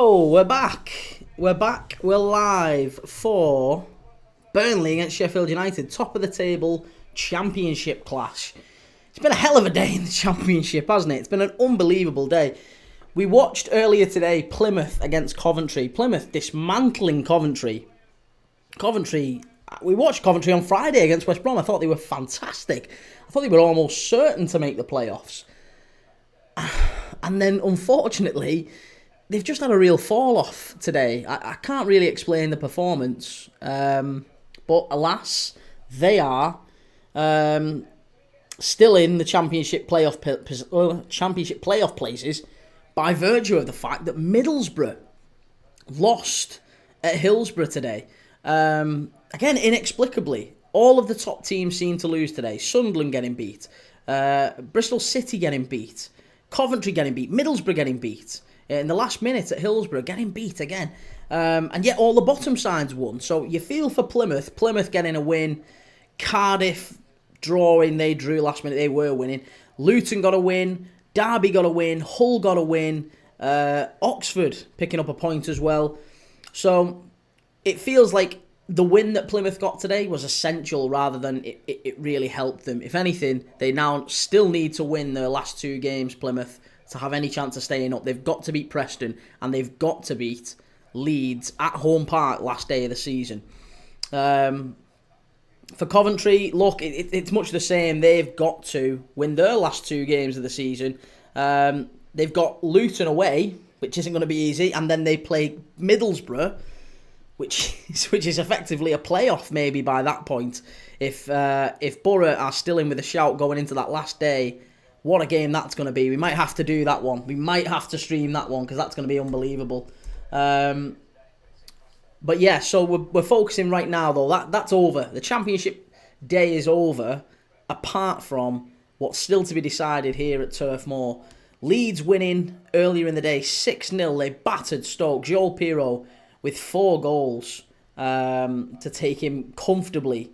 Hello, we're back. We're live for Burnley against Sheffield United. Top of the table championship clash. It's been a hell of a day in the championship, hasn't it? It's been an unbelievable day. We watched earlier today Plymouth against Coventry. Plymouth dismantling Coventry. We watched Coventry on Friday against West Brom. I thought they were fantastic. I thought they were almost certain to make the playoffs. And then, unfortunately, they've just had a real fall-off today. I can't really explain the performance. But alas, they are still in the championship playoff places by virtue of the fact that Middlesbrough lost at Hillsborough today. Again, inexplicably, all of the top teams seem to lose today. Sunderland getting beat, Bristol City getting beat, Coventry getting beat, Middlesbrough getting beat in the last minute at Hillsborough, getting beat again. And yet all the bottom sides won. So you feel for Plymouth. Plymouth getting a win. Cardiff drawing. They drew last minute. They were winning. Luton got a win. Derby got a win. Hull got a win. Oxford picking up a point as well. So it feels like the win that Plymouth got today was essential rather than it really helped them. If anything, they now still need to win their last two games, Plymouth, to have any chance of staying up. They've got to beat Preston and they've got to beat Leeds at home park last day of the season. For Coventry, look, it's much the same. They've got to win their last two games of the season. They've got Luton away, which isn't going to be easy, and then they play Middlesbrough, which is effectively a playoff maybe by that point. If Borough are still in with a shout going into that last day, what a game that's going to be. We might have to do that one. We might have to stream that one because that's going to be unbelievable. But yeah, so we're focusing right now though. That's over. The championship day is over, apart from what's still to be decided here at Turf Moor. Leeds winning earlier in the day 6-0. They battered Stoke. Joel Pirro with 4 goals to take him comfortably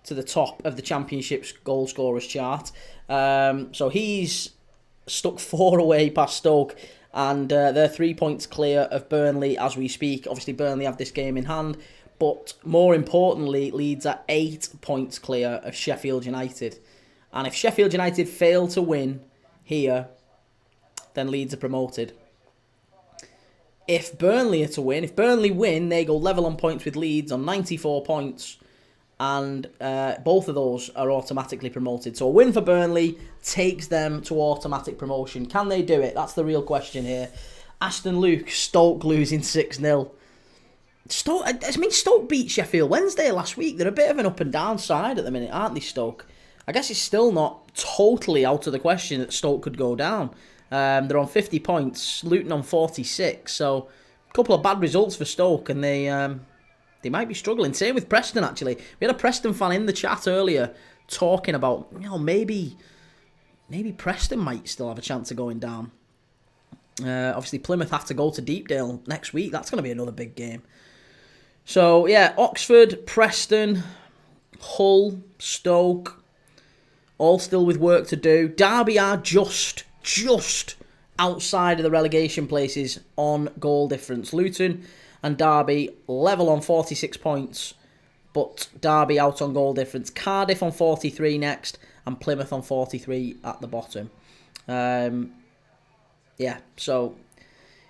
to the top of the Championship's goal scorers chart. So he's stuck 4 away past Stoke, and they're 3 points clear of Burnley as we speak. Obviously, Burnley have this game in hand, but more importantly, Leeds are 8 points clear of Sheffield United. And if Sheffield United fail to win here, then Leeds are promoted. If Burnley are to win, if Burnley win, they go level on points with Leeds on 94 points, and both of those are automatically promoted. So a win for Burnley takes them to automatic promotion. Can they do it? That's the real question here. Aston Luke, Stoke losing 6-0. Stoke beat Sheffield Wednesday last week. They're a bit of an up and down side at the minute, aren't they, Stoke? I guess it's still not totally out of the question that Stoke could go down. They're on 50 points, Luton on 46, so a couple of bad results for Stoke, and they might be struggling. Same with Preston, actually. We had a Preston fan in the chat earlier talking about, maybe Preston might still have a chance of going down. Obviously, Plymouth have to go to Deepdale next week. That's going to be another big game. So, yeah, Oxford, Preston, Hull, Stoke, all still with work to do. Derby are just outside of the relegation places on goal difference. Luton and Derby level on 46 points, but Derby out on goal difference. Cardiff on 43 next, and Plymouth on 43 at the bottom. Yeah, so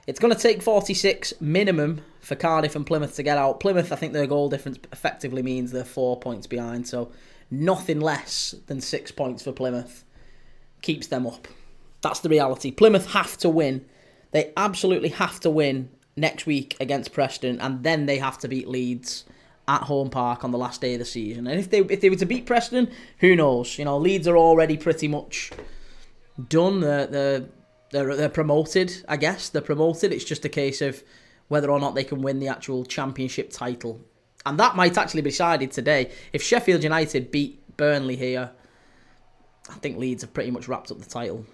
it's going to take 46 minimum for Cardiff and Plymouth to get out. Plymouth, I think their goal difference effectively means they're 4 points behind, so nothing less than 6 points for Plymouth keeps them up. That's the reality. Plymouth have to win. They absolutely have to win next week against Preston, and then they have to beat Leeds at home park on the last day of the season. And if they were to beat Preston, who knows? Leeds are already pretty much done. They're promoted, I guess. They're promoted. It's just a case of whether or not they can win the actual championship title. And that might actually be decided today. If Sheffield United beat Burnley here, I think Leeds have pretty much wrapped up the title.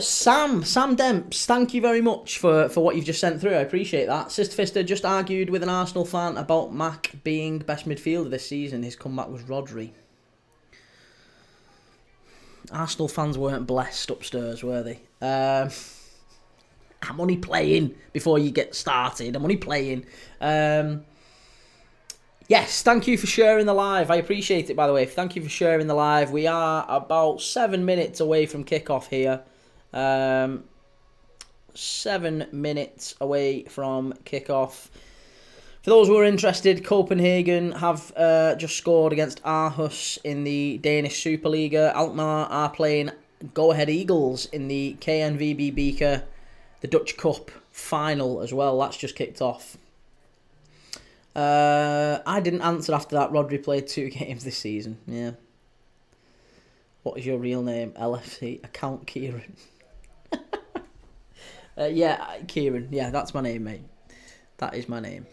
Sam Demps, thank you very much for what you've just sent through. I appreciate that. Sister Fister just argued with an Arsenal fan about Mac being best midfielder this season. His comeback was Rodri. Arsenal fans weren't blessed upstairs, were they? I'm only playing before you get started. I'm only playing. Yes, thank you for sharing the live. I appreciate it, by the way. Thank you for sharing the live. We are about 7 minutes away from kickoff here. 7 minutes away from kickoff. For those who are interested, Copenhagen have just scored against Aarhus in the Danish Superliga. Alkmaar are playing Go Ahead Eagles in the KNVB Beker, the Dutch Cup final as well. That's just kicked off. I didn't answer after that. Rodri played 2 games this season. Yeah. What is your real name? LFC account Kieran. Yeah, Kieran. Yeah, that's my name, mate. That is my name.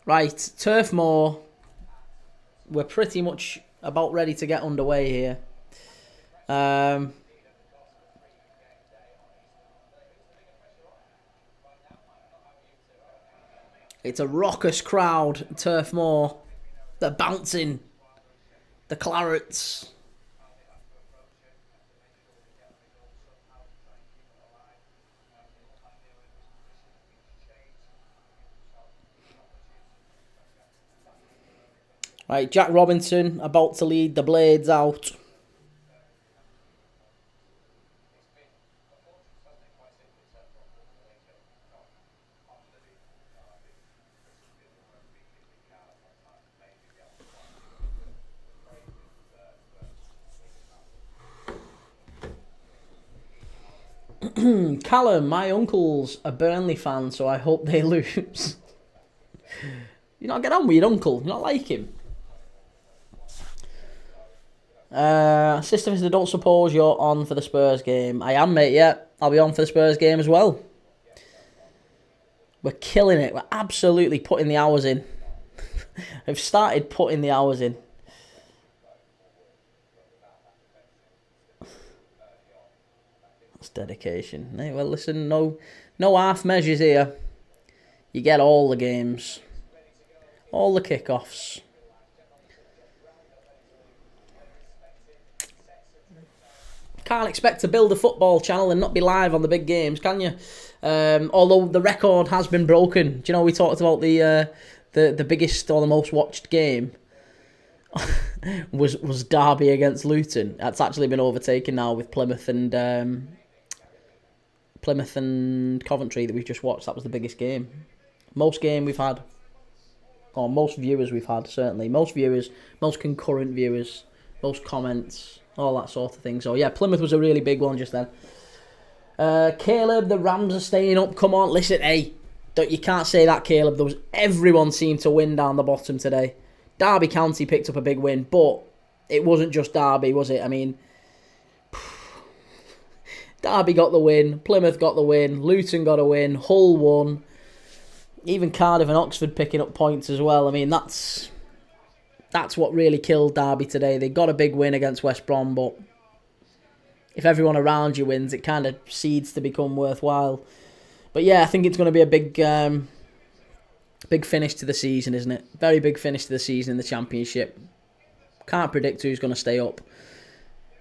Right, Turf Moor. We're pretty much about ready to get underway here. It's a raucous crowd, Turf Moor. They're bouncing. The Clarets. Right, Jack Robinson about to lead the Blades out. Callum, my uncle's a Burnley fan, so I hope they lose. You not get on with your uncle? You not like him? Sister, don't suppose you're on for the Spurs game. I am, mate, yeah. I'll be on for the Spurs game as well. We're killing it. We're absolutely putting the hours in. I've started putting the hours in. That's dedication. Hey, well, listen, no half measures here. You get all the games. All the kickoffs. Can't expect to build a football channel and not be live on the big games, can you? Although the record has been broken. Do you know we talked about the biggest or the most watched game was Derby against Luton. That's actually been overtaken now with Plymouth and Coventry that we've just watched. That was the biggest game. Most game we've had. Or most viewers we've had, certainly. Most viewers, most concurrent viewers, most comments, all that sort of thing. So, yeah, Plymouth was a really big one just then. Caleb, the Rams are staying up. Come on, listen, hey. You can't say that, Caleb. Everyone seemed to win down the bottom today. Derby County picked up a big win, but it wasn't just Derby, was it? I mean, Derby got the win, Plymouth got the win, Luton got a win, Hull won. Even Cardiff and Oxford picking up points as well. I mean, that's what really killed Derby today. They got a big win against West Brom, but if everyone around you wins, it kind of seeds to become worthwhile. But yeah, I think it's going to be a big finish to the season, isn't it? Very big finish to the season in the Championship. Can't predict who's going to stay up.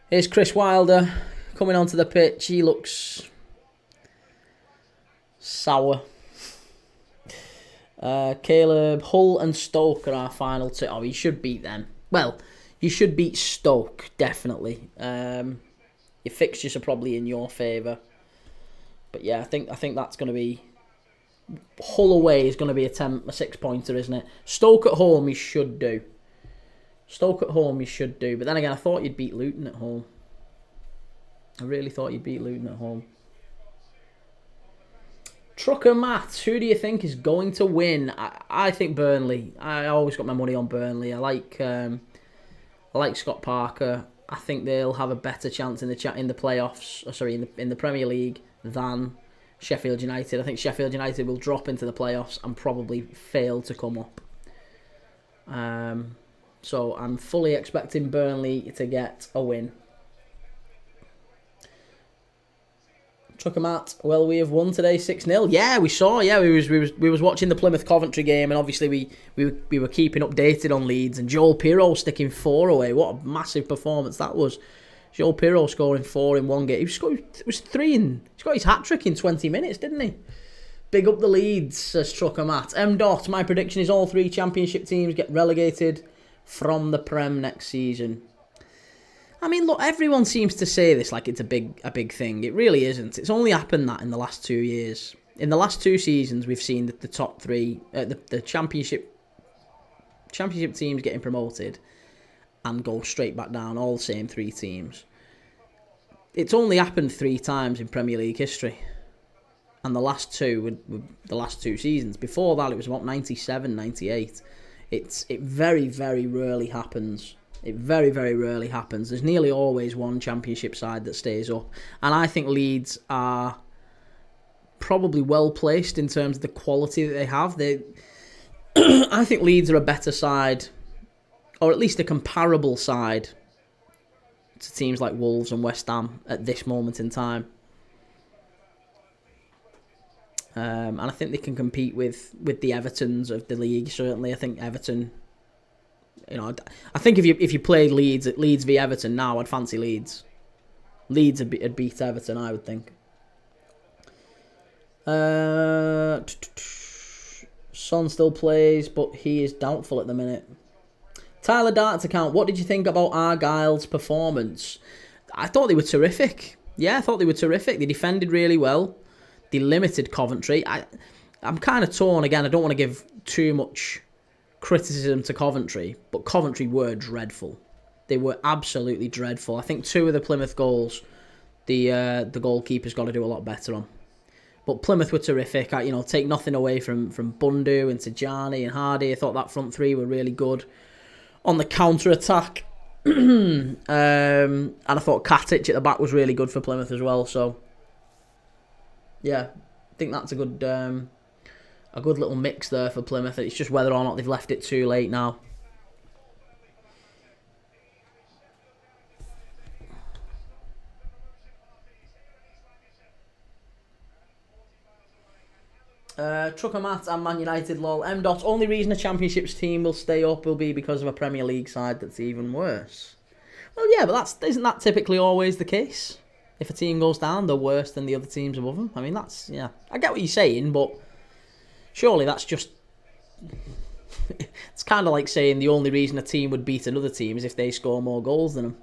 Here's Chris Wilder coming onto the pitch. He looks sour. Caleb, Hull and Stoke are our final two. Oh, you should beat them. Well, you should beat Stoke, definitely. Your fixtures are probably in your favour. But yeah, I think that's going to be... Hull away is going to be a 6-pointer, isn't it? Stoke at home you should do. But then again, I thought you'd beat Luton at home. I really thought you'd beat Luton at home. Trucker Matt, who do you think is going to win? I think Burnley. I always got my money on Burnley. I like Scott Parker. I think they'll have a better chance in the playoffs. In the Premier League than Sheffield United. I think Sheffield United will drop into the playoffs and probably fail to come up. So I'm fully expecting Burnley to get a win. Trucker Matt, well, we have won today 6-0. Yeah, we saw. Yeah, we was watching the Plymouth Coventry game, and obviously we were keeping updated on Leeds. And Joel Pirro sticking 4 away. What a massive performance that was. Joe Pirro scoring 4 in one game. It was 3 in... He's got his hat-trick in 20 minutes, didn't he? Big up the Leeds, says Trucker Matt. Dot, my prediction is all 3 Championship teams get relegated from the Prem next season. I mean, look, everyone seems to say this like it's a big thing. It really isn't. It's only happened that in the last 2 years. In the last 2 seasons, we've seen that the top 3, the championship teams getting promoted and go straight back down, all the same 3 teams. It's only happened 3 times in Premier League history. And the last 2 were the last 2 seasons. Before that, it was about 97, 98. It very, very rarely happens. It very, very rarely happens. There's nearly always one Championship side that stays up. And I think Leeds are probably well placed in terms of the quality that they have. I think Leeds are a better side, or at least a comparable side, to teams like Wolves and West Ham at this moment in time. And I think they can compete with the Evertons of the league. Certainly, I think Everton. I think if you played Leeds v Everton now, I'd fancy Leeds. Leeds would beat Everton, I would think. Son still plays, but he is doubtful at the minute. Tyler Dart's account. What did you think about Argyle's performance? I thought they were terrific. Yeah, I thought they were terrific. They defended really well. They limited Coventry. I'm kind of torn again. I don't want to give too much criticism to Coventry, but Coventry were dreadful. They were absolutely dreadful. I think 2 of the Plymouth goals, the goalkeeper's got to do a lot better on. But Plymouth were terrific. Take nothing away from Bundu and Tijani and Hardy. I thought that front 3 were really good on the counter-attack. And I thought Katic at the back was really good for Plymouth as well. So, yeah, I think that's a good little mix there for Plymouth. It's just whether or not they've left it too late now. Trucker Matt and Man United lol. Dot, only reason a Championships team will stay up will be because of a Premier League side that's even worse. Well, yeah, but isn't that typically always the case? If a team goes down, they're worse than the other teams above them. I mean, I get what you're saying, but surely that's just... It's kind of like saying the only reason a team would beat another team is if they score more goals than them.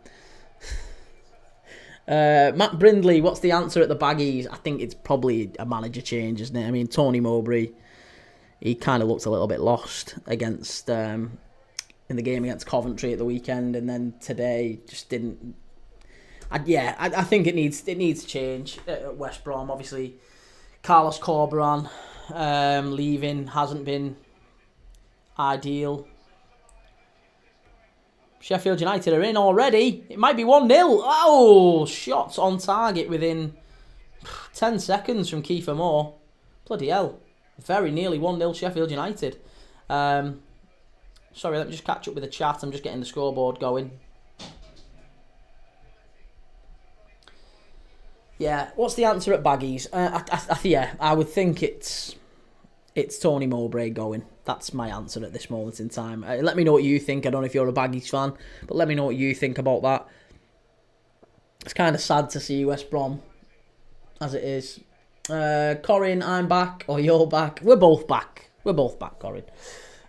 Matt Brindley, what's the answer at the Baggies? I think it's probably a manager change, isn't it? I mean, Tony Mowbray, he kind of looked a little bit lost against in the game against Coventry at the weekend, and then today just didn't. I think it needs change at West Brom. Obviously, Carlos Corberan leaving hasn't been ideal. Sheffield United are in already. It might be 1-0. Oh, shots on target within 10 seconds from Kiefer Moore. Bloody hell. Very nearly 1-0 Sheffield United. Sorry, let me just catch up with the chat. I'm just getting the scoreboard going. Yeah, what's the answer at Baggies? I would think it's Tony Mowbray going. That's my answer at this moment in time. Let me know what you think. I don't know if you're a Baggies fan, but let me know what you think about that. It's kind of sad to see West Brom as it is. Corin, I'm back, or you're back. We're both back, Corin.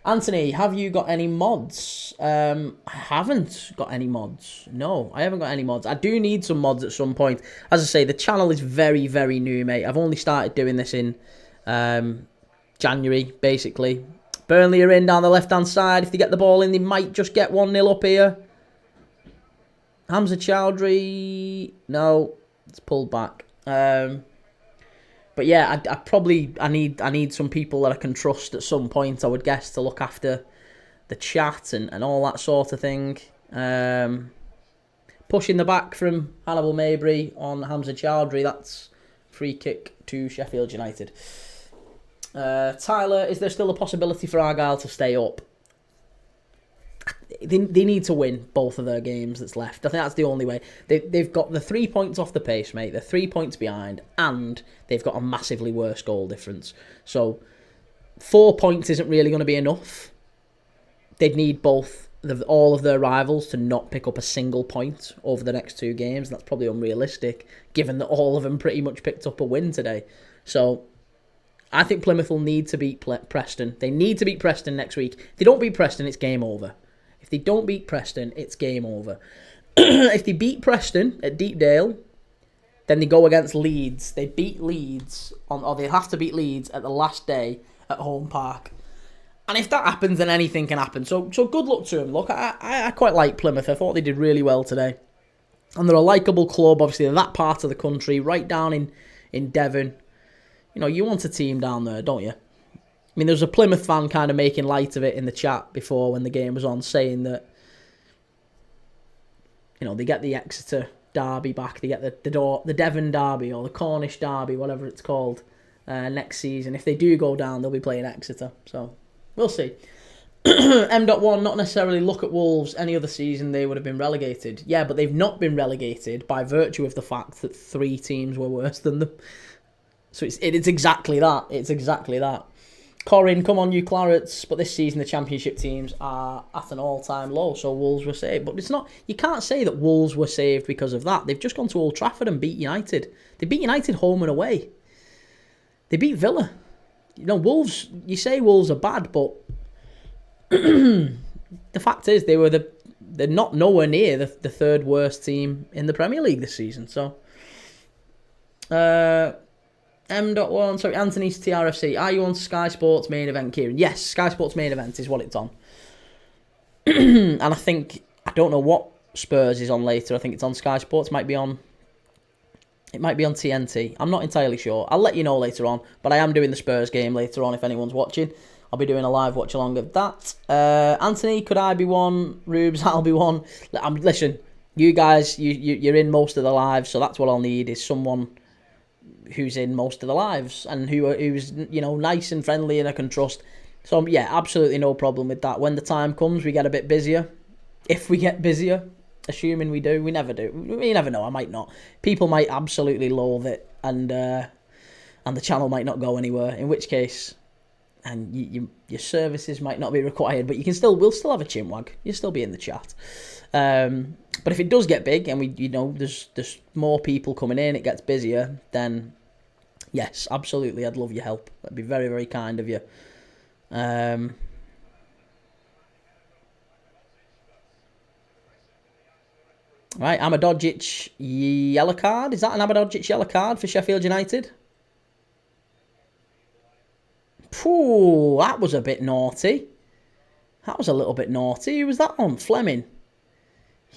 Anthony, have you got any mods? I haven't got any mods. No, I haven't got any mods. I do need some mods at some point. As I say, the channel is very, very new, mate. I've only started doing this in January, basically. Burnley are in down the left-hand side. If they get the ball in, they might just get 1-0 up here. Hamza Chowdhury, no, it's pulled back. But yeah, I need some people that I can trust at some point, I would guess, to look after the chat and all that sort of thing. Pushing the back from Hannibal Mabry on Hamza Chowdhury. That's free kick to Sheffield United. Tyler, is there still a possibility for Argyle to stay up? They need to win both of their games that's left. I think that's the only way. They've got the 3 points off the pace, mate. They're 3 points behind, and they've got a massively worse goal difference. So 4 points isn't really going to be enough. They'd need both all of their rivals to not pick up a single point over the next 2 games. That's probably unrealistic, given that all of them pretty much picked up a win today. So I think Plymouth will need to beat Preston. They need to beat Preston next week. If they don't beat Preston, it's game over. If they don't beat Preston, it's game over. If they beat Preston at Deepdale, then they go against Leeds. They beat Leeds, or they have to beat Leeds at the last day at home park. And if that happens, then anything can happen. So good luck to them. Look, I quite like Plymouth. I thought they did really well today. And they're a likeable club. Obviously, they're that part of the country, right down in Devon. You know, you want a team down there, don't you? I mean, there was a Plymouth fan kind of making light of it in the chat before when the game was on, saying that, you know, they get the Exeter derby back. They get the Devon derby or the Cornish derby, whatever it's called, next season. If they do go down, they'll be playing Exeter. So we'll see. M.1, not necessarily look at Wolves. Any other season, they would have been relegated. Yeah, but they've not been relegated by virtue of the fact that 3 teams were worse than them. So it's exactly that. It's exactly that. Corin, come on, you Clarets. But this season, the Championship teams are at an all-time low, so Wolves were saved. But it's not. You can't say that Wolves were saved because of that. They've just gone to Old Trafford and beat United. They beat United home and away. They beat Villa. You know, Wolves. You say Wolves are bad, but the fact is they're not nowhere near the 3rd worst team in the Premier League this season. So, M.1, sorry, Anthony's TRFC. Are you on Sky Sports main event, Kieran? Yes, Sky Sports main event is what it's on. And I don't know what Spurs is on later. I think it's on Sky Sports. It might be on TNT. I'm not entirely sure. I'll let you know later on. But I am doing the Spurs game later on if anyone's watching. I'll be doing a live watch along of that. Anthony, could I be one? Rubes, I'll be one. Listen, you guys, you're in most of the lives, so that's what I'll need is someone who's in most of the lives and who's, you know, nice and friendly and I can trust. So yeah, absolutely no problem with that. When the time comes, we get a bit busier. If we get busier, assuming we do, we never do. You never know. I might not. People might absolutely loathe it, and the channel might not go anywhere. In which case, and your services might not be required, but we'll still have a chinwag. You'll still be in the chat. But if it does get big and there's more people coming in, it gets busier, then yes, absolutely, I'd love your help. That'd be very, very kind of you. Right, Amadodzic yellow card. Is that an Amadodzic yellow card for Sheffield United? Phew, that was a bit naughty. That was a little bit naughty. Who was that on? Fleming.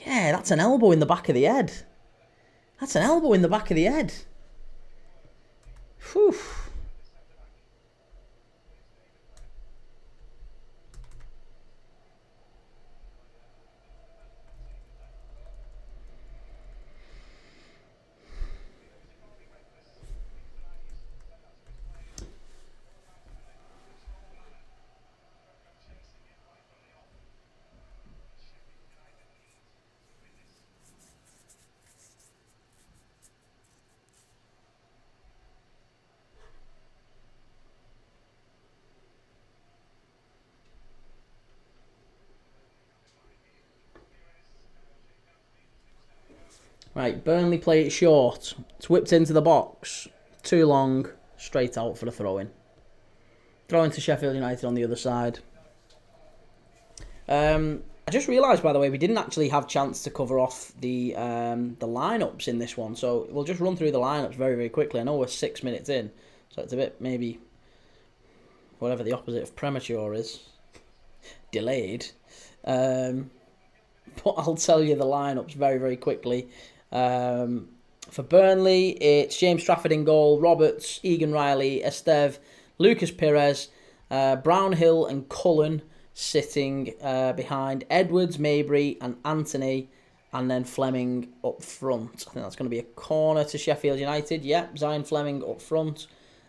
Yeah, that's an elbow in the back of the head. That's an elbow in the back of the head. Whew. Right, Burnley play it short. It's whipped into the box. Too long. Straight out for the throw-in. Throw-in to Sheffield United on the other side. I just realised, by the way, we didn't actually have chance to cover off the lineups in this one. So we'll just run through the lineups very, very quickly. I know we're 6 minutes in. So it's a bit, maybe, whatever the opposite of premature is. Delayed. But I'll tell you the lineups very, very quickly. For Burnley, it's James Trafford in goal, Roberts, Egan Riley, Esteve, Lucas Perez, Brownhill and Cullen sitting behind Edwards, Mabry and Anthony, and then Fleming up front. I think that's going to be a corner to Sheffield United. Yep, Zion Fleming up front.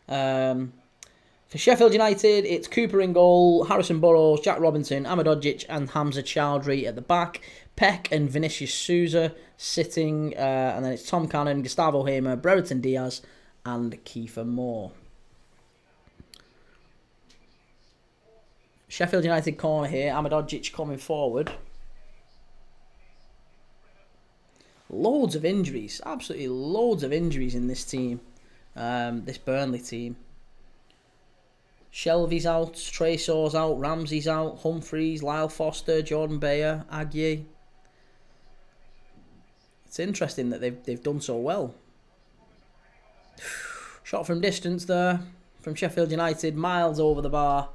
For Sheffield United, it's Cooper in goal, Harrison Burrows, Jack Robinson, Amadodzic and Hamza Chowdhury at the back. Peck and Vinicius Souza sitting, and then it's Tom Cannon, Gustavo Hamer, Brereton Diaz and Kiefer Moore. Sheffield United corner here, Amadodzic coming forward. Loads of injuries. Absolutely loads of injuries in this team. This Burnley team. Shelby's out, Tresor's out, Ramsey's out, Humphreys, Lyle Foster, Jordan Bayer, Agye. It's interesting that they've done so well. Shot from distance there from Sheffield United, miles over the bar.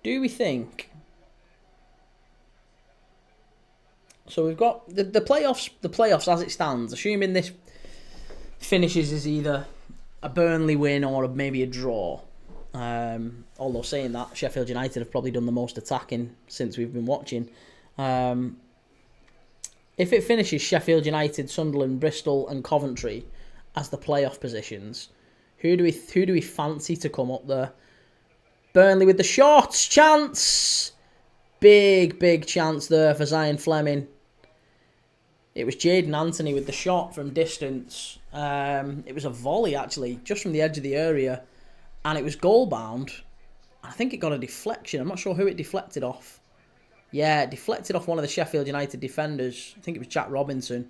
Do we think? So we've got the playoffs. The playoffs as it stands, assuming this finishes as either a Burnley win or maybe a draw. Although saying that, Sheffield United have probably done the most attacking since we've been watching. If it finishes Sheffield United, Sunderland, Bristol, and Coventry as the playoff positions, who do we fancy to come up there? Burnley with the shots, chance, big chance there for Zion Fleming. It was Jadon Anthony with the shot from distance. It was a volley actually, just from the edge of the area, and it was goal bound. I think it got a deflection. I'm not sure who it deflected off. Yeah, it deflected off one of the Sheffield United defenders. I think it was Jack Robinson.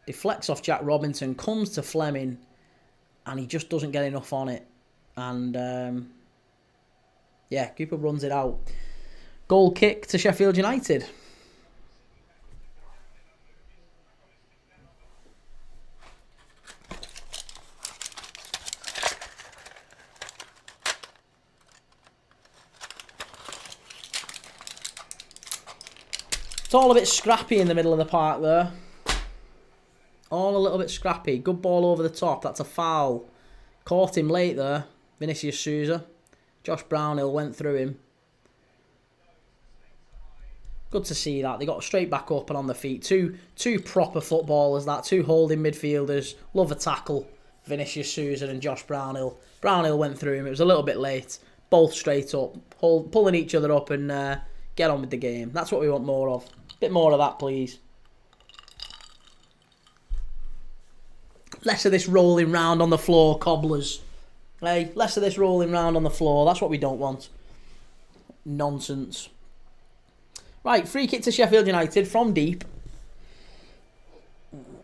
Deflects off Jack Robinson, comes to Fleming, and he just doesn't get enough on it. And yeah, Cooper runs it out. Goal kick to Sheffield United. It's all a bit scrappy in the middle of the park there. All a little bit scrappy. Good ball over the top. That's a foul. Caught him late there. Vinicius Souza. Josh Brownhill went through him. Good to see that. They got straight back up and on the feet. Two proper footballers, that. Two holding midfielders. Love a tackle. Vinicius Souza and Josh Brownhill. Brownhill went through him. It was a little bit late. Both straight up. Pulling each other up and get on with the game. That's what we want more of. Bit more of that, please. Less of this rolling round on the floor, cobblers. Hey, less of this rolling round on the floor. That's what we don't want. Nonsense. Right, free kick to Sheffield United from deep.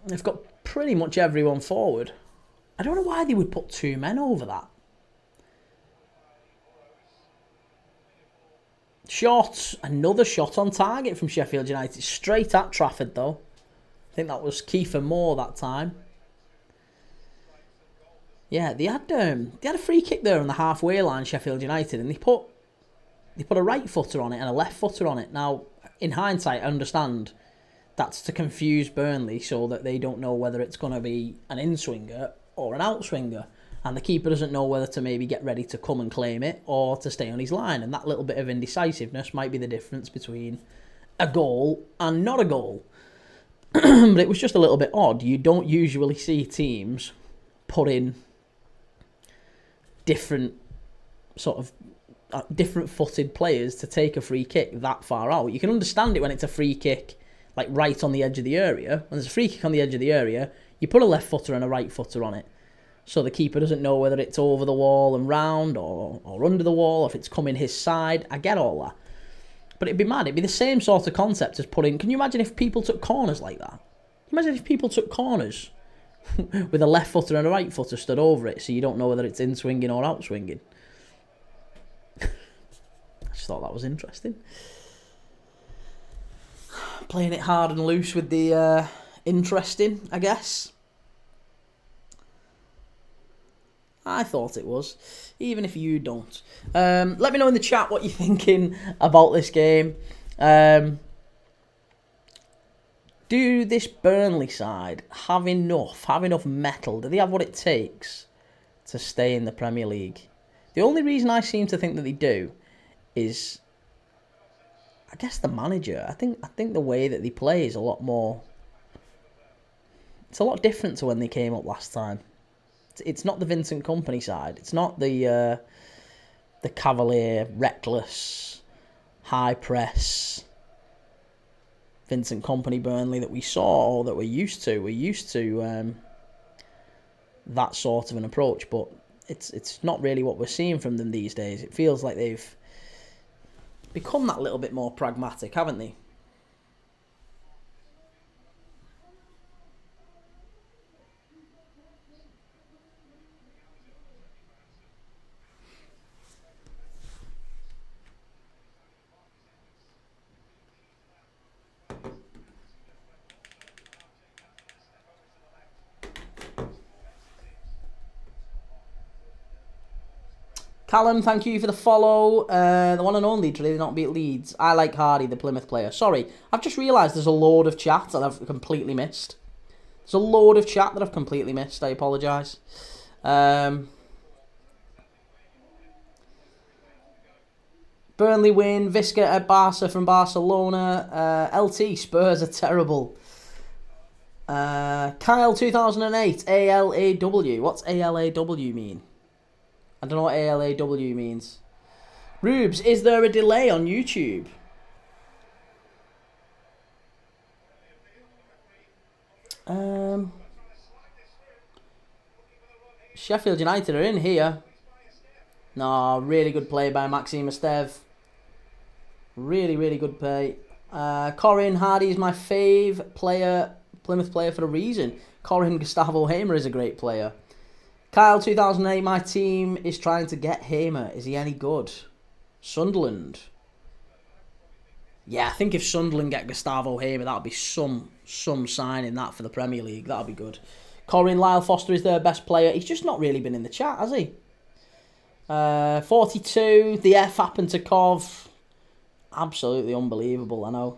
They've got pretty much everyone forward. I don't know why they would put two men over that. Shot, another shot on target from Sheffield United. Straight at Trafford, though. I think that was Kiefer Moore that time. Yeah, they had a free kick there on the halfway line, Sheffield United, and they put a right footer on it and a left footer on it. Now, in hindsight, I understand that's to confuse Burnley so that they don't know whether it's going to be an in-swinger or an out-swinger. And the keeper doesn't know whether to maybe get ready to come and claim it or to stay on his line. And that little bit of indecisiveness might be the difference between a goal and not a goal. But it was just a little bit odd. You don't usually see teams put in different footed players to take a free kick that far out. You can understand it when it's a free kick like right on the edge of the area. When there's a free kick on the edge of the area, you put a left footer and a right footer on it. So the keeper doesn't know whether it's over the wall and round or under the wall, or if it's coming his side. I get all that. But it'd be mad. It'd be the same sort of concept as putting... Can you imagine if people took corners like that? Imagine if people took corners with a left footer and a right footer stood over it, so you don't know whether it's in swinging or out swinging. I just thought that was interesting. Playing it hard and loose with the interesting, I guess. I thought it was, even if you don't. Let me know in the chat what you're thinking about this game. Do this Burnley side have enough mettle? Do they have what it takes to stay in the Premier League? The only reason I seem to think that they do is, I guess, the manager. I think the way that they play is a lot more... It's a lot different to when they came up last time. It's not the Vincent Kompany side. It's not the cavalier, reckless, high press Vincent Kompany Burnley that we saw or that we're used to. We're used to that sort of an approach, but it's not really what we're seeing from them these days. It feels like they've become that little bit more pragmatic, haven't they? Callum, thank you for the follow. The one and only, do they not beat Leeds? I like Hardy, the Plymouth player. Sorry, I've just realised there's a load of chat that I've completely missed. There's a load of chat that I've completely missed. I apologise. Burnley win. Visca at Barca from Barcelona. LT, Spurs are terrible. Kyle 2008, ALAW. What's ALAW mean? I don't know what ALAW means. Rubes, is there a delay on YouTube? Sheffield United are in here. No, really good play by Maxime Esteve. Really, really good play. Corin Hardy is my fave player, Plymouth player for a reason. Corin Gustavo Hamer is a great player. Kyle 2008, my team is trying to get Hamer. Is he any good? Sunderland. Yeah, I think if Sunderland get Gustavo Hamer, that'll be some signing that for the Premier League. That'll be good. Corin Lyle Foster is their best player. He's just not really been in the chat, has he? 42. The F happened to Cov. Absolutely unbelievable, I know.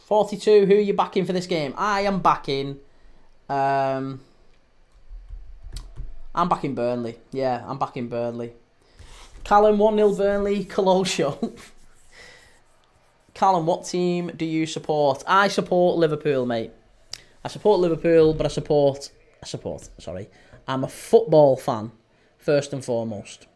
42. Who are you backing for this game? I am backing. I'm backing Burnley. Yeah, I'm backing Burnley. Callum 1-0 Burnley. Colosio. Callum, what team do you support? I support Liverpool, mate. I support Liverpool, but I'm a football fan, first and foremost.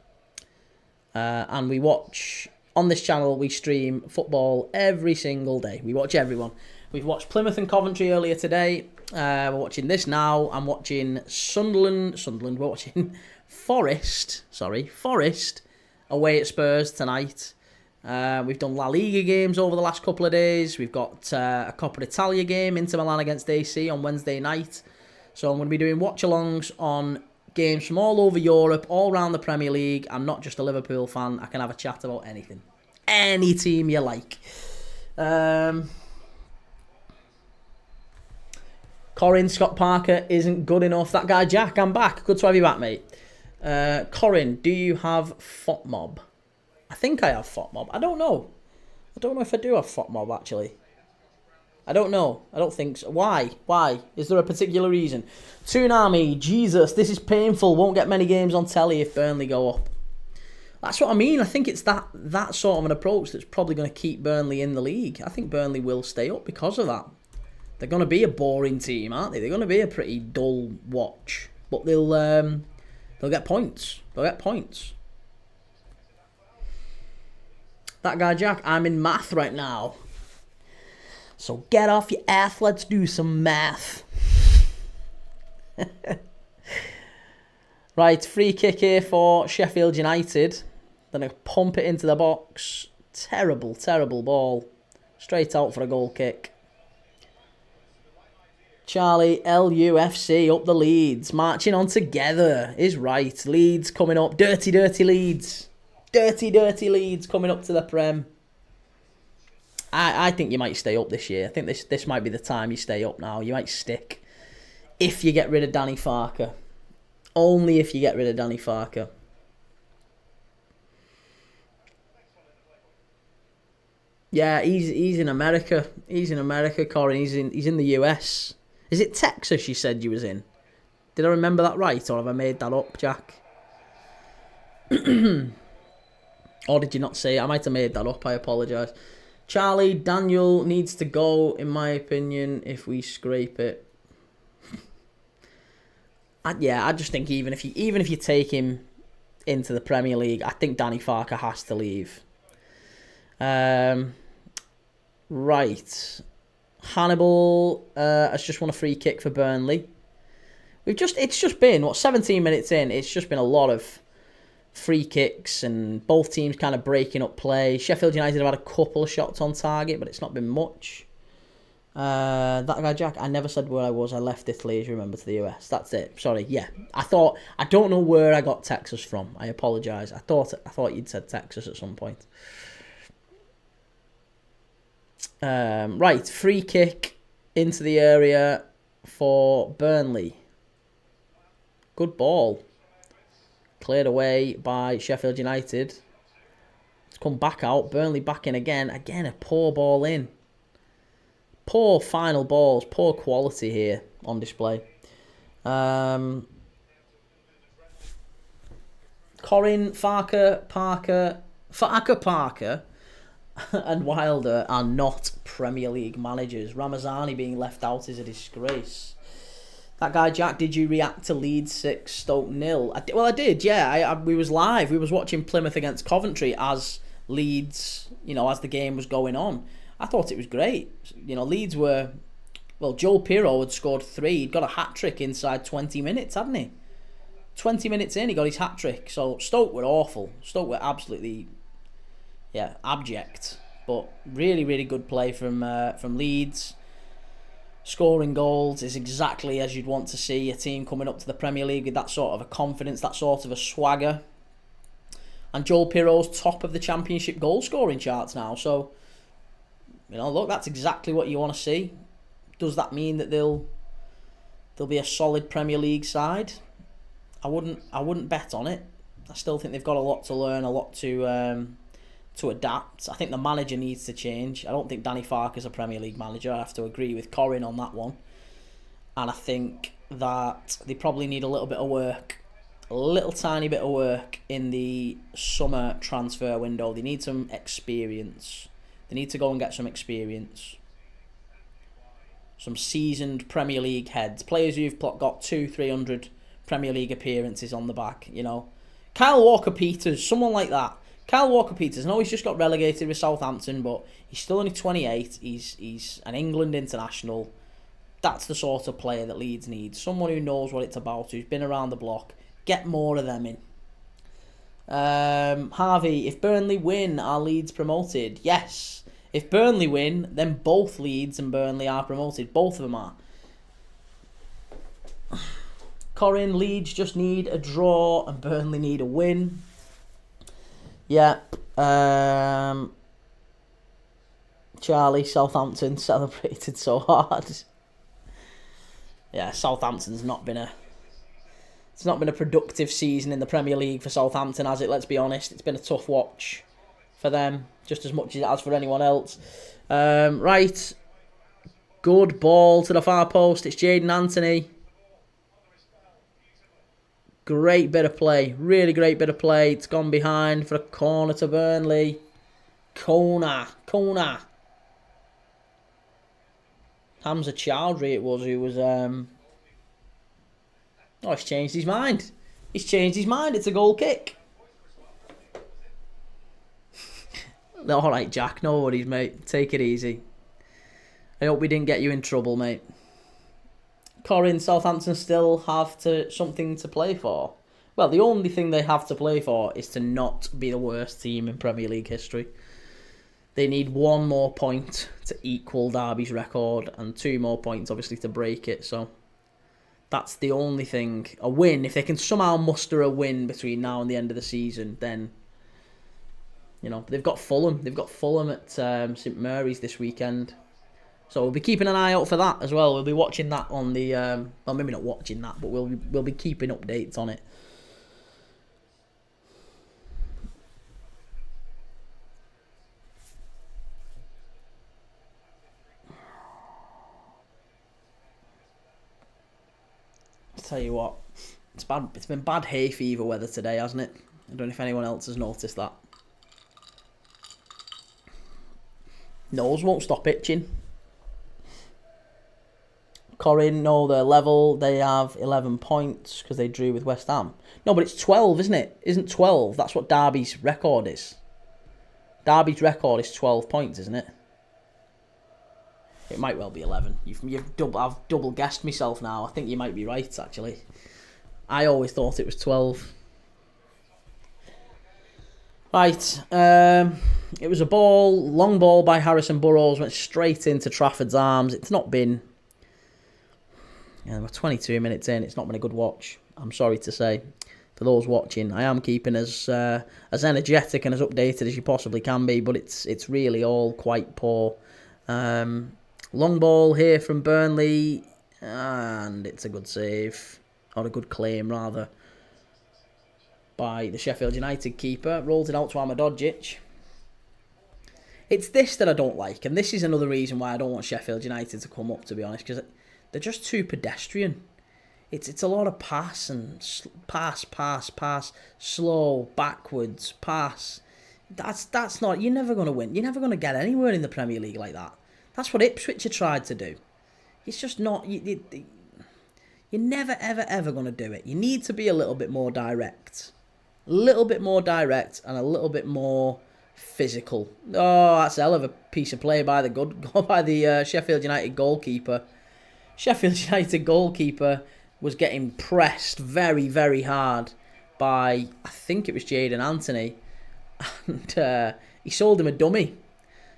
And we watch, on this channel, we stream football every single day. We watch everyone. We've watched Plymouth and Coventry earlier today. We're watching this now. I'm watching Sunderland. We're watching Forest away at Spurs tonight. We've done La Liga games over the last couple of days. We've got a Coppa Italia game, Inter Milan against AC on Wednesday night. So I'm going to be doing watch-alongs on games from all over Europe, all around the Premier League. I'm not just a Liverpool fan. I can have a chat about anything. Any team you like. Corin, Scott Parker isn't good enough. That guy, Jack, I'm back. Good to have you back, mate. Corin, do you have FOTMob? I think I have FOTMob. I don't know. I don't know if I do have FOTMob, actually. I don't know. I don't think so. Why? Is there a particular reason? Tsunami, Jesus, this is painful. Won't get many games on telly if Burnley go up. That's what I mean. I think it's that sort of an approach that's probably going to keep Burnley in the league. I think Burnley will stay up because of that. They're going to be a boring team, aren't they? They're going to be a pretty dull watch. But they'll get points. They'll get points. That guy, Jack, I'm in math right now. So get off your ass, let's do some math. Right, free kick here for Sheffield United. Then I pump it into the box. Terrible, terrible ball. Straight out for a goal kick. Charlie, LUFC up the Leeds. Marching on together is right. Leeds coming up. Dirty, dirty Leeds. Dirty, dirty Leeds coming up to the Prem. I think you might stay up this year. I think this might be the time you stay up now. You might stick. If you get rid of Danny Farker. Only if you get rid of Danny Farker. Yeah, he's in America. He's in America, Corin. He's in the US. Is it Texas you said you was in? Did I remember that right, or have I made that up, Jack? Or did you not say it? I might have made that up. I apologise. Charlie, Daniel needs to go, in my opinion, if we scrape it. I just think even if you take him into the Premier League, I think Danny Farker has to leave. Right. Hannibal has just won a free kick for Burnley. It's just been 17 minutes in. It's just been a lot of free kicks and both teams kind of breaking up play. Sheffield United have had a couple of shots on target, but it's not been much. That guy Jack, I never said where I was. I left Italy, as you remember, to the US. That's it. Sorry. Yeah, I don't know where I got Texas from. I apologise. I thought you'd said Texas at some point. Right, free kick into the area for Burnley. Good ball. Cleared away by Sheffield United. It's come back out. Burnley back in again. Again, a poor ball in. Poor final balls. Poor quality here on display. Corin, Parker, and Wilder are not Premier League managers. Ramazani being left out is a disgrace. That guy Jack, did you react to Leeds 6, Stoke 0? I did, yeah. We was live. We was watching Plymouth against Coventry as Leeds, as the game was going on. I thought it was great. Leeds were... Well, Joel Pirro had scored 3. He'd got a hat-trick inside 20 minutes, hadn't he? 20 minutes in, he got his hat-trick. So Stoke were awful. Stoke were absolutely... abject, but really, really good play from Leeds. Scoring goals is exactly as you'd want to see a team coming up to the Premier League with that sort of a confidence, that sort of a swagger. And Joel Pirro's top of the Championship goal scoring charts now. So, look, that's exactly what you want to see. Does that mean that they'll be a solid Premier League side? I wouldn't bet on it. I still think they've got a lot to learn, a lot to adapt. I think the manager needs to change. I don't think Danny Farker's a Premier League manager. I have to agree with Corin on that one. And I think that they probably need a little bit of work, a little tiny bit of work in the summer transfer window. They need some experience. They need to go and get some experience. Some seasoned Premier League heads. Players who've got 200-300 Premier League appearances on the back, Kyle Walker-Peters, someone like that. Kyle Walker-Peters, I know he's just got relegated with Southampton, but he's still only 28. He's an England international. That's the sort of player that Leeds needs. Someone who knows what it's about, who's been around the block. Get more of them in. Harvey, if Burnley win, are Leeds promoted? Yes. If Burnley win, then both Leeds and Burnley are promoted. Both of them are. Corin, Leeds just need a draw and Burnley need a win. Yeah. Charlie, Southampton celebrated so hard. Yeah, Southampton's not been a productive season in the Premier League for Southampton, has it? Let's be honest. It's been a tough watch for them, just as much as it has for anyone else. Right. Good ball to the far post. It's Jaden Anthony. Great bit of play. Really great bit of play. It's gone behind for a corner to Burnley. Corner. Hamza Chowdhury it was who was... he's changed his mind. It's a goal kick. Alright, Jack. No worries, mate. Take it easy. I hope we didn't get you in trouble, mate. Corin, Southampton still have something to play for. Well, the only thing they have to play for is to not be the worst team in Premier League history. They need 1 more point to equal Derby's record and 2 more points, obviously, to break it. So that's the only thing. A win, if they can somehow muster a win between now and the end of the season, then, they've got Fulham. They've got Fulham at St Mary's this weekend. So we'll be keeping an eye out for that as well. We'll be watching that on the... well, maybe not watching that, but we'll be keeping updates on it. I'll tell you what. It's bad. It's been bad hay fever weather today, hasn't it? I don't know if anyone else has noticed that. Nose won't stop itching. Corin, no, they're level. They have 11 points because they drew with West Ham. No, but it's 12, isn't it? Isn't 12? That's what Derby's record is. Derby's record is 12 points, isn't it? It might well be 11. I've double guessed myself now. I think you might be right, actually. I always thought it was 12. Right, it was a long ball by Harrison Burrows, went straight into Trafford's arms. It's not been... we're 22 minutes in, it's not been a good watch, I'm sorry to say. For those watching, I am keeping as energetic and as updated as you possibly can be, but it's really all quite poor. Long ball here from Burnley, and it's a good save, or a good claim rather, by the Sheffield United keeper. Rolled it out to Amadodzic. It's this that I don't like, and this is another reason why I don't want Sheffield United to come up, to be honest, because they're just too pedestrian. It's a lot of pass, slow, backwards, pass. That's not... You're never going to win. You're never going to get anywhere in the Premier League like that. That's what Ipswich have tried to do. It's just not... You're never, ever, ever going to do it. You need to be a little bit more direct. A little bit more direct and a little bit more physical. Oh, that's a hell of a piece of play by the Sheffield United goalkeeper. Sheffield United goalkeeper was getting pressed very, very hard by, I think it was Jadon Anthony, and he sold him a dummy.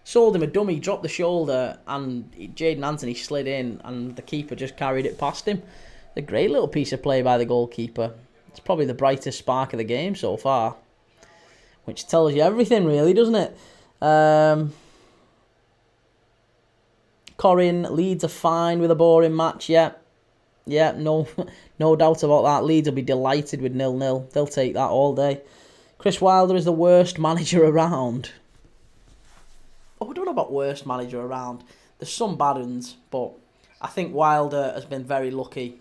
Dropped the shoulder, and Jadon Anthony slid in, and the keeper just carried it past him. A great little piece of play by the goalkeeper. It's probably the brightest spark of the game so far, which tells you everything, really, doesn't it? Corin, Leeds are fine with a boring match, yeah. Yeah, no doubt about that. Leeds will be delighted with 0-0. They'll take that all day. Chris Wilder is the worst manager around. Oh, I don't know about worst manager around. There's some bad ones, but I think Wilder has been very lucky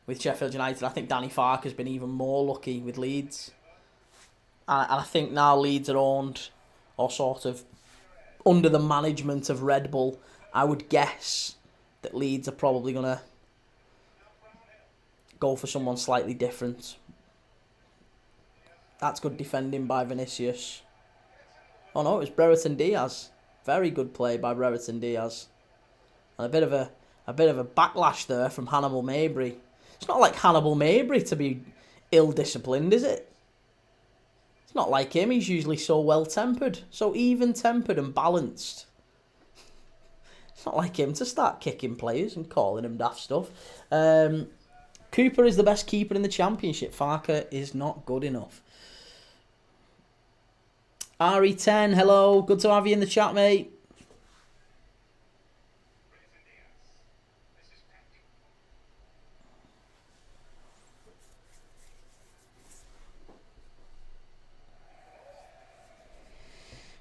with Sheffield United. I think Danny Farke has been even more lucky with Leeds. And I think now Leeds are owned, or sort of under the management of Red Bull. I would guess that Leeds are probably going to go for someone slightly different. That's good defending by Vinicius. Oh no, it was Brereton Diaz. Very good play by Brereton Diaz. And a bit of a backlash there from Hannibal Mabry. It's not like Hannibal Mabry to be ill-disciplined, is it? It's not like him. He's usually so well-tempered, so even-tempered and balanced. It's not like him to start kicking players and calling them daft stuff. Cooper is the best keeper in the Championship. Farke is not good enough. RE10, hello. Good to have you in the chat, mate.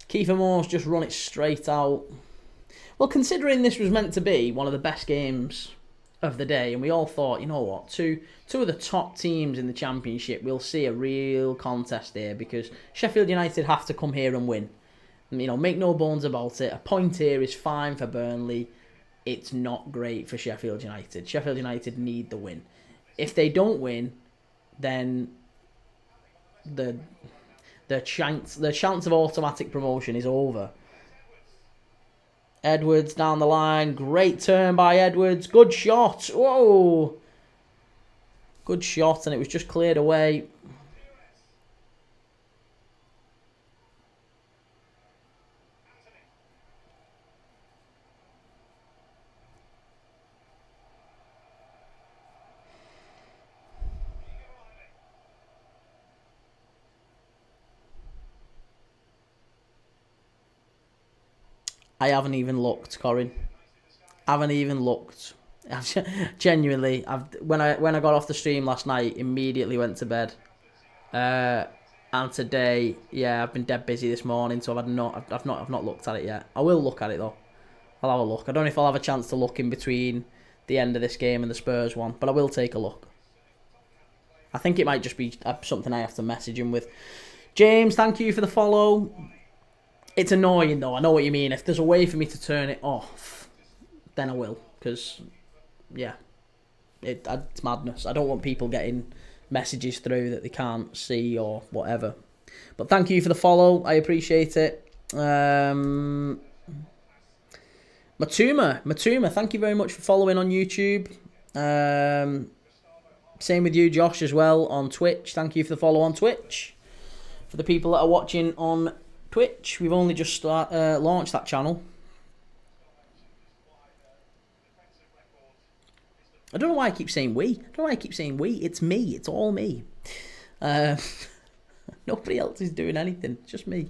Kiefer Moore's just run it straight out. Well, considering this was meant to be one of the best games of the day, and we all thought, you know what, two of the top teams in the Championship, we'll see a real contest here, because Sheffield United have to come here and win. You know, make no bones about it. A point here is fine for Burnley. It's not great for Sheffield United. Sheffield United need the win. If they don't win, then the chance of automatic promotion is over. Edwards down the line. Great turn by Edwards. Good shot. Whoa. Good shot, and it was just cleared away. I haven't even looked, Corin. Haven't even looked. Genuinely, when I got off the stream last night, immediately went to bed. And today, yeah, I've been dead busy this morning, so I've not looked at it yet. I will look at it though. I'll have a look. I don't know if I'll have a chance to look in between the end of this game and the Spurs one, but I will take a look. I think it might just be something I have to message him with. James, thank you for the follow. It's annoying though, I know what you mean. If there's a way for me to turn it off, then I will. Because, yeah, it's madness. I don't want people getting messages through that they can't see or whatever. But thank you for the follow. I appreciate it. Matuma, thank you very much for following on YouTube. Same with you, Josh, as well on Twitch. Thank you for the follow on Twitch. For the people that are watching on Twitch, we've only just launched that channel. I don't know why I keep saying we. It's me. It's all me. Nobody else is doing anything. It's just me.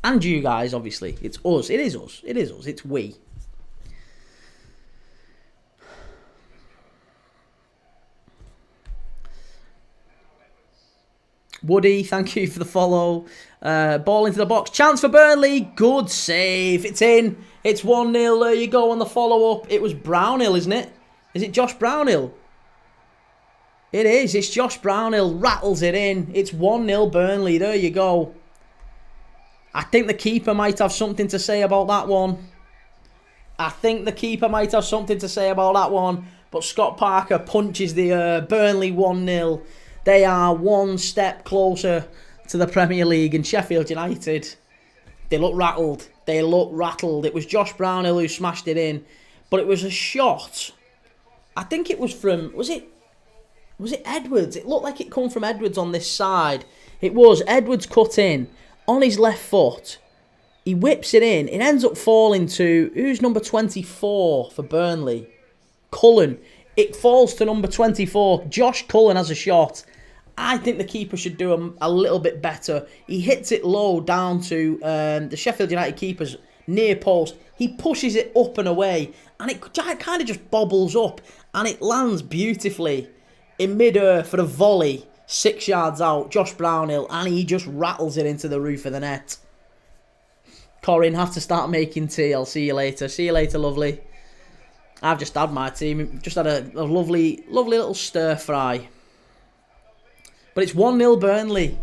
And you guys, obviously. It's us. It is us. It's we. Woody, thank you for the follow. Ball into the box. Chance for Burnley. Good save. It's in. It's 1-0. There you go on the follow-up. It was Brownhill, isn't it? Is it Josh Brownhill? It is. It's Josh Brownhill. Rattles it in. It's 1-0 Burnley. There you go. I think the keeper might have something to say about that one. But Scott Parker punches the Burnley 1-0. They are one step closer to the Premier League. And Sheffield United, they look rattled. It was Josh Brownhill who smashed it in. But it was a shot. I think it was from... Was it Edwards? It looked like it come from Edwards on this side. It was. Edwards cut in on his left foot. He whips it in. It ends up falling to... Who's number 24 for Burnley? Cullen. It falls to number 24. Josh Cullen has a shot. I think the keeper should do a little bit better. He hits it low down to the Sheffield United keeper's near post. He pushes it up and away. And it kind of just bobbles up. And it lands beautifully in mid-air for a volley. 6 yards out. Josh Brownhill. And he just rattles it into the roof of the net. Corin, have to start making tea. I'll see you later. See you later, lovely. I've just had my tea. Just had a lovely little stir fry. But it's 1-0 Burnley.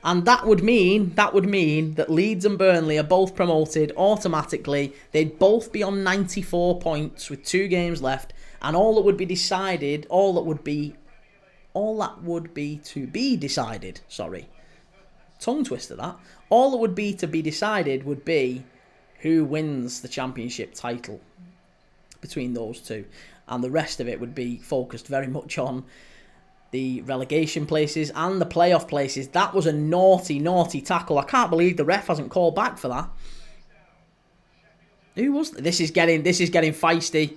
And that would mean that Leeds and Burnley are both promoted automatically. They'd both be on 94 points with 2 games left. And all that would be to be decided, sorry. Tongue twister that. All that would be to be decided would be who wins the championship title between those two. And the rest of it would be focused very much on the relegation places and the playoff places. That was a naughty tackle. I can't believe the ref hasn't called back for that. Who was that? This is getting feisty.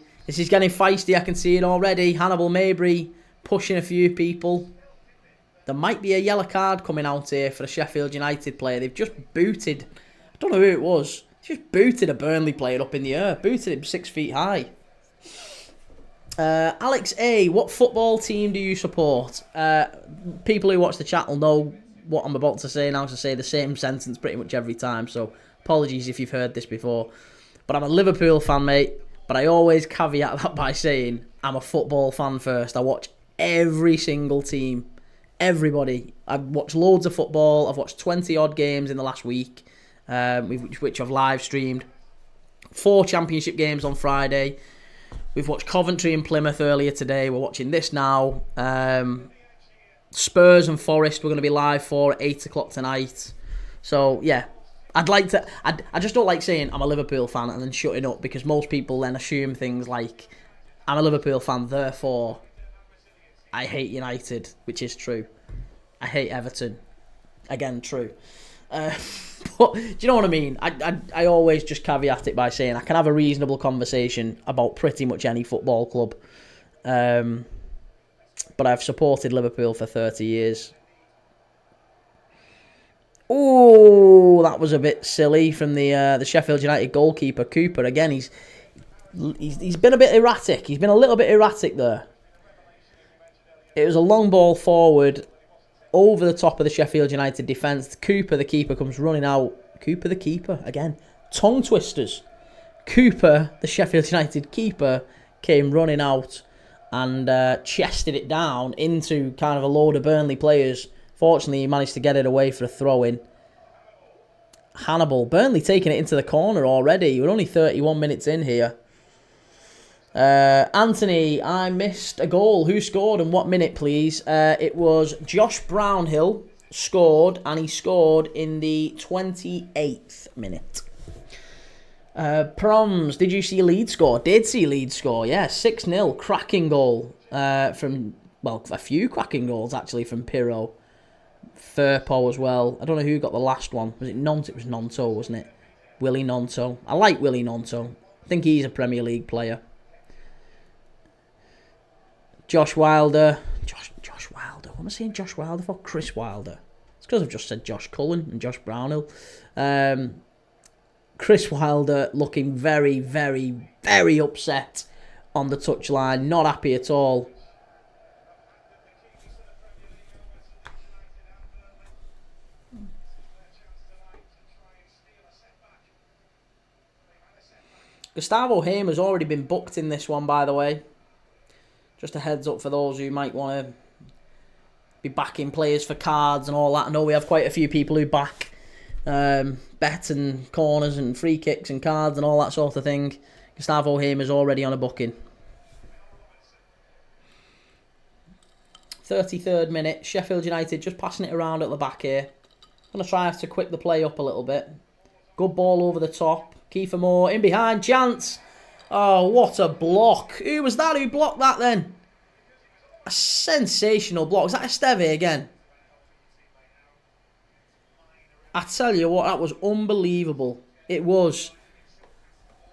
I can see it already. Hannibal Mabry pushing a few people. There might be a yellow card coming out here for a Sheffield United player. They've just booted, I don't know who it was, just booted a Burnley player up in the air. Booted him 6 feet high. Alex A, what football team do you support? People who watch the chat will know what I'm about to say now. To say the same sentence pretty much every time, so apologies if you've heard this before. But I'm a Liverpool fan, mate. But I always caveat that by saying I'm a football fan first. I watch every single team. Everybody. I've watched loads of football. I've watched 20 odd games in the last week, which I've live streamed. 4 championship games on Friday. We've watched Coventry and Plymouth earlier today. We're watching this now. Spurs and Forest we're going to be live for at 8 o'clock tonight. So, yeah. I just don't like saying I'm a Liverpool fan and then shutting up, because most people then assume things like I'm a Liverpool fan, therefore I hate United, which is true. I hate Everton. Again, true. But do you know what I mean? I always just caveat it by saying I can have a reasonable conversation about pretty much any football club. But I've supported Liverpool for 30 years. Oh, that was a bit silly from the Sheffield United goalkeeper, Cooper. Again, he's been a bit erratic. He's been a little bit erratic there. It was a long ball forward over the top of the Sheffield United defence. Cooper, the keeper, comes running out. Cooper, the keeper, again. Tongue twisters. Cooper, the Sheffield United keeper, came running out and chested it down into kind of a load of Burnley players. Fortunately, he managed to get it away for a throw-in. Hannibal. Burnley taking it into the corner already. We're only 31 minutes in here. Anthony, I missed a goal. Who scored and what minute, please? It was Josh Brownhill scored, and he scored in the 28th minute. Proms, did you see Leeds score? Did see Leeds score, yeah. 6-0, cracking goal from, well, a few cracking goals actually from Pirro. Firpo as well. I don't know who got the last one. Was it Nonto? It was Nonto, wasn't it? Willie Nonto. I like Willie Nonto. I think he's a Premier League player. Josh Wilder. Josh Wilder. What am I saying Josh Wilder for? Chris Wilder. It's because I've just said Josh Cullen and Josh Brownhill. Chris Wilder looking very, very, very upset on the touchline. Not happy at all. Gustavo Hamer's already been booked in this one, by the way. Just a heads up for those who might want to be backing players for cards and all that. I know we have quite a few people who back bet and corners and free kicks and cards and all that sort of thing. Gustavo Hamer's already on a booking. 33rd minute. Sheffield United just passing it around at the back here. Going to try to quick the play up a little bit. Good ball over the top. Kiefer Moore in behind. Chance. Oh, what a block. Who was that? Who blocked that then? A sensational block. Is that Esteve again? I tell you what, that was unbelievable. It was.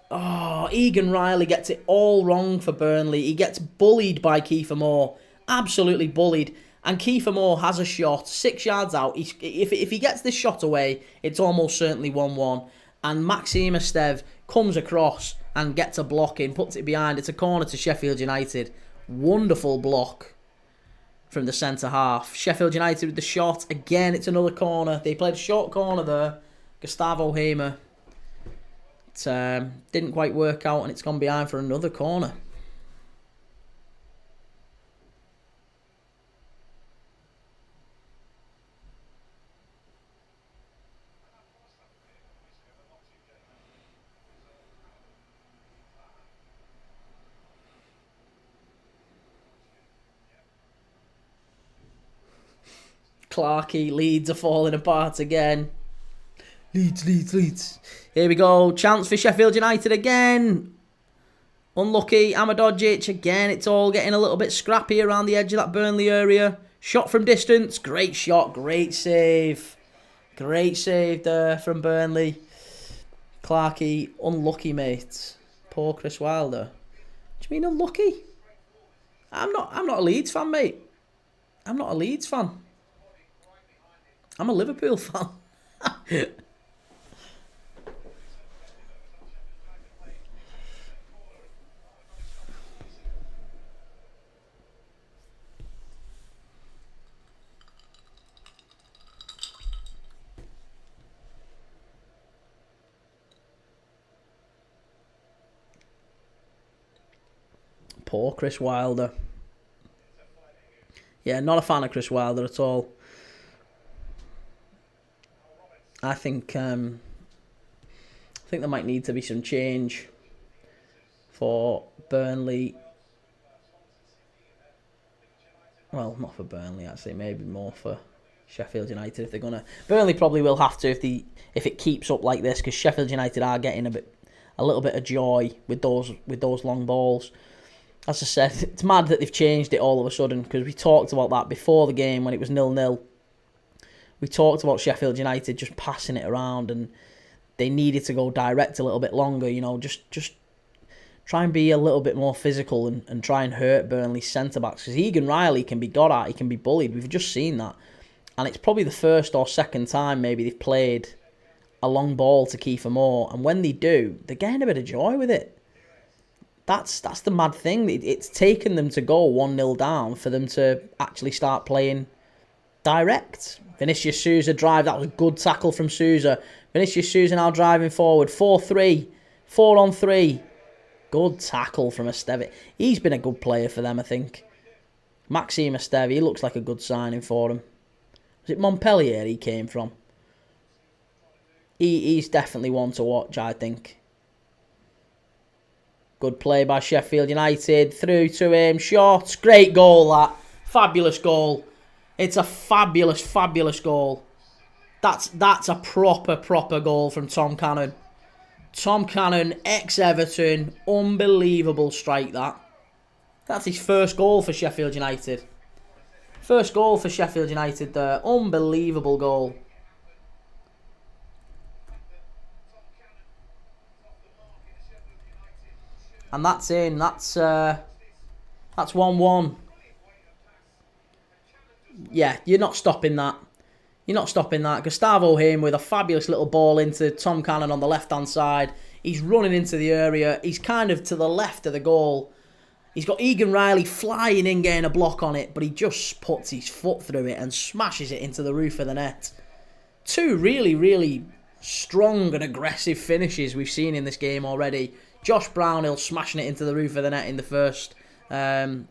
Oh, Egan Riley gets it all wrong for Burnley. He gets bullied by Kiefer Moore. Absolutely bullied. And Kiefer Moore has a shot 6 yards out. If he gets this shot away, it's almost certainly 1-1. And Maxime Esteve comes across and gets a block in, puts it behind. It's a corner to Sheffield United. Wonderful block from the centre half. Sheffield United with the shot. Again, it's another corner. They played a short corner there. Gustavo Hamer. It didn't quite work out and it's gone behind for another corner. Clarkey, Leeds are falling apart again. Leeds. Here we go. Chance for Sheffield United again. Unlucky. Amadojic again. It's all getting a little bit scrappy around the edge of that Burnley area. Shot from distance. Great shot. Great save. Great save there from Burnley. Clarkey, unlucky, mate. Poor Chris Wilder. Do you mean unlucky? I'm not a Leeds fan, mate. I'm not a Leeds fan. I'm a Liverpool fan. Poor Chris Wilder. Yeah, not a fan of Chris Wilder at all. I think there might need to be some change for Burnley. Well, not for Burnley actually, maybe more for Sheffield United if they're gonna. Burnley probably will have to if it keeps up like this, because Sheffield United are getting a little bit of joy with those long balls. As I said, it's mad that they've changed it all of a sudden, because we talked about that before the game when it was 0-0. We talked about Sheffield United just passing it around, and they needed to go direct a little bit longer. You know, just try and be a little bit more physical and try and hurt Burnley's centre-backs. Because Egan Riley can be got at, he can be bullied. We've just seen that. And it's probably the first or second time maybe they've played a long ball to Kiefer Moore. And when they do, they're getting a bit of joy with it. That's the mad thing. It's taken them to go 1-0 down for them to actually start playing direct. Vinicius Souza drive. That was a good tackle from Souza. Vinicius Souza now driving forward. 4-3. 4-on-3. Good tackle from Esteve. He's been a good player for them, I think. Maxime Esteve, he looks like a good signing for him. Was it Montpellier he came from? He's definitely one to watch, I think. Good play by Sheffield United. Through to him. Shot. Great goal, that. Fabulous goal. It's a fabulous, fabulous goal. That's a proper goal from Tom Cannon. Tom Cannon, ex-Everton, unbelievable strike that. That's his first goal for Sheffield United. First goal for Sheffield United there. Unbelievable goal. And that's in. That's 1-1. Yeah, you're not stopping that. You're not stopping that. Gustavo Haim with a fabulous little ball into Tom Cannon on the left-hand side. He's running into the area. He's kind of to the left of the goal. He's got Egan Riley flying in, getting a block on it, but he just puts his foot through it and smashes it into the roof of the net. Two really, really strong and aggressive finishes we've seen in this game already. Josh Brownhill smashing it into the roof of the net in the first for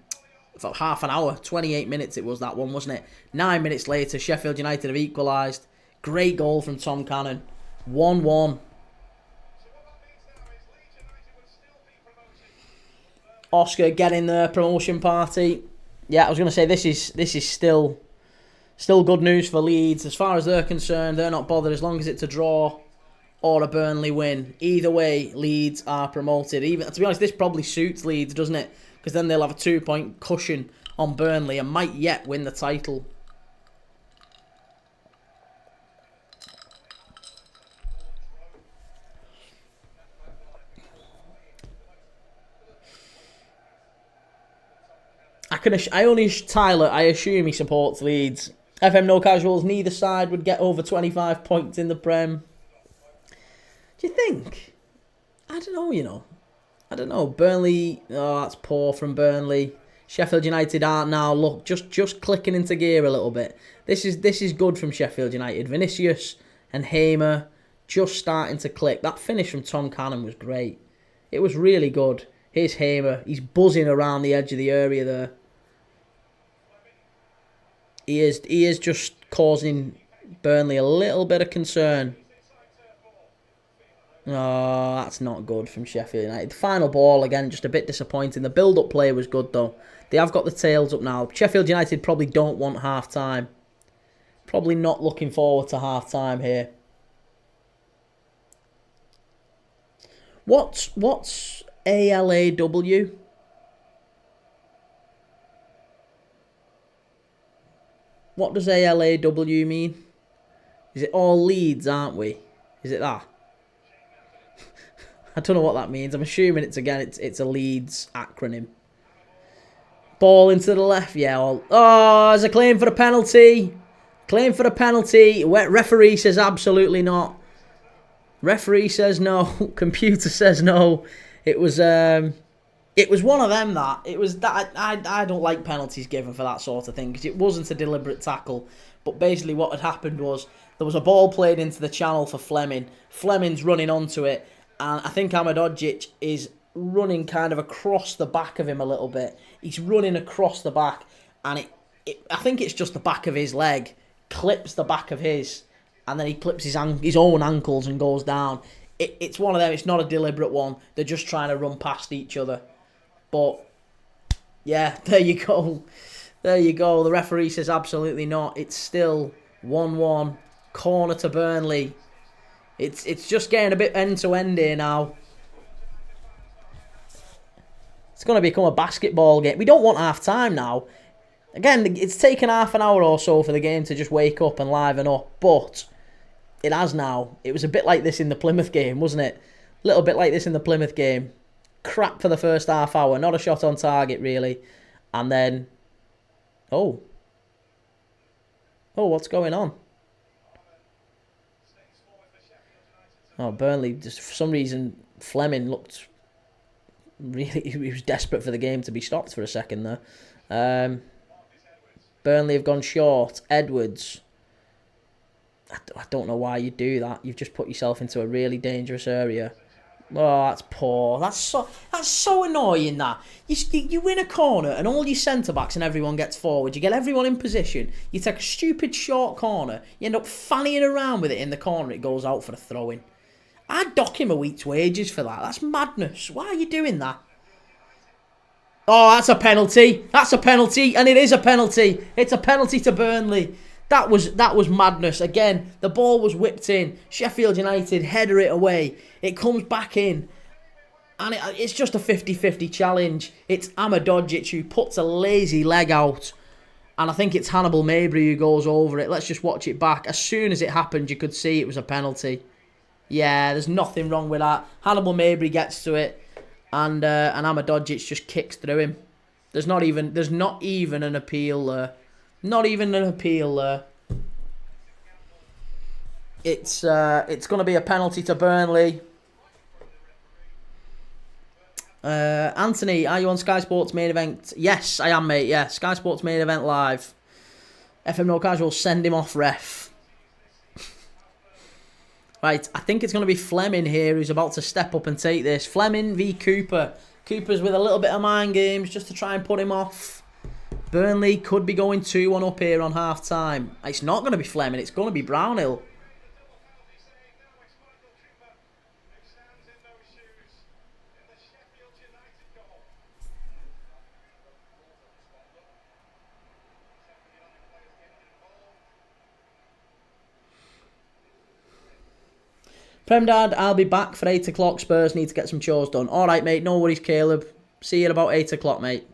half an hour, 28 minutes it was, that one, wasn't it? 9 minutes later, Sheffield United have equalised. Great goal from Tom Cannon. 1-1. Oscar getting the promotion party. Yeah, I was going to say this is still good news for Leeds. As far as they're concerned, they're not bothered as long as it's a draw or a Burnley win. Either way, Leeds are promoted. Even to be honest, this probably suits Leeds, doesn't it? Because then they'll have a 2-point cushion on Burnley and might yet win the title. Tyler, I assume he supports Leeds. FM No Casuals, neither side would get over 25 points in the Prem. Do you think? I don't know, I don't know. Burnley, oh, that's poor from Burnley. Sheffield United aren't now, look, just clicking into gear a little bit. This is good from Sheffield United. Vinicius and Hamer just starting to click. That finish from Tom Cannon was great. It was really good. Here's Hamer. He's buzzing around the edge of the area there. He is just causing Burnley a little bit of concern. Oh, that's not good from Sheffield United. The final ball, again, just a bit disappointing. The build-up play was good, though. They have got the tails up now. Sheffield United probably don't want half-time. Probably not looking forward to half-time here. What's ALAW? What does ALAW mean? Is it all Leeds, aren't we? Is it that? I don't know what that means. I'm assuming it's a Leeds acronym. Ball into the left. Yeah. Oh, there's a claim for a penalty. Claim for a penalty. Referee says absolutely not. Referee says no. Computer says no. It was one of them that. It was that I don't like penalties given for that sort of thing because it wasn't a deliberate tackle. But basically what had happened was there was a ball played into the channel for Fleming. Fleming's running onto it. And I think Ahmedhodzic is running kind of across the back of him a little bit. He's running across the back. And I think it's just the back of his leg. Clips the back of his. And then he clips his own ankles and goes down. It's one of them. It's not a deliberate one. They're just trying to run past each other. But, yeah, there you go. There you go. The referee says absolutely not. It's still 1-1. Corner to Burnley. It's just getting a bit end-to-end here now. It's going to become a basketball game. We don't want half-time now. Again, it's taken half an hour or so for the game to just wake up and liven up. But it has now. It was a bit like this in the Plymouth game, wasn't it? A little bit like this in the Plymouth game. Crap for the first half hour. Not a shot on target, really. And then... Oh, what's going on? Oh, Burnley, just for some reason, Fleming looked really... He was desperate for the game to be stopped for a second there. Burnley have gone short. Edwards. I don't know why you do that. You've just put yourself into a really dangerous area. Oh, that's poor. That's so annoying, that. You win a corner and all your centre-backs and everyone gets forward. You get everyone in position. You take a stupid short corner. You end up fannying around with it in the corner. It goes out for a throw-in. I'd dock him a week's wages for that. That's madness. Why are you doing that? Oh, that's a penalty. That's a penalty. And it is a penalty. It's a penalty to Burnley. That was madness. Again, the ball was whipped in. Sheffield United header it away. It comes back in. And it's just a 50-50 challenge. It's Amadodzic who puts a lazy leg out. And I think it's Hannibal Mabry who goes over it. Let's just watch it back. As soon as it happened, you could see it was a penalty. Yeah, there's nothing wrong with that. Hannibal Mabry gets to it. And Amadodzic just kicks through him. There's not even an appeal there. Not even an appeal there. It's going to be a penalty to Burnley. Anthony, are you on Sky Sports main event? Yes, I am, mate. Yeah, Sky Sports main event live. FM No Casual, send him off, ref. Right, I think it's going to be Fleming here who's about to step up and take this. Fleming v Cooper. Cooper's with a little bit of mind games just to try and put him off. Burnley could be going 2-1 up here on half time. It's not going to be Fleming, it's going to be Brownhill. Prem Dad, I'll be back for 8 o'clock. Spurs need to get some chores done. Alright, mate. No worries, Caleb. See you at about 8 o'clock, mate.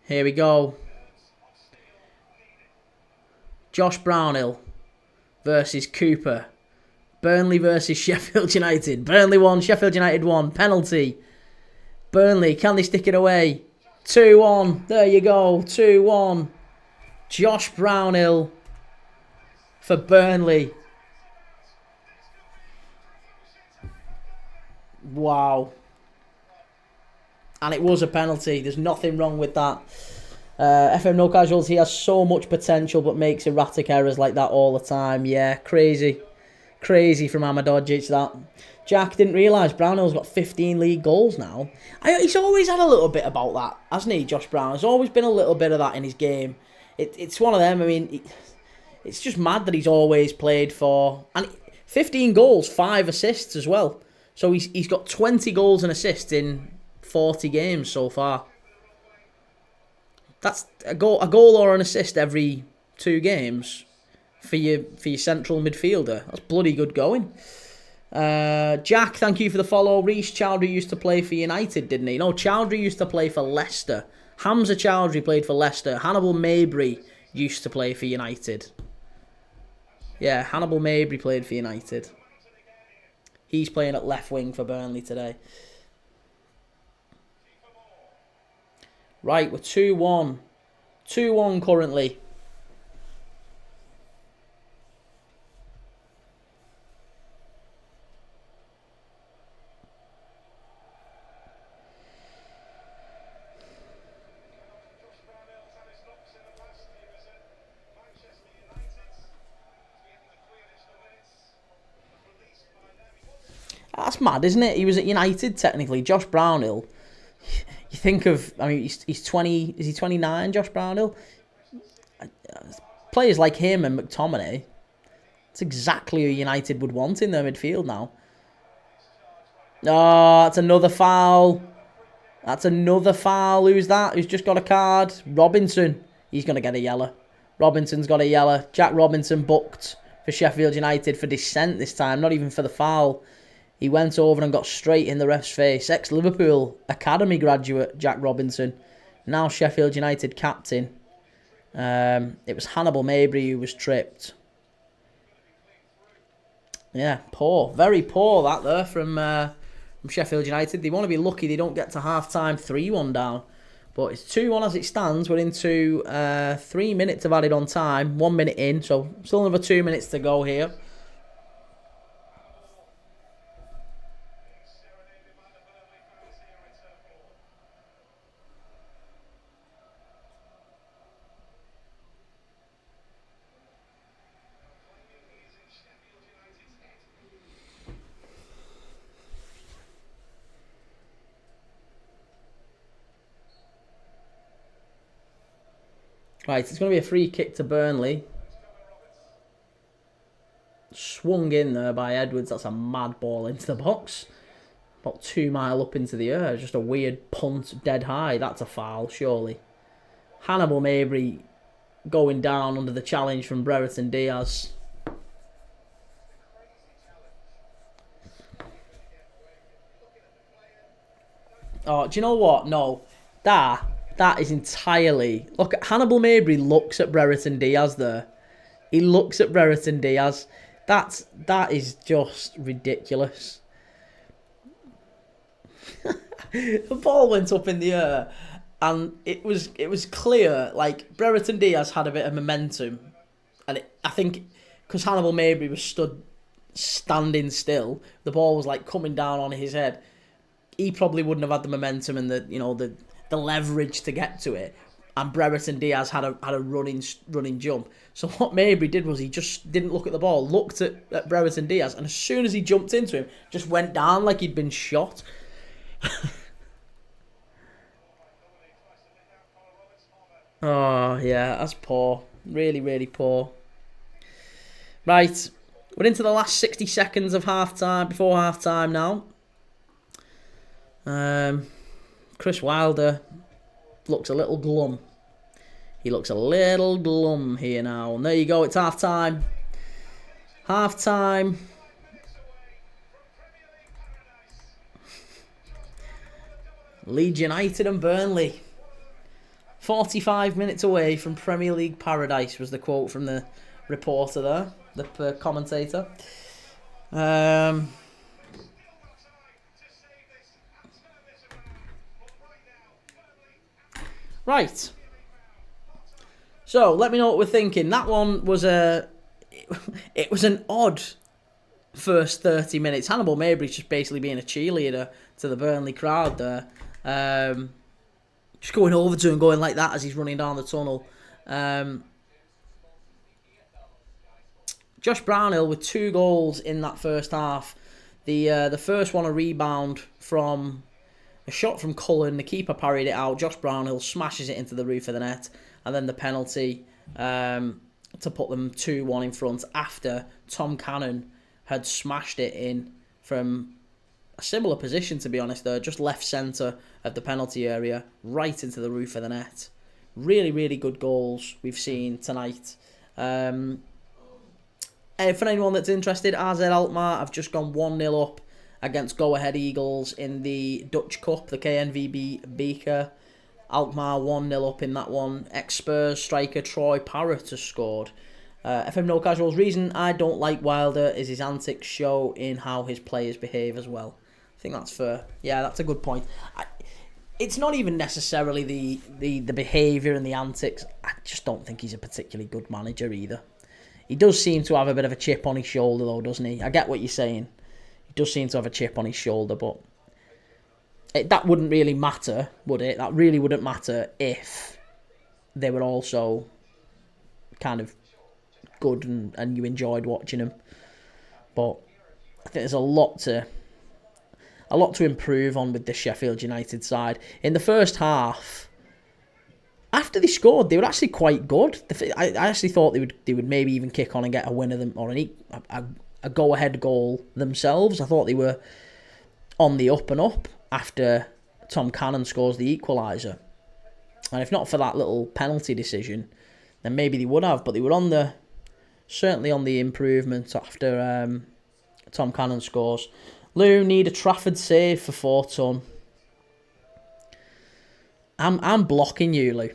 Here we go. Josh Brownhill versus Cooper. Burnley versus Sheffield United. Burnley 1, Sheffield United 1. Penalty. Burnley, can they stick it away? 2-1. There you go. 2-1. Josh Brownhill for Burnley. Wow. And it was a penalty. There's nothing wrong with that. FM No Casuals, he has so much potential but makes erratic errors like that all the time. Yeah, crazy. Crazy from Amadodzic, that. Jack didn't realise Brownhill's got 15 league goals now. He's always had a little bit about that, hasn't he, Josh Brown? There's always been a little bit of that in his game. It's one of them, I mean, it's just mad that he's always played for... And 15 goals, 5 assists as well. So he's got 20 goals and assists in 40 games so far. That's a goal or an assist every 2 games for your central midfielder. That's bloody good going. Jack, thank you for the follow. Reece Chowdhury used to play for United, didn't he? No, Chowdhury used to play for Leicester. Hamza Chowdhury played for Leicester. Hannibal Mabry used to play for United. Yeah, Hannibal Mabry played for United. He's playing at left wing for Burnley today. Right, we're 2-1. 2-1 currently. That's mad, isn't it? He was at United, technically. Josh Brownhill. You think of... I mean, he's 20... Is he 29, Josh Brownhill? Players like him and McTominay. It's exactly who United would want in their midfield now. Oh, that's another foul. That's another foul. Who's that? Who's just got a card? Robinson. He's going to get a yellow. Robinson's got a yellow. Jack Robinson booked for Sheffield United for dissent this time. Not even for the foul. He went over and got straight in the ref's face. Ex-Liverpool Academy graduate, Jack Robinson. Now Sheffield United captain. It was Hannibal Mabry who was tripped. Yeah, poor. Very poor that there from Sheffield United. They want to be lucky they don't get to half-time 3-1 down. But it's 2-1 as it stands. We're into 3 minutes of added on time. 1 minute in, so still another 2 minutes to go here. Right, it's going to be a free kick to Burnley. Swung in there by Edwards. That's a mad ball into the box. About 2 mile up into the air. Just a weird punt dead high. That's a foul, surely. Hannibal Mabry going down under the challenge from Brereton Diaz. Oh, do you know what? No. That is entirely... Look, Hannibal Mabry looks at Brereton Diaz there. He looks at Brereton Diaz. That is just ridiculous. The ball went up in the air, and it was clear. Like, Brereton Diaz had a bit of momentum, and I think because Hannibal Mabry was standing still, the ball was like coming down on his head. He probably wouldn't have had the momentum and the leverage to get to it. And Brereton Diaz had a running jump. So what Mabry did was he just didn't look at the ball, looked at Brereton Diaz, and as soon as he jumped into him, just went down like he'd been shot. Oh yeah, that's poor. Really, really poor. Right, we're into the last 60 seconds of half time. Before half time now. Chris Wilder looks a little glum. He looks a little glum here now. And there you go, it's half time. Half time. Leeds United and Burnley. 45 minutes away from Premier League paradise was the quote from the reporter there, the commentator. Right. So let me know what we're thinking. That one was it was an odd first 30 minutes. Hannibal Mabry's just basically being a cheerleader to the Burnley crowd there. Just going over to him, going like that as he's running down the tunnel. Josh Brownhill with 2 goals in that first half. The first one a rebound from a shot from Cullen. The keeper parried it out. Josh Brownhill smashes it into the roof of the net. And then the penalty to put them 2-1 in front after Tom Cannon had smashed it in from a similar position, to be honest, though, just left centre of the penalty area, right into the roof of the net. Really, really good goals we've seen tonight. For anyone that's interested, AZ Alkmaar have just gone 1-0 up against Go Ahead Eagles in the Dutch Cup, the KNVB Beker. Alkmaar 1-0 up in that one. Ex-Spurs striker Troy Parrott has scored. FM No Casuals, reason I don't like Wilder is his antics show in how his players behave as well. I think that's fair. Yeah, that's a good point. It's not even necessarily the behaviour and the antics. I just don't think he's a particularly good manager either. He does seem to have a bit of a chip on his shoulder though, doesn't he? I get what you're saying. He does seem to have a chip on his shoulder, but that wouldn't really matter, would it? That really wouldn't matter if they were also kind of good and you enjoyed watching them. But I think there's a lot to improve on with the Sheffield United side. In the first half, after they scored, they were actually quite good. I actually thought they would maybe even kick on and get a winner them or a go-ahead goal themselves. I thought they were on the up and up after Tom Cannon scores the equaliser. And if not for that little penalty decision, then maybe they would have. But they were certainly on the improvement after Tom Cannon scores. Lou need a Trafford save for 4 ton. I'm blocking you, Lou.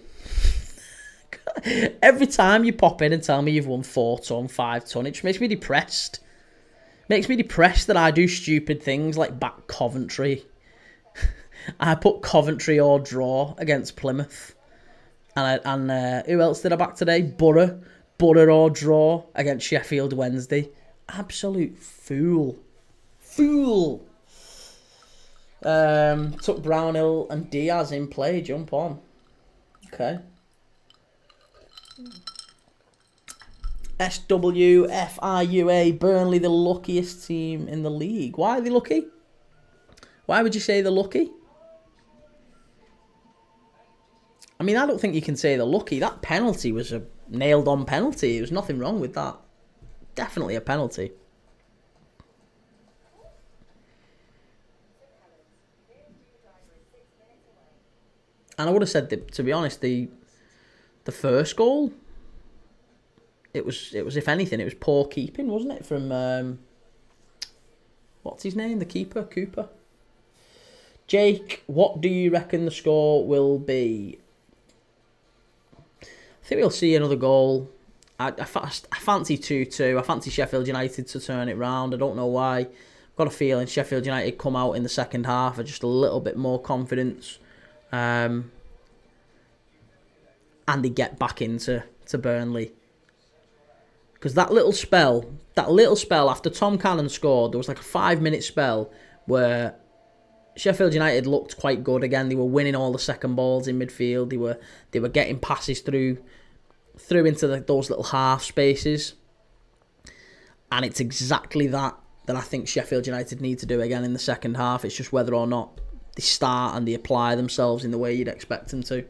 Every time you pop in and tell me you've won 4 ton, 5 ton, it just makes me depressed. Makes me depressed that I do stupid things like back Coventry. I put Coventry or draw against Plymouth. And who else did I back today? Borough or draw against Sheffield Wednesday. Absolute fool. Took Brownhill and Diaz in play. Jump on. Okay. SWFIUA, Burnley, the luckiest team in the league. Why are they lucky? Why would you say they're lucky? I mean, I don't think you can say they're lucky. That penalty was a nailed-on penalty. There was nothing wrong with that. Definitely a penalty. And I would have said that, to be honest, the the first goal, it was if anything, it was poor keeping, wasn't it? From what's his name? The keeper, Cooper. Jake, what do you reckon the score will be? I think we'll see another goal. I fancy 2-2. I fancy Sheffield United to turn it round. I don't know why. I've got a feeling Sheffield United come out in the second half with just a little bit more confidence. And they get back into Burnley. Because that little spell after Tom Cannon scored, there was like a 5-minute spell where Sheffield United looked quite good again. They were winning all the second balls in midfield. They were getting passes through into those little half spaces. And it's exactly that I think Sheffield United need to do again in the second half. It's just whether or not they start and they apply themselves in the way you'd expect them to.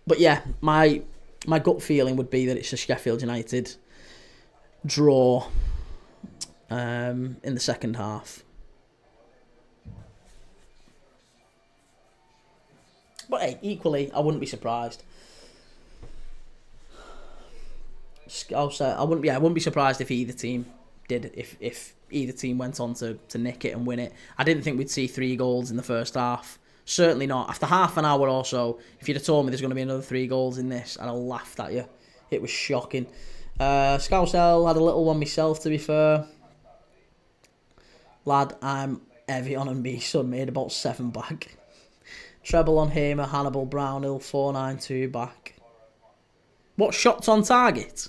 But yeah, my gut feeling would be that it's a Sheffield United draw in the second half. But hey, equally, I wouldn't be surprised. I wouldn't be surprised if either team did, if either team went on to nick it and win it. I didn't think we'd see 3 goals in the first half. Certainly not. After half an hour or so, if you'd have told me there's going to be another 3 goals in this, I'd have laughed at you. It was shocking. Scousel had a little one myself, to be fair. Lad, I'm heavy on and me son made about 7 back. Treble on Hamer, Hannibal, Brownhill, 492 back. What, shots on target?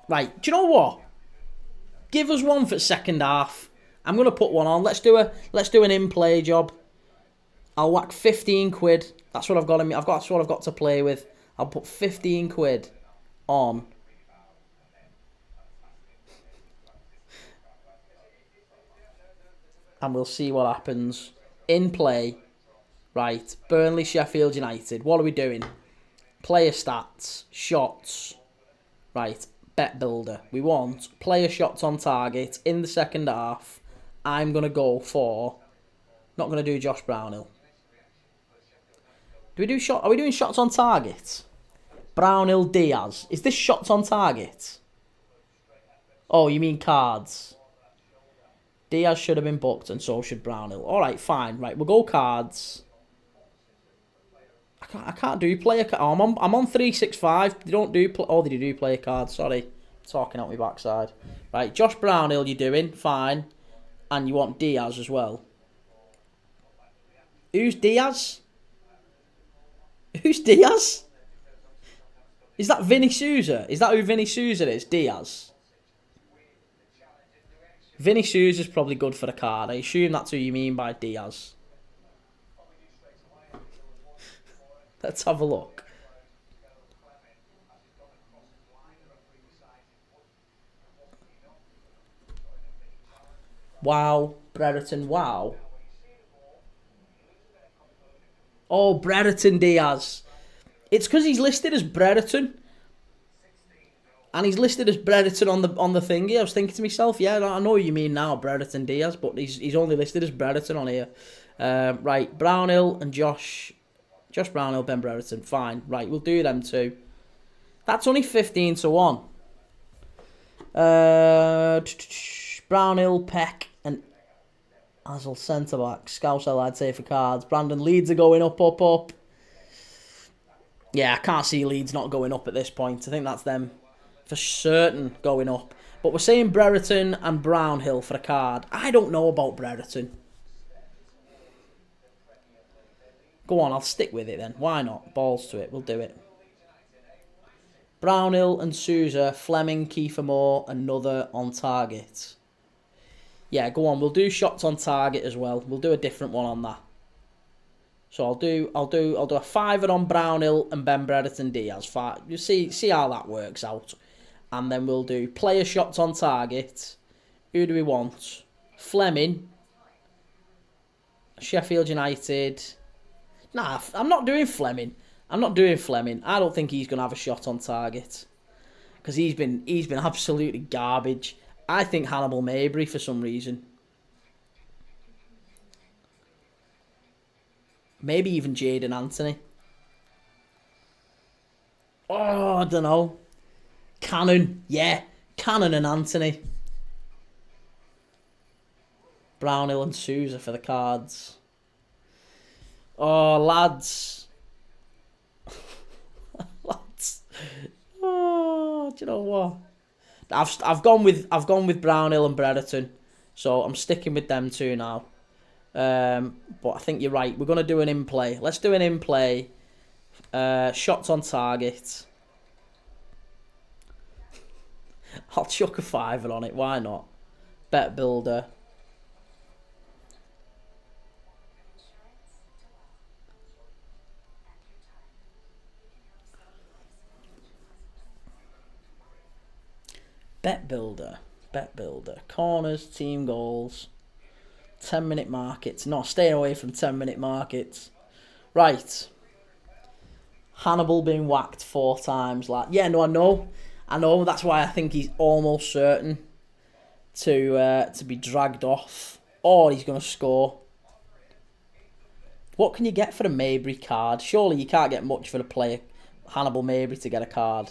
Right, do you know what? Give us one for second half. I'm going to put one on. Let's do an in-play job. I'll whack 15 quid. That's what I've got in me. That's what I've got to play with. I'll put 15 quid on. And we'll see what happens. In play. Right. Burnley, Sheffield United. What are we doing? Player stats. Shots. Right. Bet builder. We want player shots on target in the second half. I'm going to go for... Not going to do Josh Brownhill. Are we doing shots on target? Brownhill, Diaz. Is this shots on target? Oh, you mean cards. Diaz should have been booked and so should Brownhill. Alright, fine. Right, we'll go cards. I can't do player cards. Oh, I'm on 365. They don't do... they do player cards. Sorry. Talking out my backside. Right, Josh Brownhill you're doing. Fine. And you want Diaz as well. Who's Diaz? Who's Diaz? Is that Vinny Souza? Is that who Vinny Souza is? Diaz. Vinny Souza's probably good for the card. I assume that's who you mean by Diaz. Let's have a look. Wow. Brereton, wow. Oh, Brereton Diaz. It's because he's listed as Brereton. And he's listed as Brereton on the thingy. I was thinking to myself, yeah, I know what you mean now, Brereton Diaz, but he's only listed as Brereton on here. Right, Brownhill and Josh Brownhill, Ben Brereton. Fine. Right, we'll do them two. That's only 15-1. Brownhill, Peck, and Hazel centre-back. Scousel, I'd say, for cards. Brandon, Leeds are going up. Yeah, I can't see Leeds not going up at this point. I think that's them for certain going up. But we're saying Brereton and Brownhill for a card. I don't know about Brereton. Go on, I'll stick with it then. Why not? Balls to it. We'll do it. Brownhill and Souza, Fleming, Kiefer Moore, another on target. Yeah, go on. We'll do shots on target as well. We'll do a different one on that. So I'll do a fiver on Brownhill and Ben Brereton Diaz. You see how that works out. And then we'll do player shots on target. Who do we want? Fleming. Sheffield United. Nah, I'm not doing Fleming. I don't think he's going to have a shot on target. Because he's been absolutely garbage. I think Hannibal Mabry for some reason. Maybe even Jadon Anthony. I don't know. Cannon, yeah. Cannon and Anthony. Brownhill and Sousa for the Cards. Oh, lads. Lads. Oh, do you know what? I've gone with Brownhill and Brereton, so I'm sticking with them two now. But I think you're right. We're gonna do an in play. Let's do an in play. Shots on target. I'll chuck a fiver on it. Why not? Bet builder. Bet builder. Corners, team goals. 10-minute markets. No, staying away from 10-minute markets. Right. Hannibal being whacked 4 times. Like, yeah, no, I know. That's why I think he's almost certain to be dragged off, or he's going to score. What can you get for a Mabry card? Surely you can't get much for a player Hannibal Mabry to get a card.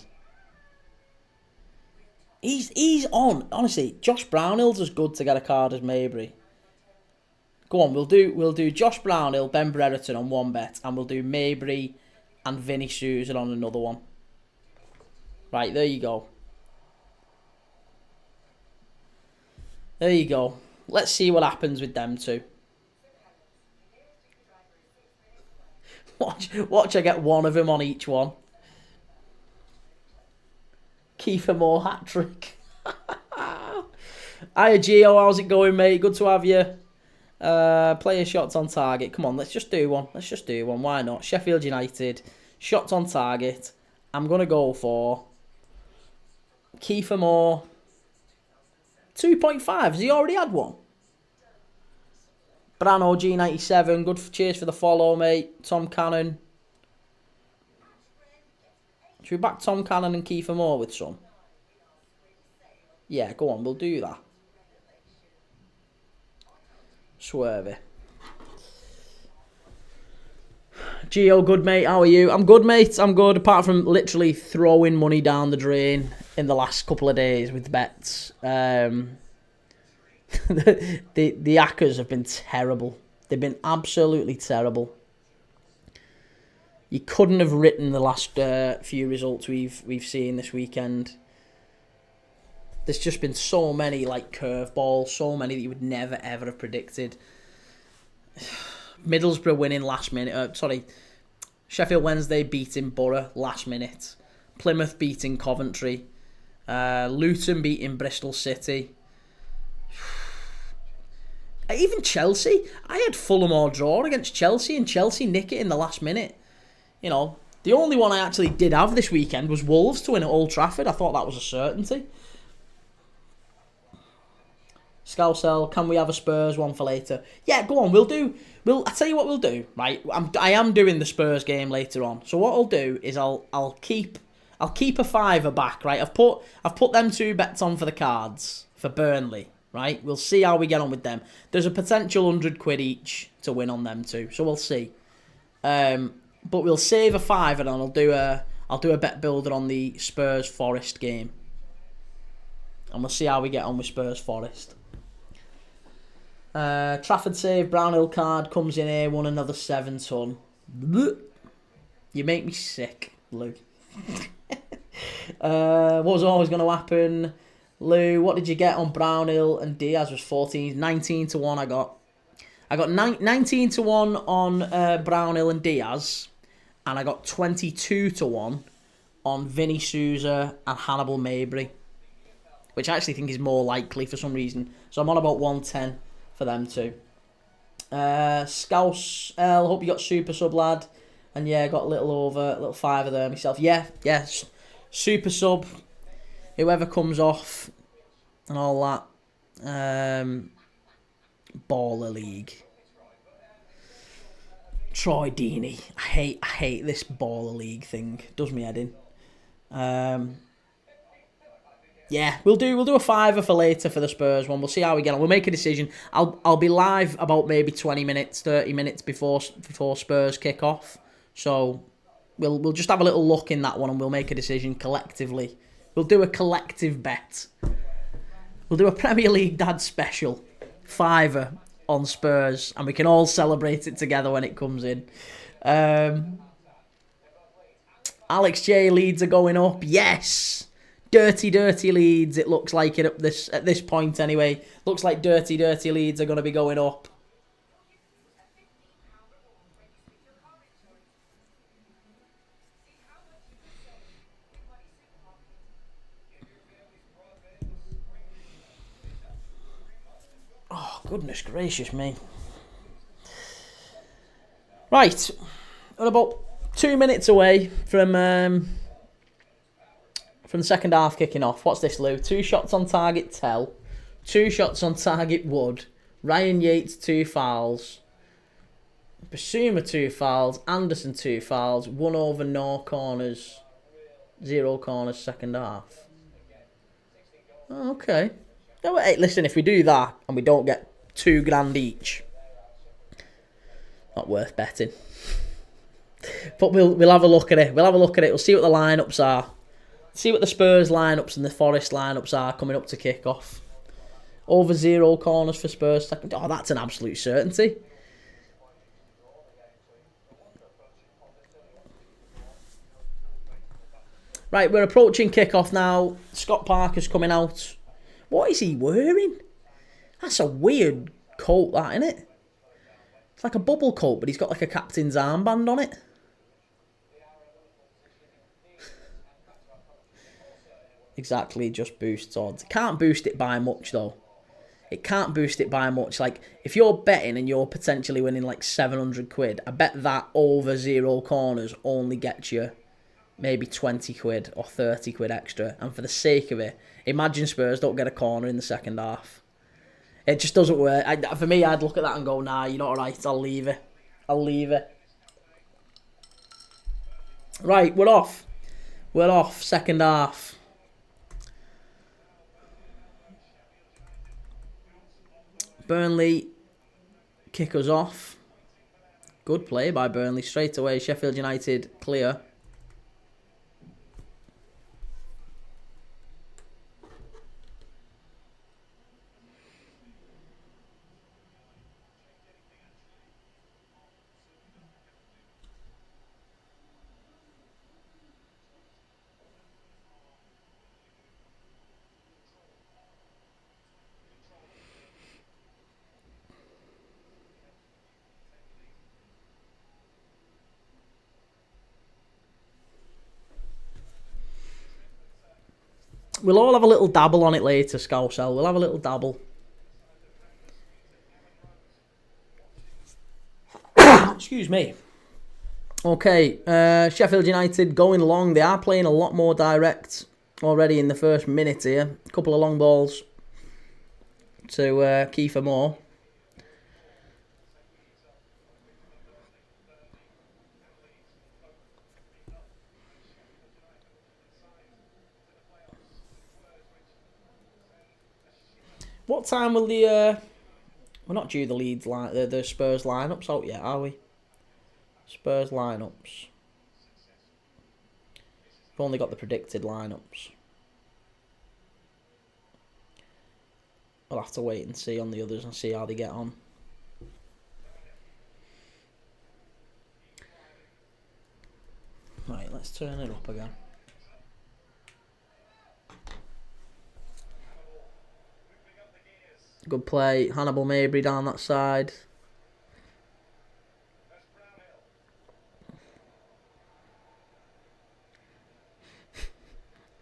He's on. Honestly, Josh Brownhill's as good to get a card as Mabry. Go on, we'll do Josh Brownhill, Ben Brereton on one bet, and we'll do Mabry and Vinny Sousa on another one. Right, there you go. There you go. Let's see what happens with them two. Watch I get one of them on each one. Kiefer Moore hat-trick. Hiya, Gio. How's it going, mate? Good to have you. Player shots on target. Come on, let's just do one. Why not? Sheffield United. Shots on target. I'm going to go for Kiefer Moore. 2.5. Has he already had one? Brano G97. Good. Cheers for the follow, mate. Tom Cannon. Should we back Tom Cannon and Kiefer Moore with some? Yeah, go on. We'll do that. Swerve. Gio, good mate, how are you? I'm good, mate, I'm good, apart from literally throwing money down the drain in the last couple of days with bets. The hackers have been terrible. They've been absolutely terrible. You couldn't have written the last few results we've seen this weekend. There's just been so many like curveballs, so many that you would never ever have predicted. Middlesbrough winning last minute. Sheffield Wednesday beating Borough last minute. Plymouth beating Coventry. Luton beating Bristol City. Even Chelsea. I had Fulham or draw against Chelsea, and Chelsea nick it in the last minute. You know, the only one I actually did have this weekend was Wolves to win at Old Trafford. I thought that was a certainty. Scousel, can we have a Spurs one for later? Yeah, go on. I'll tell you what we'll do. Right, I am doing the Spurs game later on. So what I'll do is I'll keep a fiver back. Right, I've put them 2 bets on for the Cards for Burnley. Right, we'll see how we get on with them. There's a potential £100 each to win on them too. So we'll see. But we'll save a fiver and I'll do a bet builder on the Spurs Forest game. And we'll see how we get on with Spurs Forest. Trafford save, Brownhill card comes in here, won another 7 ton. You make me sick, Lou. What was always going to happen? Lou, what did you get on Brownhill and Diaz? Was 19 to 1 I got. I got 19 to 1 on Brownhill and Diaz, and I got 22 to 1 on Vinny Sousa and Hannibal Mabry, which I actually think is more likely for some reason. So I'm on about 110 for them too. Scouse L, hope you got super sub, lad. And yeah, got a little fiver there myself. Yeah, super sub. Whoever comes off and all that. Baller League. Troy Deeney. I hate this Baller League thing. Does me head in. Yeah, we'll do a fiver for later for the Spurs one. We'll see how we get on. We'll make a decision. I'll be live about maybe 20 minutes, 30 minutes before Spurs kick off. So We'll just have a little look in that one and we'll make a decision collectively. We'll do a collective bet. We'll do a Premier League Dad special. Fiver on Spurs. And we can all celebrate it together when it comes in. Alex J, Leeds are going up. Yes! Dirty Leeds, it looks like it at this point anyway. Looks like dirty Leeds are going to be going up. Oh, goodness gracious me. Right. We're about 2 minutes away from the second half kicking off. What's this, Lou? 2 shots on target, Tell. 2 shots on target, Wood. Ryan Yates, 2 fouls. Basuma, 2 fouls. Anderson, 2 fouls. 1 over, no corners. 0 corners, second half. Oh, okay. No, hey, listen, if we do that and we don't get £2,000 each, not worth betting. But we'll have a look at it. We'll see what the lineups are. See what the Spurs lineups and the Forest lineups are coming up to kick off. Over 0 corners for Spurs second. Oh, that's an absolute certainty. Right, we're approaching kick-off now. Scott Parker's coming out. What is he wearing? That's a weird coat, that, isn't it? It's like a bubble coat, but he's got like a captain's armband on it. Exactly, just boosts odds. Can't boost it by much, though. It can't boost it by much. Like, if you're betting and you're potentially winning like 700 quid, I bet that over 0 corners only gets you maybe 20 quid or 30 quid extra. And for the sake of it, imagine Spurs don't get a corner in the second half. It just doesn't work. For me, I'd look at that and go, nah, you're not right, I'll leave it. Right, we're off, second half. Burnley kick us off. Good play by Burnley straight away. Sheffield United clear. We'll all have a little dabble on it later, Scousel. We'll have a little dabble. Excuse me. Okay, Sheffield United going long. They are playing a lot more direct already in the first minute here. A couple of long balls to Kiefer Moore. What time will the... we're not due the Leeds line, the Spurs lineups out yet, are we? Spurs lineups. We've only got the predicted lineups. I'll have to wait and see on the others and see how they get on. Right, let's turn it up again. Good play. Hannibal Mabry down that side.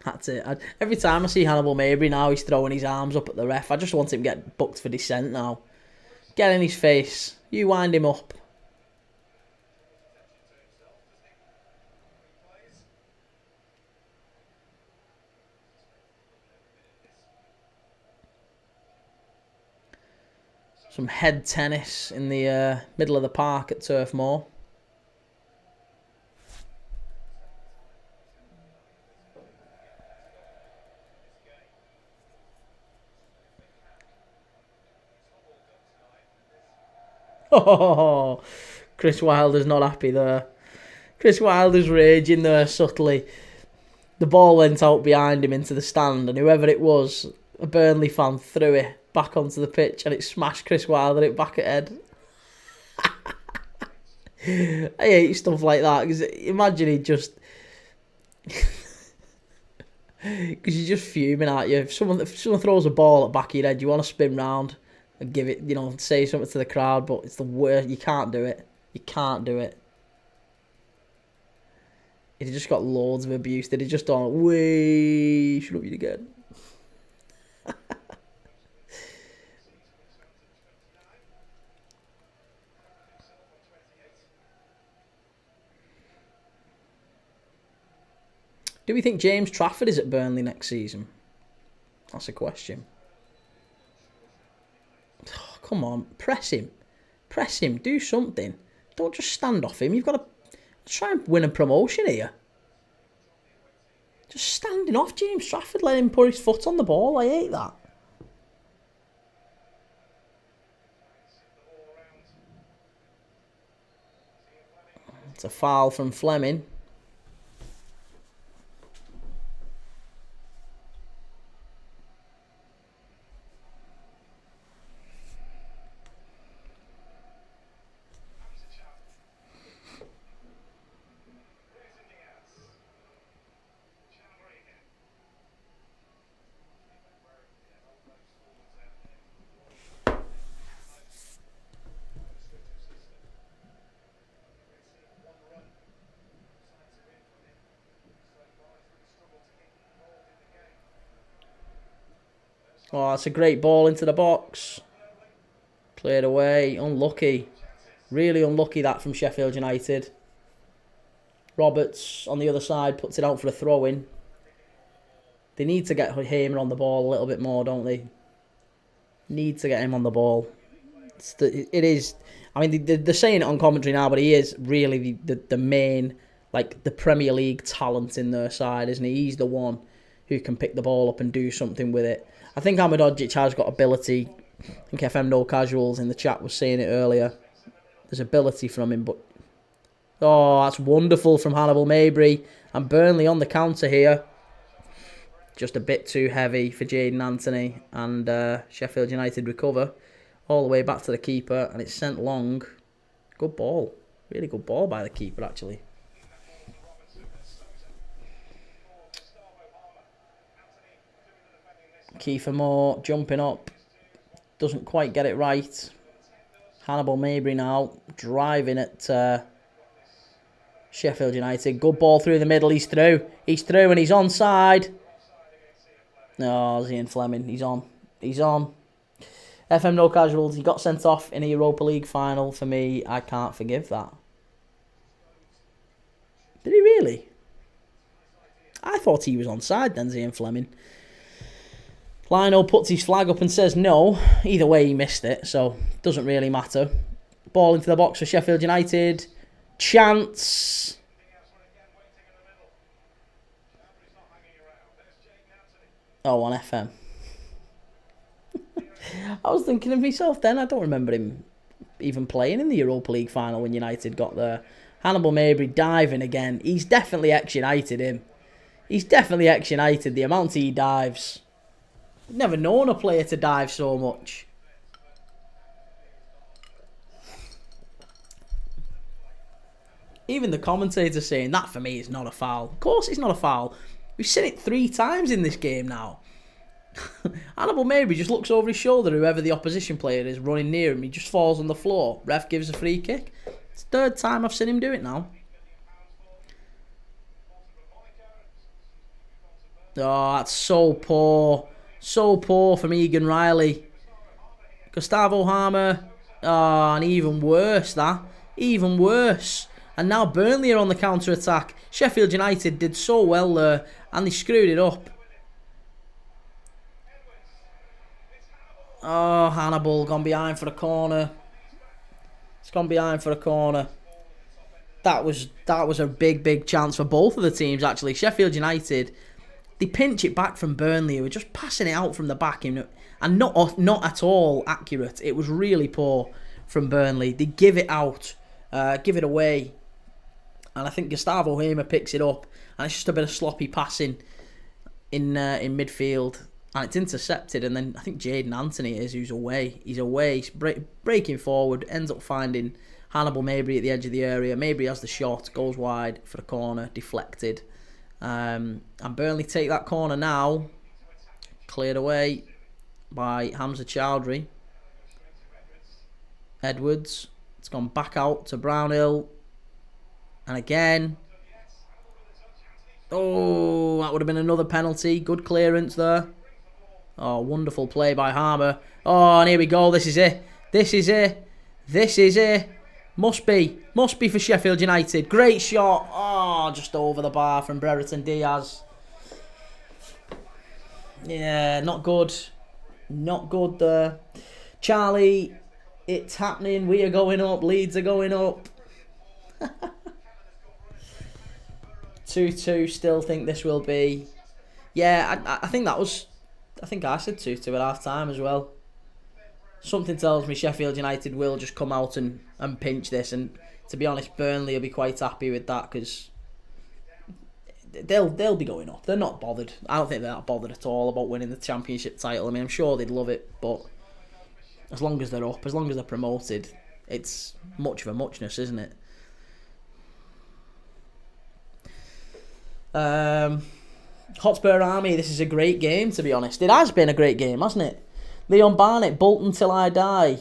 That's it. Every time I see Hannibal Mabry now, he's throwing his arms up at the ref. I just want him to get booked for dissent now. Get in his face. You wind him up. Some head tennis in the middle of the park at Turf Moor. Oh, Chris Wilder's not happy there. Chris Wilder's raging there subtly. The ball went out behind him into the stand, and whoever it was, a Burnley fan, threw it back onto the pitch, and it smashed Chris Wilder it back at head. I hate stuff like that, because imagine he just... Because you're just fuming, aren't you? If someone throws a ball at back of your head, you want to spin round and give it, say something to the crowd, but it's the worst. You can't do it. You can't do it. He'd just got loads of abuse. They'd just gone, way, shut up you again. Do we think James Trafford is at Burnley next season? That's a question. Oh, come on, press him. Press him, do something. Don't just stand off him. You've got to try and win a promotion here. Just standing off James Trafford, letting him put his foot on the ball. I hate that. It's a foul from Fleming. Oh, that's a great ball into the box. Played away. Unlucky. Really unlucky that from Sheffield United. Roberts on the other side puts it out for a throw-in. They need to get Hamer on the ball a little bit more, don't they? Need to get him on the ball. It is... I mean, they're saying it on commentary now, but he is really the main, like, the Premier League talent in their side, isn't he? He's the one who can pick the ball up and do something with it. I think Ahmedhodzic has got ability. I think FM No Casuals in the chat was saying it earlier. There's ability from him, but... Oh, that's wonderful from Hannibal Mabry. And Burnley on the counter here. Just a bit too heavy for Jadon Anthony. And Sheffield United recover. All the way back to the keeper. And it's sent long. Good ball. Really good ball by the keeper, actually. Kiefer Moore jumping up. Doesn't quite get it right. Hannibal Mabry now driving at Sheffield United. Good ball through the middle. He's through. He's through and he's onside. No, Ian Fleming. He's on. He's on. FM No Casuals. He got sent off in a Europa League final. For me, I can't forgive that. Did he really? I thought he was onside then, Ian Fleming. Lionel puts his flag up and says no. Either way, he missed it, so doesn't really matter. Ball into the box for Sheffield United. Chance. Oh, on FM. I was thinking of myself then. I don't remember him even playing in the Europa League final when United got there. Hannibal Mabry diving again. He's definitely ex-United, him. He's definitely ex-United. The amount he dives... Never known a player to dive so much. Even the commentator saying that for me is not a foul. Of course it's not a foul. We've seen it 3 times in this game now. Hannibal Mabry just looks over his shoulder, whoever the opposition player is running near him. He just falls on the floor. Ref gives a free kick. It's the 3rd time I've seen him do it now. Oh, that's so poor. So poor from Egan Riley. Gustavo Hamer. Oh, and even worse, that. Even worse. And now Burnley are on the counter-attack. Sheffield United did so well there, and they screwed it up. Oh, Hannibal gone behind for a corner. It's gone behind for a corner. That was a big chance for both of the teams, actually. Sheffield United... They pinch it back from Burnley, who were just passing it out from the back and not at all accurate. It was really poor from Burnley. They give it out, give it away. And I think Gustavo Hamer picks it up, and it's just a bit of sloppy passing in midfield, and it's intercepted. And then I think Jaden Anthony who's away. He's away, he's breaking forward, ends up finding Hannibal Mabry at the edge of the area. Mabry has the shot, goes wide for the corner, deflected. And Burnley take that corner now, cleared away by Hamza Chowdhury. Edwards, it's gone back out to Brownhill. And again, oh, that would have been another penalty. Good clearance there. Oh, wonderful play by Harmer. Oh, and here we go. This is it. This is it. This is it. Must be for Sheffield United. Great shot. Oh, just over the bar from Brereton Diaz. Yeah, not good. Not good there. Charlie, it's happening. We are going up. Leeds are going up. 2-2, still think this will be... Yeah, I think that was... I think I said 2-2 at half-time as well. Something tells me Sheffield United will just come out and pinch this. And to be honest, Burnley will be quite happy with that, because they'll be going up. They're not bothered. I don't think they're not bothered at all about winning the Championship title. I mean, I'm sure they'd love it, but as long as they're up, as long as they're promoted, it's much of a muchness, isn't it? Hotspur Army, this is a great game, to be honest. It has been a great game, hasn't it? Leon Barnett, Bolton till I die.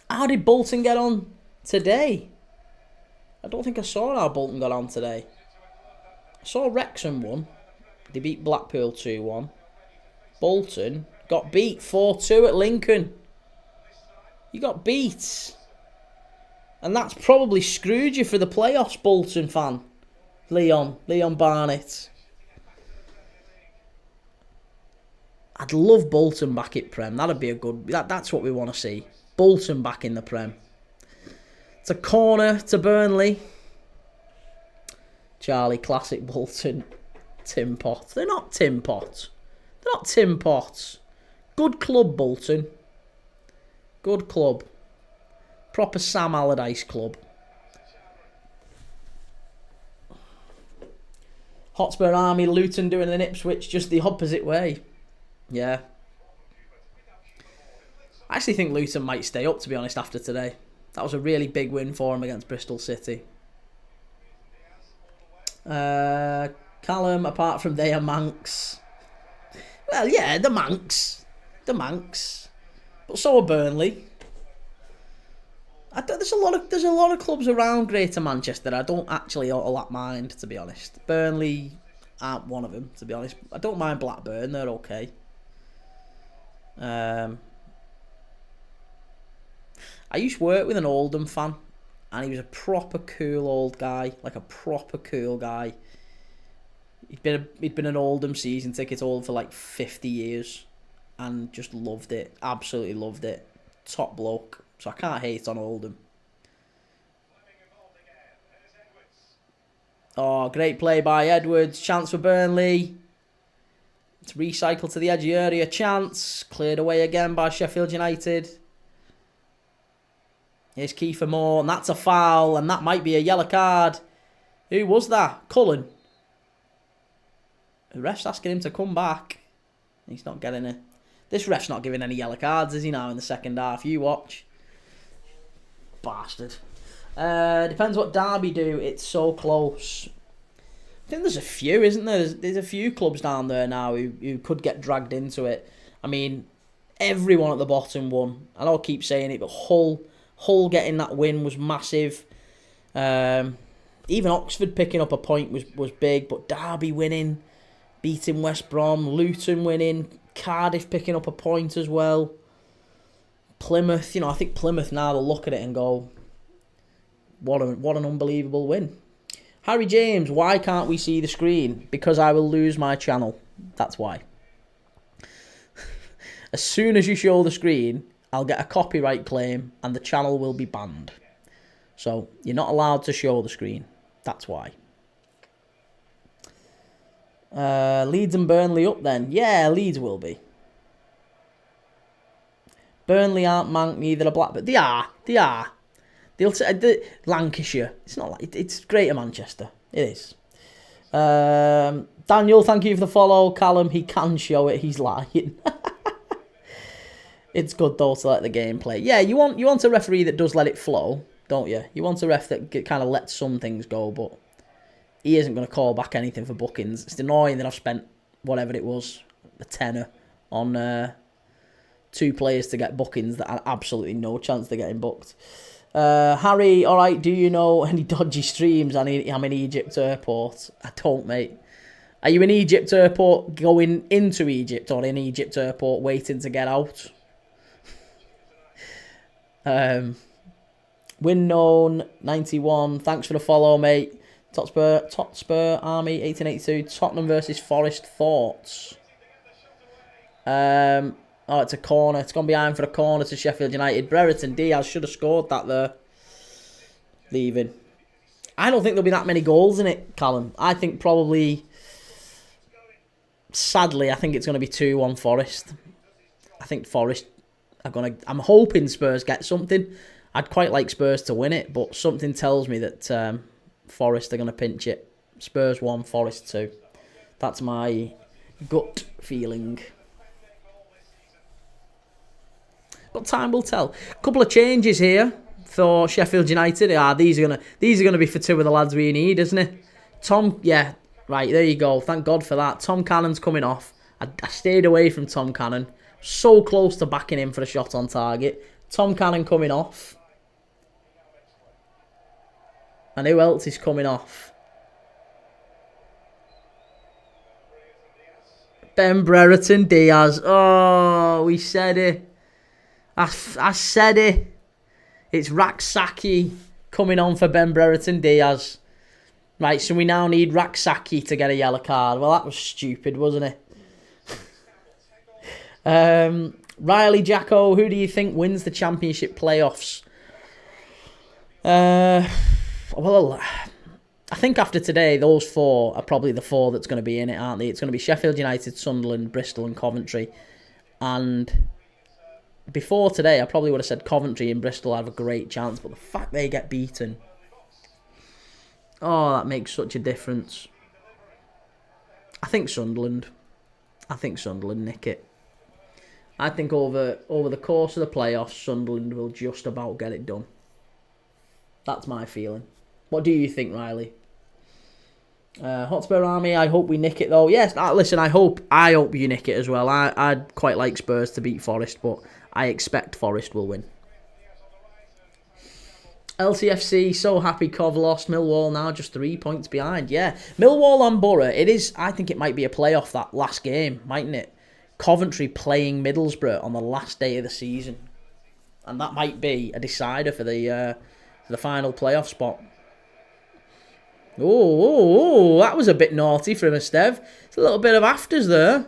How did Bolton get on today? I don't think I saw how Bolton got on today. I saw Wrexham won. They beat Blackpool 2-1. Bolton got beat 4-2 at Lincoln. You got beat. And that's probably screwed you for the playoffs, Bolton fan. Leon Barnett. I'd love Bolton back at Prem. That'd be a good... That's what we want to see. Bolton back in the Prem. It's a corner to Burnley. Charlie, classic Bolton. Tim Pot. They're not Tim Pot. They're not Tim Pot. Good club, Bolton. Good club. Proper Sam Allardyce club. Hotspur Army, Luton doing an Ipswich just the opposite way. Yeah. I actually think Luton might stay up, to be honest, after today. That was a really big win for them against Bristol City. Callum, apart from they are Manx. Well, yeah, the Manx. The Manx. But so are Burnley. There's a lot of clubs around Greater Manchester I don't actually all that mind, to be honest. Burnley aren't one of them, to be honest. I don't mind Blackburn, they're okay. I used to work with an Oldham fan, and he was a proper cool old guy, like a proper cool guy. He'd been an Oldham season ticket holder for like 50 years, and just loved it, absolutely loved it. Top bloke. So I can't hate on Oldham. Oh, great play by Edwards. Chance for Burnley. It's recycled to the edge of the area. Chance. Cleared away again by Sheffield United. Here's Kiefer Moore. And that's a foul. And that might be a yellow card. Who was that? Cullen. The ref's asking him to come back. He's not getting it. This ref's not giving any yellow cards, is he now, in the second half? You watch. Bastard. Depends what Derby do. It's so close. I think there's a few, isn't there? There's a few clubs down there now who could get dragged into it. I mean, everyone at the bottom won. And I'll keep saying it, but Hull getting that win was massive. Even Oxford picking up a point was big, but Derby winning, beating West Brom, Luton winning, Cardiff picking up a point as well. Plymouth, I think Plymouth now will look at it and go, what an unbelievable win. Harry James, why can't we see the screen? Because I will lose my channel. That's why. As soon as you show the screen, I'll get a copyright claim and the channel will be banned. So you're not allowed to show the screen. That's why. Leeds and Burnley up then. Yeah, Leeds will be. Burnley aren't Mank, neither are Blackburn. They are. Lancashire. It's not like it's Greater Manchester. It is. Daniel, thank you for the follow. Callum, he can show it. He's lying. It's good though to let the game play. Yeah, you want a referee that does let it flow, don't you? You want a ref that kind of lets some things go, but he isn't going to call back anything for bookings. It's annoying that I've spent whatever it was, a tenner, on 2 players to get bookings that had absolutely no chance of getting booked. Harry, all right, do you know any dodgy streams? I'm in Egypt airport. I don't, mate. Are you in Egypt airport going into Egypt or in Egypt airport waiting to get out? Winnown 91, thanks for the follow, mate. Top Spur Army 1882. Tottenham versus Forest, thoughts? Oh, it's a corner. It's gone behind for a corner to Sheffield United. Brereton Diaz should have scored that there. Leaving. I don't think there'll be that many goals in it, Callum. I think probably, sadly, I think it's going to be 2-1 Forest. I think Forest are going to... I'm hoping Spurs get something. I'd quite like Spurs to win it, but something tells me that Forest are going to pinch it. Spurs 1, Forest 2. That's my gut feeling. But time will tell. A couple of changes here for Sheffield United. These are gonna be for 2 of the lads we need, isn't it? Tom, yeah, right, there you go. Thank God for that. Tom Cannon's coming off. I stayed away from Tom Cannon. So close to backing him for a shot on target. Tom Cannon coming off. And who else is coming off? Ben Brereton Diaz. Oh, we said it. I said it. It's Raksaki coming on for Ben Brereton Diaz. Right, so we now need Raksaki to get a yellow card. Well, that was stupid, wasn't it? Riley Jacko, who do you think wins the championship playoffs? Well, I think after today, those 4 are probably the 4 that's going to be in it, aren't they? It's going to be Sheffield United, Sunderland, Bristol and Coventry. And before today, I probably would have said Coventry and Bristol have a great chance, but the fact they get beaten, oh, that makes such a difference. I think Sunderland nick it. I think over the course of the playoffs, Sunderland will just about get it done. That's my feeling. What do you think, Riley? Hotspur Army, I hope we nick it though. Yes, listen, I hope you nick it as well. I'd quite like Spurs to beat Forest, but I expect Forest will win. LCFC, so happy Cov lost. Millwall now just 3 points behind. Yeah, Millwall and Borough, it is. I think it might be a playoff, that last game, mightn't it? Coventry playing Middlesbrough on the last day of the season. And that might be a decider for the final playoff spot. Oh, that was a bit naughty from Estev. It's a little bit of afters there.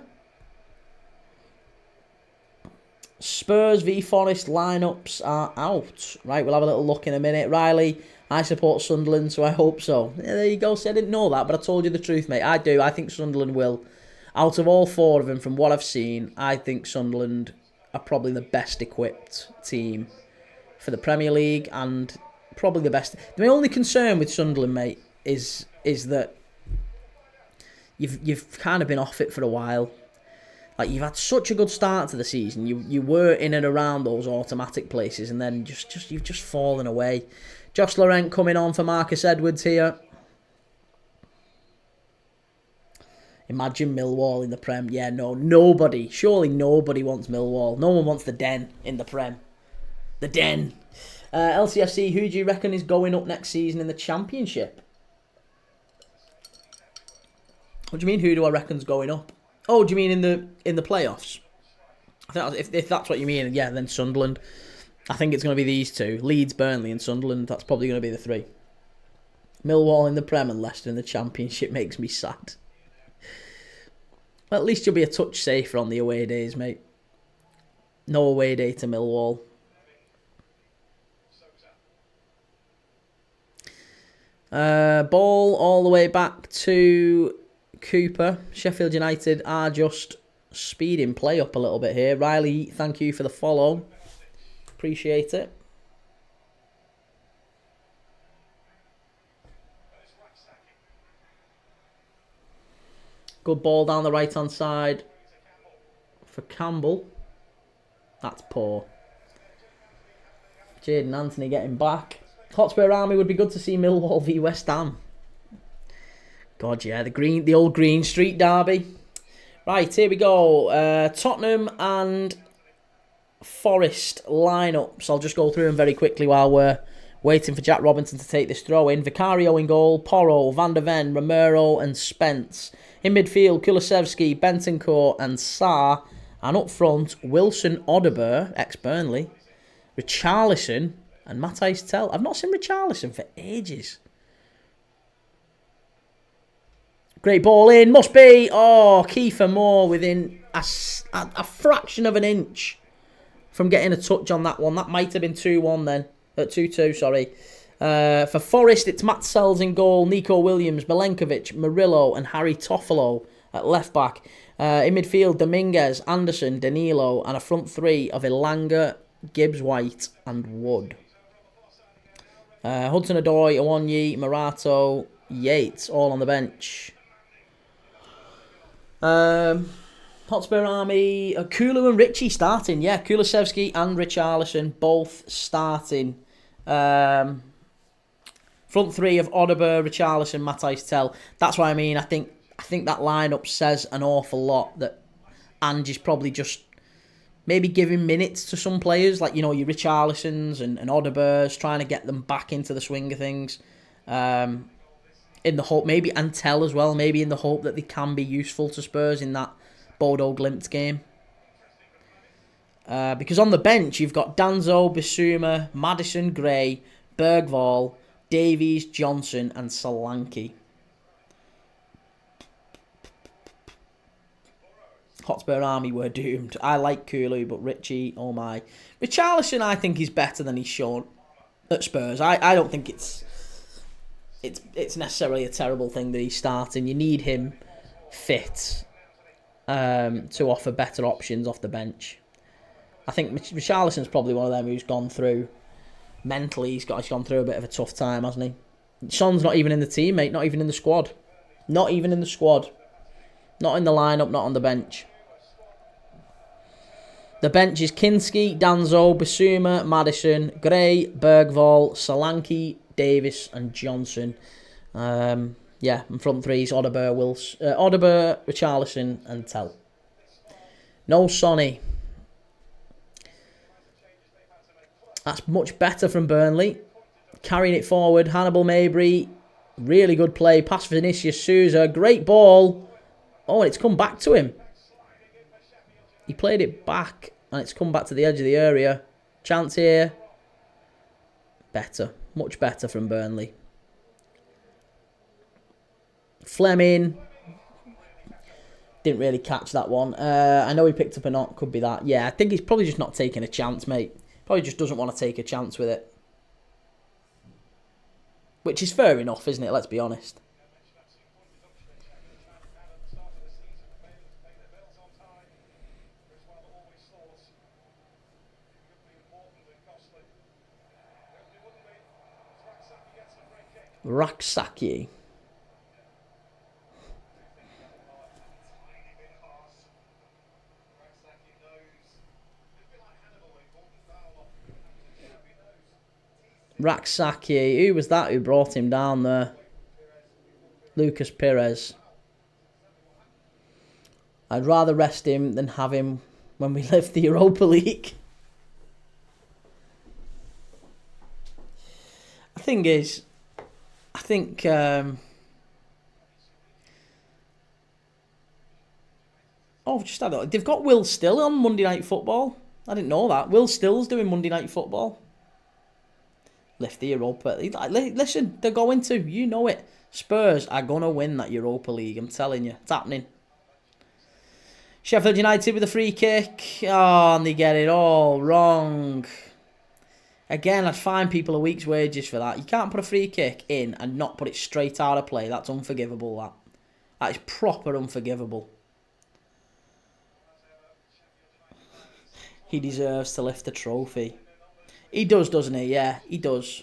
Spurs v Forest lineups are out. Right, we'll have a little look in a minute. Riley, I support Sunderland, so I hope so. Yeah, there you go. See, I didn't know that, but I told you the truth, mate. I do. I think Sunderland will. Out of all 4 of them, from what I've seen, I think Sunderland are probably the best equipped team for the Premier League and probably the best. My only concern with Sunderland, mate, is that you've kind of been off it for a while. Like, you've had such a good start to the season. You were in and around those automatic places, and then you've just fallen away. Josh Laurent coming on for Marcus Edwards here. Imagine Millwall in the Prem. Yeah, no, nobody. Surely nobody wants Millwall. No one wants the Den in the Prem. The Den. LCFC, who do you reckon is going up next season in the Championship? What do you mean, who do I reckon's going up? Oh, do you mean in the playoffs? I think if that's what you mean, yeah, then Sunderland. I think it's going to be these 2. Leeds, Burnley and Sunderland. That's probably going to be the 3. Millwall in the Prem and Leicester in the Championship makes me sad. Well, at least you'll be a touch safer on the away days, mate. No away day to Millwall. Ball all the way back to Cooper. Sheffield United are just speeding play up a little bit here. Riley, thank you for the follow. Appreciate it. Good ball down the right-hand side for Campbell. That's poor. Jaden Anthony getting back. Hotspur Army would be good to see Millwall v West Ham. God, yeah, the old Green Street derby. Right, here we go. Tottenham and Forest lineups. I'll just go through them very quickly while we're waiting for Jack Robinson to take this throw in. Vicario in goal, Porro, Van der Ven, Romero and Spence. In midfield, Kulusevski, Bentancur and Sarr. And up front, Wilson Odeber, ex-Burnley, Richarlison and Matthijs Tel. I've not seen Richarlison for ages. Great ball in, must be. Oh, Kiefer Moore within a fraction of an inch from getting a touch on that one. That might have been 2-1 then. 2-2, sorry. For Forest, it's Matt Sells in goal, Nico Williams, Milenkovic, Murillo and Harry Toffolo at left back. In midfield, Dominguez, Anderson, Danilo and a front three of Elanga, Gibbs-White and Wood. Hudson-Odoi, Awonyi, Marato, Yates, all on the bench. Hotspur Army, Kulu and Richie starting. Yeah, Kulusevski and Richarlison both starting. Front three of Odeber, Richarlison, Matthijs Tel. That's what I mean. I think that lineup says an awful lot. That Ange is probably just maybe giving minutes to some players, like, you know, your Richarlisons and Odebers, trying to get them back into the swing of things. In the hope, maybe, and Tel as well, maybe in the hope that they can be useful to Spurs in that Bodo Glimt game. Because on the bench, you've got Danzo, Bissouma, Maddison, Gray, Bergvall, Davies, Johnson and Solanke. Hotspur Army were doomed. I like Kulu, but Richie, oh my. Richarlison, I think, is better than he's shown at Spurs. I don't think it's necessarily a terrible thing that he's starting. You need him fit to offer better options off the bench. I think Richarlison's probably one of them who's gone through mentally. He's gone through a bit of a tough time, hasn't he? Son's not even in the team, mate. Not even in the squad. Not even in the squad. Not in the lineup. Not on the bench. The bench is Kinski, Danzo, Bissouma, Maddison, Gray, Bergvall, Solanke, Davis and Johnson. And front threes, Odeber, Richarlison and Tel. No Sonny. That's much better from Burnley. Carrying it forward, Hannibal Mabry. Really good play. Pass for Vinicius Souza. Great ball. Oh, and it's come back to him. He played it back and it's come back to the edge of the area. Chance here. Better. Much better from Burnley. Fleming. Didn't really catch that one. I know he picked up a knock. Could be that. Yeah, I think he's probably just not taking a chance, mate. Probably just doesn't want to take a chance with it. Which is fair enough, isn't it? Let's be honest. Raksaki. Raksaki. Who was that who brought him down there? Lucas Perez. I'd rather rest him than have him when we lift the Europa League. The thing is, I think just had it. They've got Will Still on Monday Night Football. I didn't know that. Will Still's doing Monday Night Football. Lift the Europa. Listen, they're going to. You know it. Spurs are going to win that Europa League. I'm telling you. It's happening. Sheffield United with a free kick. Oh, and they get it all wrong. Again, I'd fine people a week's wages for that. You can't put a free kick in and not put it straight out of play. That's unforgivable, that is proper unforgivable. He deserves to lift the trophy. He does, doesn't he? Yeah, he does.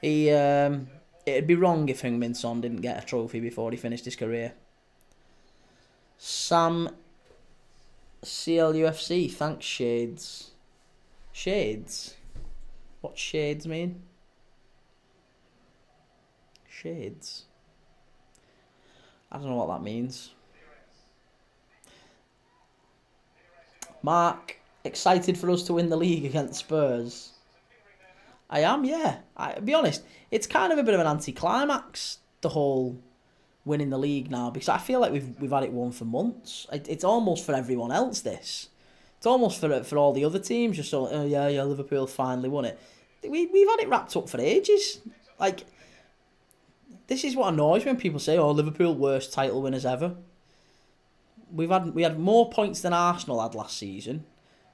It'd be wrong if Heung-min Son didn't get a trophy before he finished his career. Sam CLUFC, thanks Shades. Shades? What shades mean? Shades. I don't know what that means. Mark, excited for us to win the league against Spurs. I am, yeah. I'll be honest, it's kind of a bit of an anticlimax, the whole winning the league now, because I feel like we've had it won for months. It's almost for everyone else, this. It's almost for all the other teams, just so, oh yeah, Liverpool finally won it. We've had it wrapped up for ages. Like, this is what annoys me when people say, oh, Liverpool worst title winners ever. We had more points than Arsenal had last season.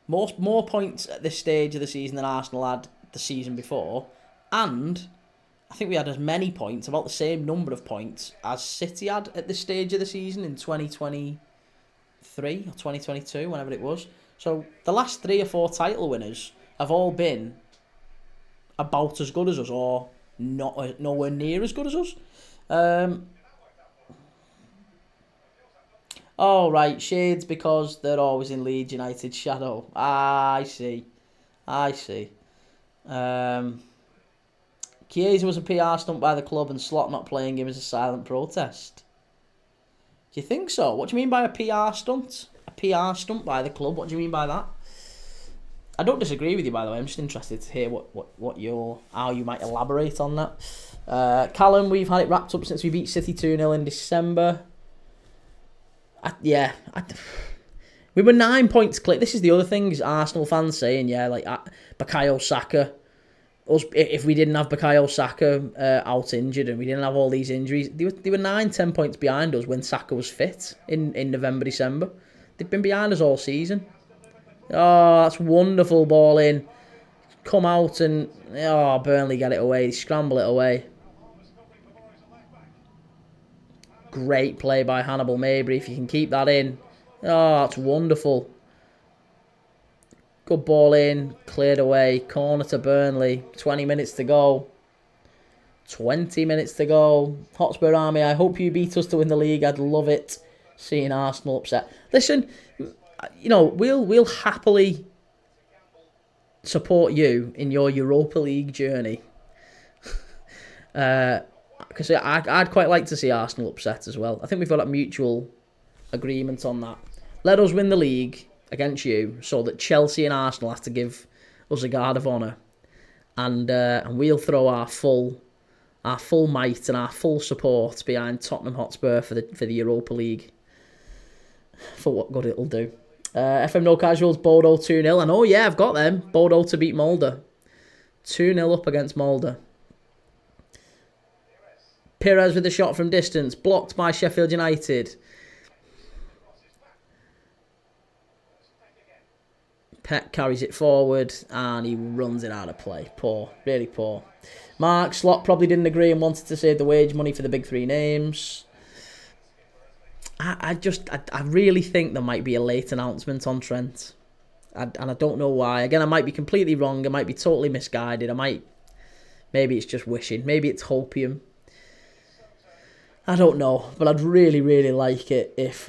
More points at this stage of the season than Arsenal had the season before. And I think we had as many points, about the same number of points, as City had at this stage of the season in 2023 or 2022, whenever it was. So the last 3 or 4 title winners have all been about as good as us, or nowhere near as good as us. Oh, right, Shades because they're always in Leeds United's shadow. Ah, I see. Chiesa was a PR stunt by the club, and Slot not playing him is a silent protest. Do you think so? What do you mean by a PR stunt? A PR stunt by the club? What do you mean by that? I don't disagree with you, by the way. I'm just interested to hear how you might elaborate on that. Callum, we've had it wrapped up since we beat City 2-0 in December. We were 9 points clear. This is the other thing, is Arsenal fans saying, Bukayo Saka. If we didn't have Bukayo Saka out injured and we didn't have all these injuries, they were 9-10 points behind us when Saka was fit in November, December. They've been behind us all season. Oh, that's wonderful ball in. Come out and Burnley get it away. They scramble it away. Great play by Hannibal Mabry. If you can keep that in. Oh, that's wonderful. Good ball in. Cleared away. Corner to Burnley. 20 minutes to go. 20 minutes to go. Hotspur Army, I hope you beat us to win the league. I'd love it. Seeing Arsenal upset. Listen, we'll happily support you in your Europa League journey. Because I'd quite like to see Arsenal upset as well. I think we've got a mutual agreement on that. Let us win the league against you, so that Chelsea and Arsenal have to give us a guard of honour, and we'll throw our full might and our full support behind Tottenham Hotspur for the Europa League. For what good it'll do. FM No Casuals, Bodo 2-0. And I've got them. Bodo to beat Mulder. 2-0 up against Mulder. Perez with a shot from distance, blocked by Sheffield United. Pep carries it forward and he runs it out of play. Poor, really poor. Mark Slot probably didn't agree and wanted to save the wage money for the big 3 names. I really think there might be a late announcement on Trent. And I don't know why. Again, I might be completely wrong. I might be totally misguided. Maybe it's just wishing. Maybe it's hopium. I don't know, but I'd really, really like it if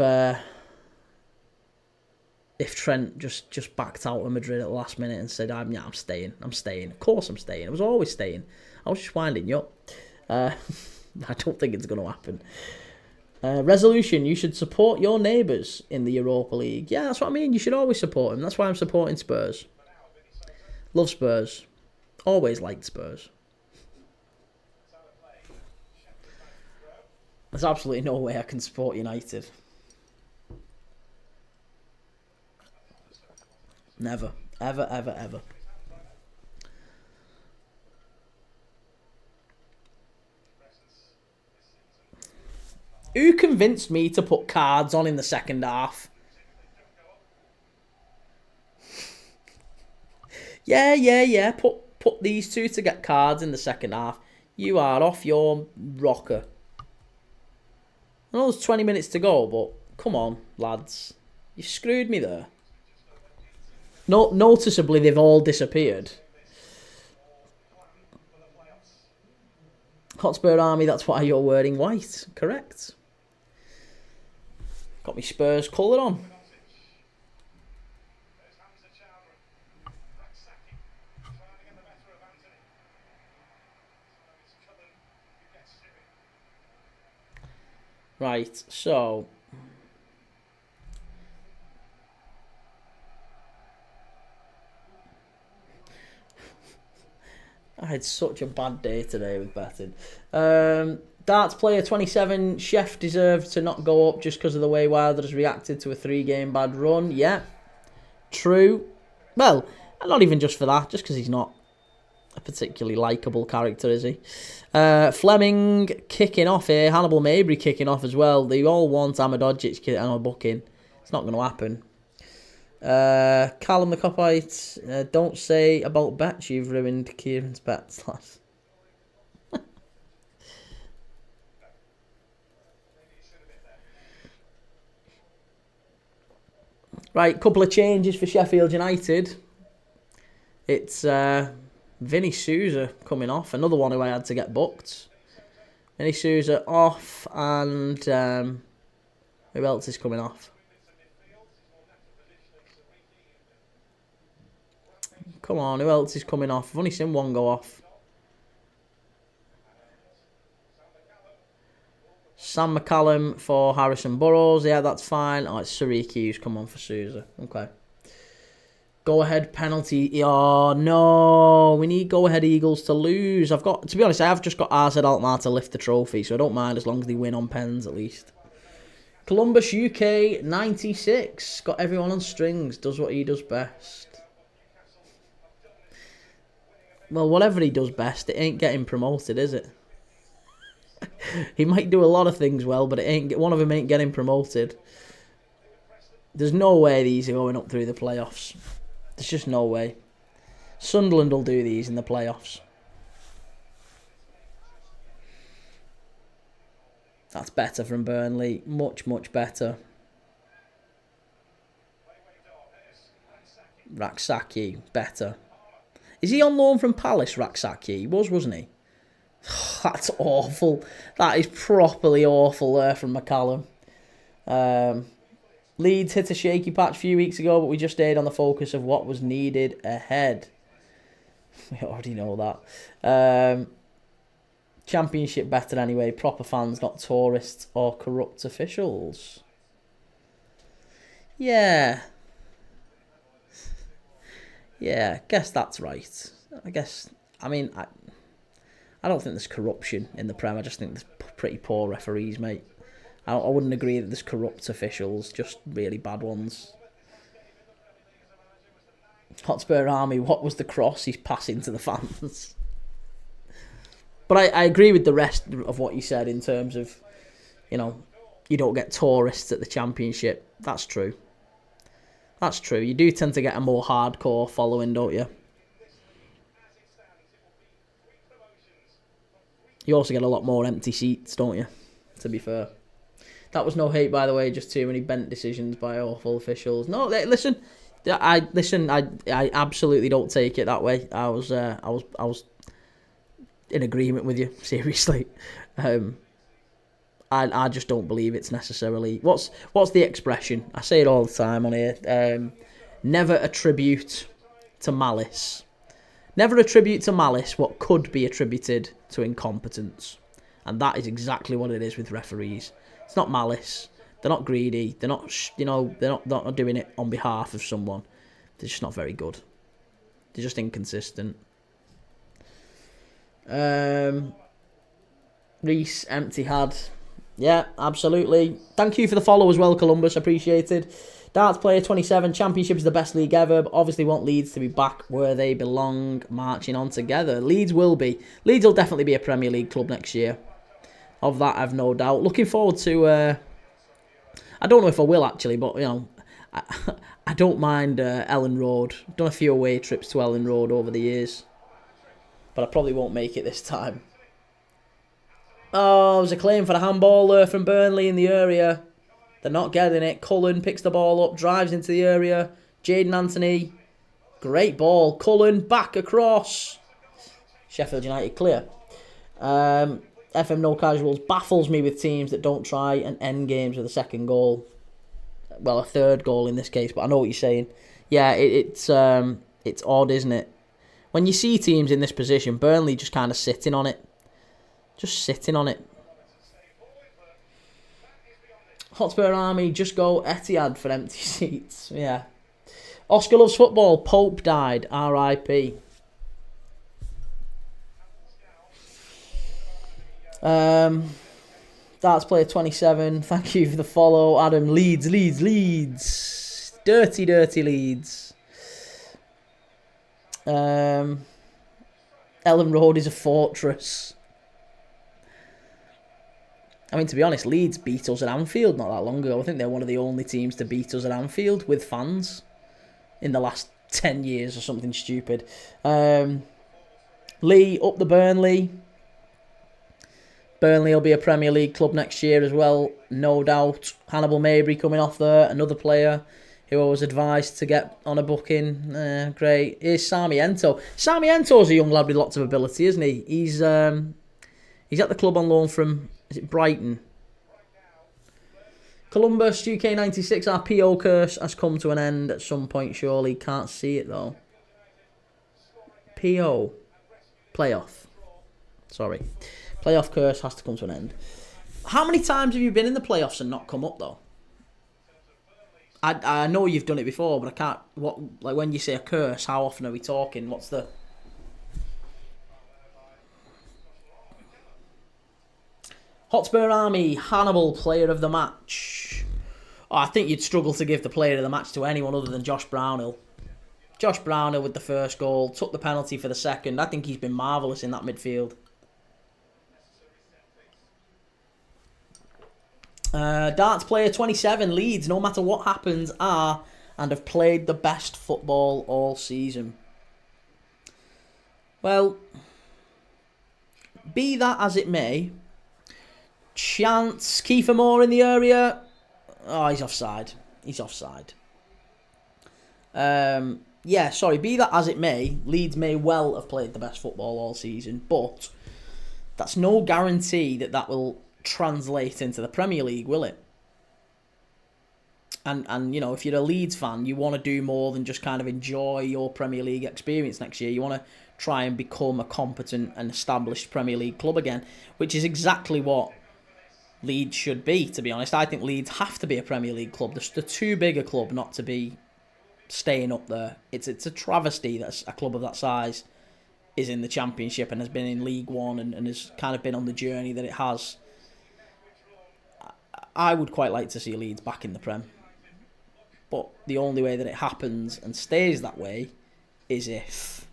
Trent just backed out of Madrid at the last minute and said, I'm staying. Of course I'm staying. I was always staying. I was just winding you up. I don't think it's going to happen. Resolution, you should support your neighbours in the Europa League. Yeah, that's what I mean. You should always support them. That's why I'm supporting Spurs. Love Spurs. Always liked Spurs. There's absolutely no way I can support United. Never. Ever, ever, ever. Who convinced me to put cards on in the second half? Yeah. Put these two to get cards in the second half. You are off your rocker. I know there's 20 minutes to go, but come on, lads. You screwed me there. Noticeably, they've all disappeared. Hotspur Army, that's why you're wearing white. Correct. Got me Spurs colour on. Right, so I had such a bad day today with betting. Darts player 27, Chef deserved to not go up just because of the way Wilder has reacted to a 3-game bad run. Yeah, true. Well, not even just for that, just because he's not a particularly likeable character, is he? Fleming kicking off here. Hannibal Mabry kicking off as well. They all want Amadojic on a booking. It's not going to happen. Callum the Copite. Don't say about bets you've ruined Kieran's bets, lads. Right, couple of changes for Sheffield United. It's Vinny Souza coming off. Another one who I had to get booked. Vinny Souza off, and who else is coming off? Come on, who else is coming off? I've only seen one go off. Sam McCallum for Harrison Burrows. Yeah, that's fine. Oh, it's Sariki who's come on for Souza. Okay. Go ahead penalty. Oh no, we need go ahead Eagles to lose. To be honest, I have just got AZ Alkmaar to lift the trophy, so I don't mind as long as they win on pens at least. Columbus UK 96. Got everyone on strings. Does what he does best. Well, whatever he does best, it ain't getting promoted, is it? He might do a lot of things well, but one of them ain't getting promoted. There's no way these are going up through the playoffs. There's just no way. Sunderland will do these in the playoffs. That's better from Burnley. Much, much better. Raksaki, better. Is he on loan from Palace, Raksaki? He was, wasn't he? That's awful. That is properly awful there from McCallum. Leeds hit a shaky patch a few weeks ago, but we just stayed on the focus of what was needed ahead. We already know that. Championship better anyway. Proper fans, not tourists or corrupt officials. Yeah. Yeah, I guess that's right. I don't think there's corruption in the Prem. I just think there's pretty poor referees, mate. I wouldn't agree that there's corrupt officials, just really bad ones. Hotspur Army, what was the cross he's passing to the fans? But I agree with the rest of what you said in terms of, you don't get tourists at the Championship. That's true. That's true. You do tend to get a more hardcore following, don't you? You also get a lot more empty seats, don't you? To be fair. That was no hate, by the way. Just too many bent decisions by awful officials. No, listen. I absolutely don't take it that way. I was in agreement with you. Seriously, I just don't believe it's necessarily. What's the expression? I say it all the time on here. Never attribute to malice. Never attribute to malice what could be attributed to incompetence, and that is exactly what it is with referees. It's not malice. They're not greedy. They're not, they're not doing it on behalf of someone. They're just not very good. They're just inconsistent. Reese, empty had. Yeah, absolutely. Thank you for the follow as well, Columbus. Appreciated. Darts player 27. Championship is the best league ever, but obviously want Leeds to be back where they belong, marching on together. Leeds will be. Leeds will definitely be a Premier League club next year. Of that, I've no doubt. Looking forward to... I don't know if I will, actually, but, I don't mind Ellen Road. I've done a few away trips to Ellen Road over the years, but I probably won't make it this time. Oh, there's a claim for the handballer from Burnley in the area. They're not getting it. Cullen picks the ball up, drives into the area. Jaden Anthony. Great ball. Cullen back across. Sheffield United clear. FM No Casuals baffles me with teams that don't try and end games with a second goal. well, a third goal in this case, but I know what you're saying. Yeah, it's odd, isn't it? When you see teams in this position, Burnley just kind of sitting on it. Just sitting on it. Hotspur Army, just go Etihad for empty seats. Yeah. Oscar loves football. Pope died. R.I.P. Darts player 27. Thank you for the follow. Adam, Leeds. Dirty Leeds. Ellen Road is a fortress. I mean, to be honest, Leeds beat us at Anfield not that long ago. I think they're one of the only teams to beat us at Anfield with fans in the last 10 years or something stupid. Lee, up the Burnley. Burnley will be a Premier League club next year as well, no doubt. Hannibal Mabry coming off there, another player who I was advised to get on a booking. Great. Here's Sarmiento. Sarmiento's a young lad with lots of ability, isn't he? He's at the club on loan from, is it Brighton? Columbus, UK96, our PO curse has come to an end at some point, surely. Can't see it, though. PO. Playoff. Sorry. Playoff curse has to come to an end. How many times have you been in the playoffs and not come up, though? I know you've done it before, but I can't... Like, when you say a curse, how often are we talking? What's the... Hotspur Army, Hannibal, player of the match. Oh, I think you'd struggle to give the player of the match to anyone other than Josh Brownhill. Josh Brownhill with the first goal, took the penalty for the second. I think he's been marvellous in that midfield. Darts player 27, Leeds, no matter what happens, are and have played the best football all season. Well, be that as it may... Chance, Kiefer Moore in the area. Oh, he's offside. Yeah, sorry, be that as it may, Leeds may well have played the best football all season, but that's no guarantee that will translate into the Premier League, will it? And you know, if you're a Leeds fan, you want to do more than just kind of enjoy your Premier League experience next year. You want to try and become a competent and established Premier League club again, which is exactly what Leeds should be, to be honest. I think Leeds have to be a Premier League club. They're too big a club not to be staying up there. It's a travesty that a club of that size is in the Championship and has been in League One and has kind of been on the journey that it has. I would quite like to see Leeds back in the Prem. But the only way that it happens and stays that way is if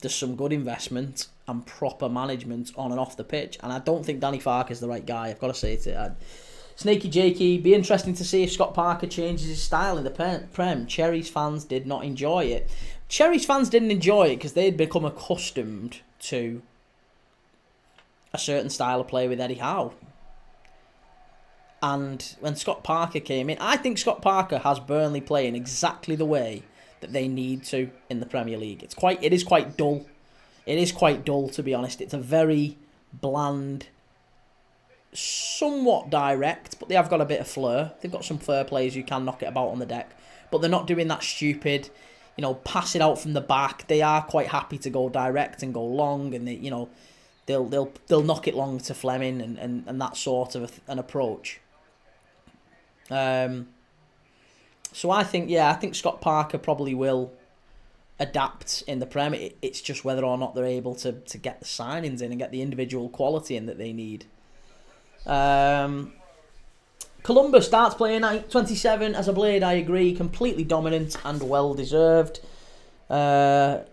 there's some good investment and proper management on and off the pitch. And I don't think Danny Farker's the right guy. I've got to say it. Snaky Jakey, be interesting to see if Scott Parker changes his style in the Prem. Cherries fans did not enjoy it. Cherries fans didn't enjoy it because they'd become accustomed to a certain style of play with Eddie Howe. And when Scott Parker came in, I think Scott Parker has Burnley playing exactly the way that they need to in the Premier League. It is quite dull. It is quite dull, to be honest. It's a very bland, somewhat direct, but they have got a bit of flair. They've got some flair players who can knock it about on the deck, but they're not doing that stupid, pass it out from the back. They are quite happy to go direct and go long, and they'll knock it long to Fleming and that sort of an approach. So I think Scott Parker probably will adapt in the Prem. It's just whether or not they're able to get the signings in and get the individual quality in that they need. Columbus starts playing 27 as a Blade. I agree, completely dominant and well deserved. J.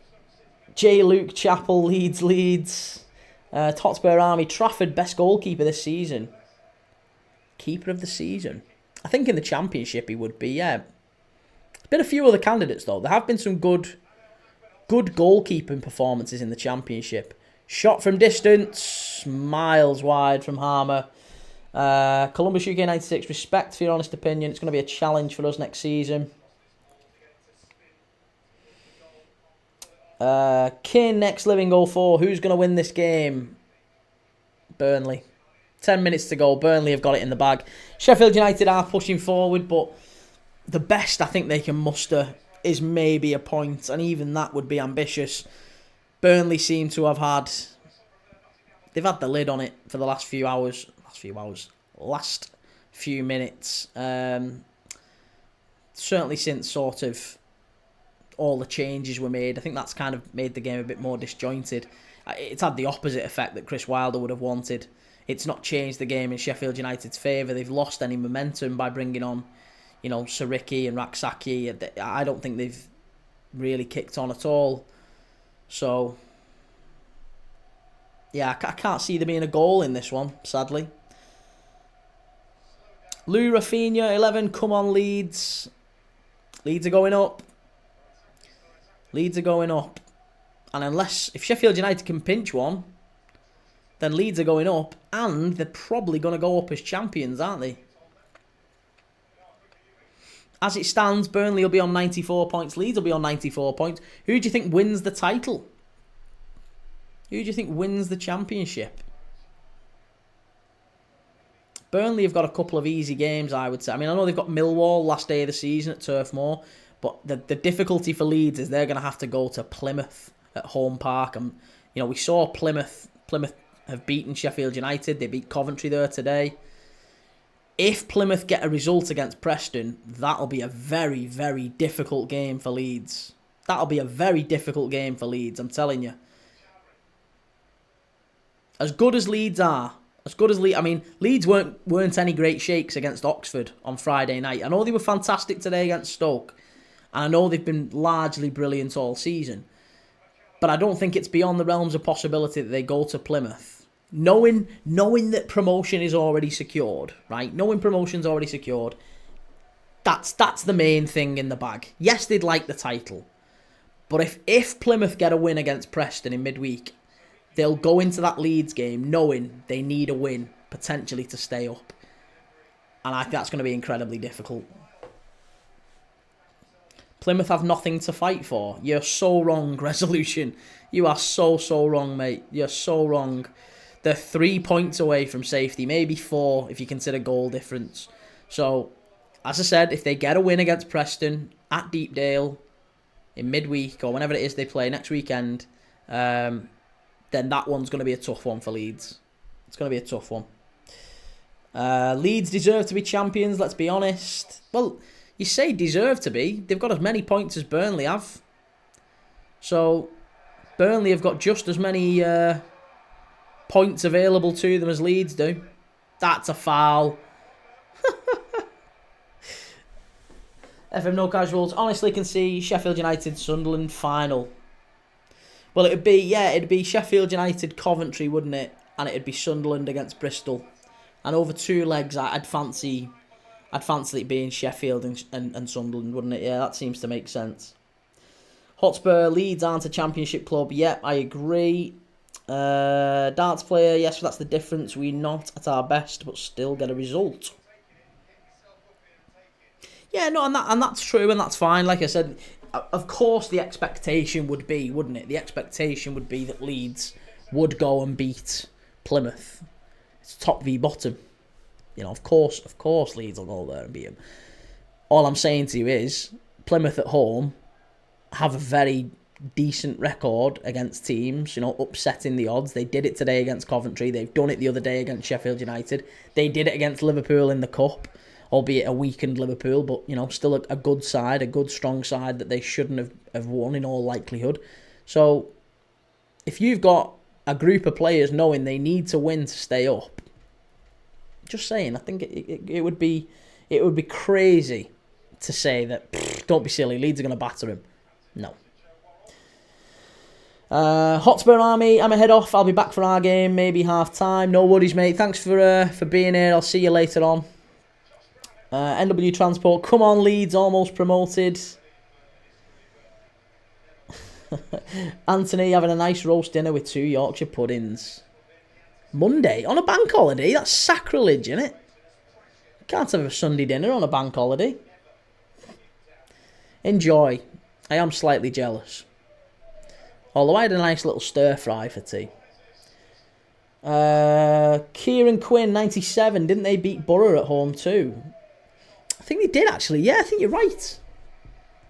Luke Chappell Leeds. Hotspur Army, Trafford best goalkeeper this season. Keeper of the season. I think in the Championship he would be, yeah. There's been a few other candidates though. There have been some good goalkeeping performances in the Championship. Shot from distance, miles wide from Harmer. Columbus UK 96, respect for your honest opinion. It's going to be a challenge for us next season. Kin next living goal 4. Who's going to win this game? Burnley. 10 minutes to go. Burnley have got it in the bag. Sheffield United are pushing forward, but the best I think they can muster is maybe a point, and even that would be ambitious. Burnley seem to have had... They've had the lid on it for the last few minutes. Certainly since sort of all the changes were made. I think that's kind of made the game a bit more disjointed. It's had the opposite effect that Chris Wilder would have wanted. It's not changed the game in Sheffield United's favour. They've lost any momentum by bringing on, Sariki and Raksaki. I don't think they've really kicked on at all. So, yeah, I can't see there being a goal in this one, sadly. Lou Rafinha, 11, come on Leeds. Leeds are going up. And if Sheffield United can pinch one, then Leeds are going up, and they're probably going to go up as champions, aren't they? As it stands, Burnley will be on 94 points, Leeds will be on 94 points. Who do you think wins the title? Who do you think wins the championship? Burnley have got a couple of easy games, I would say. I mean, I know they've got Millwall last day of the season at Turf Moor, but the difficulty for Leeds is they're going to have to go to Plymouth at home park. And, we saw Plymouth have beaten Sheffield United. They beat Coventry there today. If Plymouth get a result against Preston, that'll be a very, very difficult game for Leeds. I'm telling you. As good as Leeds are, Leeds weren't any great shakes against Oxford on Friday night. I know they were fantastic today against Stoke, and I know they've been largely brilliant all season. But I don't think it's beyond the realms of possibility that they go to Plymouth, knowing that promotion is already secured, right? Knowing promotion's already secured, that's the main thing in the bag. Yes, they'd like the title, but if Plymouth get a win against Preston in midweek, they'll go into that Leeds game knowing they need a win, potentially, to stay up. And I think that's going to be incredibly difficult. Plymouth have nothing to fight for. You're so wrong, Resolution. You are so wrong, mate. You're so wrong. They're 3 points away from safety, maybe 4 if you consider goal difference. So, as I said, if they get a win against Preston at Deepdale in midweek, or whenever it is they play next weekend, then that one's going to be a tough one for Leeds. It's going to be a tough one. Leeds deserve to be champions, let's be honest. Well, you say deserve to be. They've got as many points as Burnley have. So, Burnley have got just as many points available to them as Leeds do. That's a foul. FM No Casuals honestly can see Sheffield United Sunderland final. Well, it'd be Sheffield United Coventry, wouldn't it? And it'd be Sunderland against Bristol. And over 2 legs, I'd fancy it being Sheffield and Sunderland, wouldn't it? Yeah, that seems to make sense. Hotspur, Leeds aren't a championship club. Yep, I agree. Darts player, yes, that's the difference. We're not at our best, but still get a result. Yeah, no, and that's true, and that's fine. Like I said, of course the expectation would be, wouldn't it? The expectation would be that Leeds would go and beat Plymouth. It's top v bottom. Of course Leeds will go there and beat them. All I'm saying to you is, Plymouth at home have a very decent record against teams, upsetting the odds. They did it today against Coventry. They've done it the other day against Sheffield United. They did it against Liverpool in the Cup, albeit a weakened Liverpool, but, still a good side, a good strong side that they shouldn't have won in all likelihood. So, if you've got a group of players knowing they need to win to stay up, just saying, I think it would be crazy to say that, don't be silly, Leeds are going to batter him. No. Hotspur Army, I'm ahead off. I'll be back for our game, maybe half time. No worries, mate. Thanks for being here. I'll see you later on. NW Transport, come on Leeds, almost promoted. Anthony having a nice roast dinner with 2 Yorkshire puddings. Monday? On a bank holiday? That's sacrilege, isn't it? Can't have a Sunday dinner on a bank holiday. Enjoy. I am slightly jealous. Although I had a nice little stir fry for tea. Kieran Quinn, 97. Didn't they beat Borough at home too? I think they did actually. Yeah, I think you're right.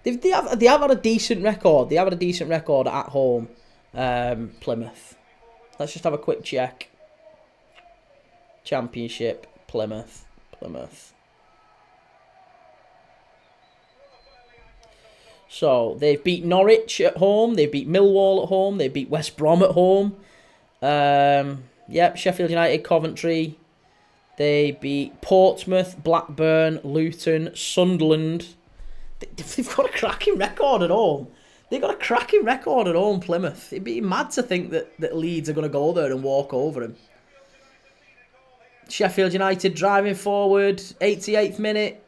They have had a decent record. They have had a decent record at home. Plymouth. Let's just have a quick check. Championship, Plymouth. So they've beat Norwich at home. They beat Millwall at home. They beat West Brom at home. Yep, Sheffield United, Coventry. They beat Portsmouth, Blackburn, Luton, Sunderland. They've got a cracking record at home. They've got a cracking record at home, Plymouth. It'd be mad to think that Leeds are going to go there and walk over them. Sheffield United driving forward, 88th minute.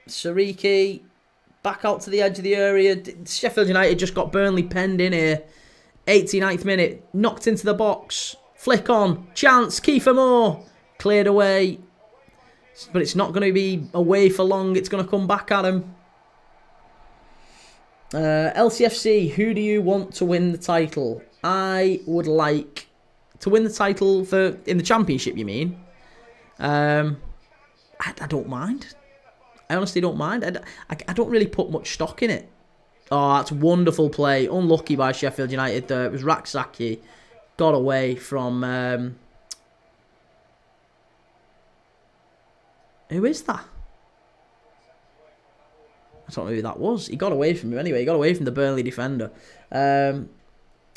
Sariki back out to the edge of the area. Sheffield United just got Burnley penned in here. 89th minute, knocked into the box. Flick on, chance, Kiefer Moore. Cleared away. But it's not going to be away for long. It's going to come back at him. LCFC, who do you want to win the title? I would like to win the title in the Championship, you mean? I don't mind. I honestly don't mind. I don't really put much stock in it. Oh, that's wonderful play. Unlucky by Sheffield United there. It was Raksaki. Got away from... who is that? I don't know who that was. He got away from him anyway. He got away from the Burnley defender.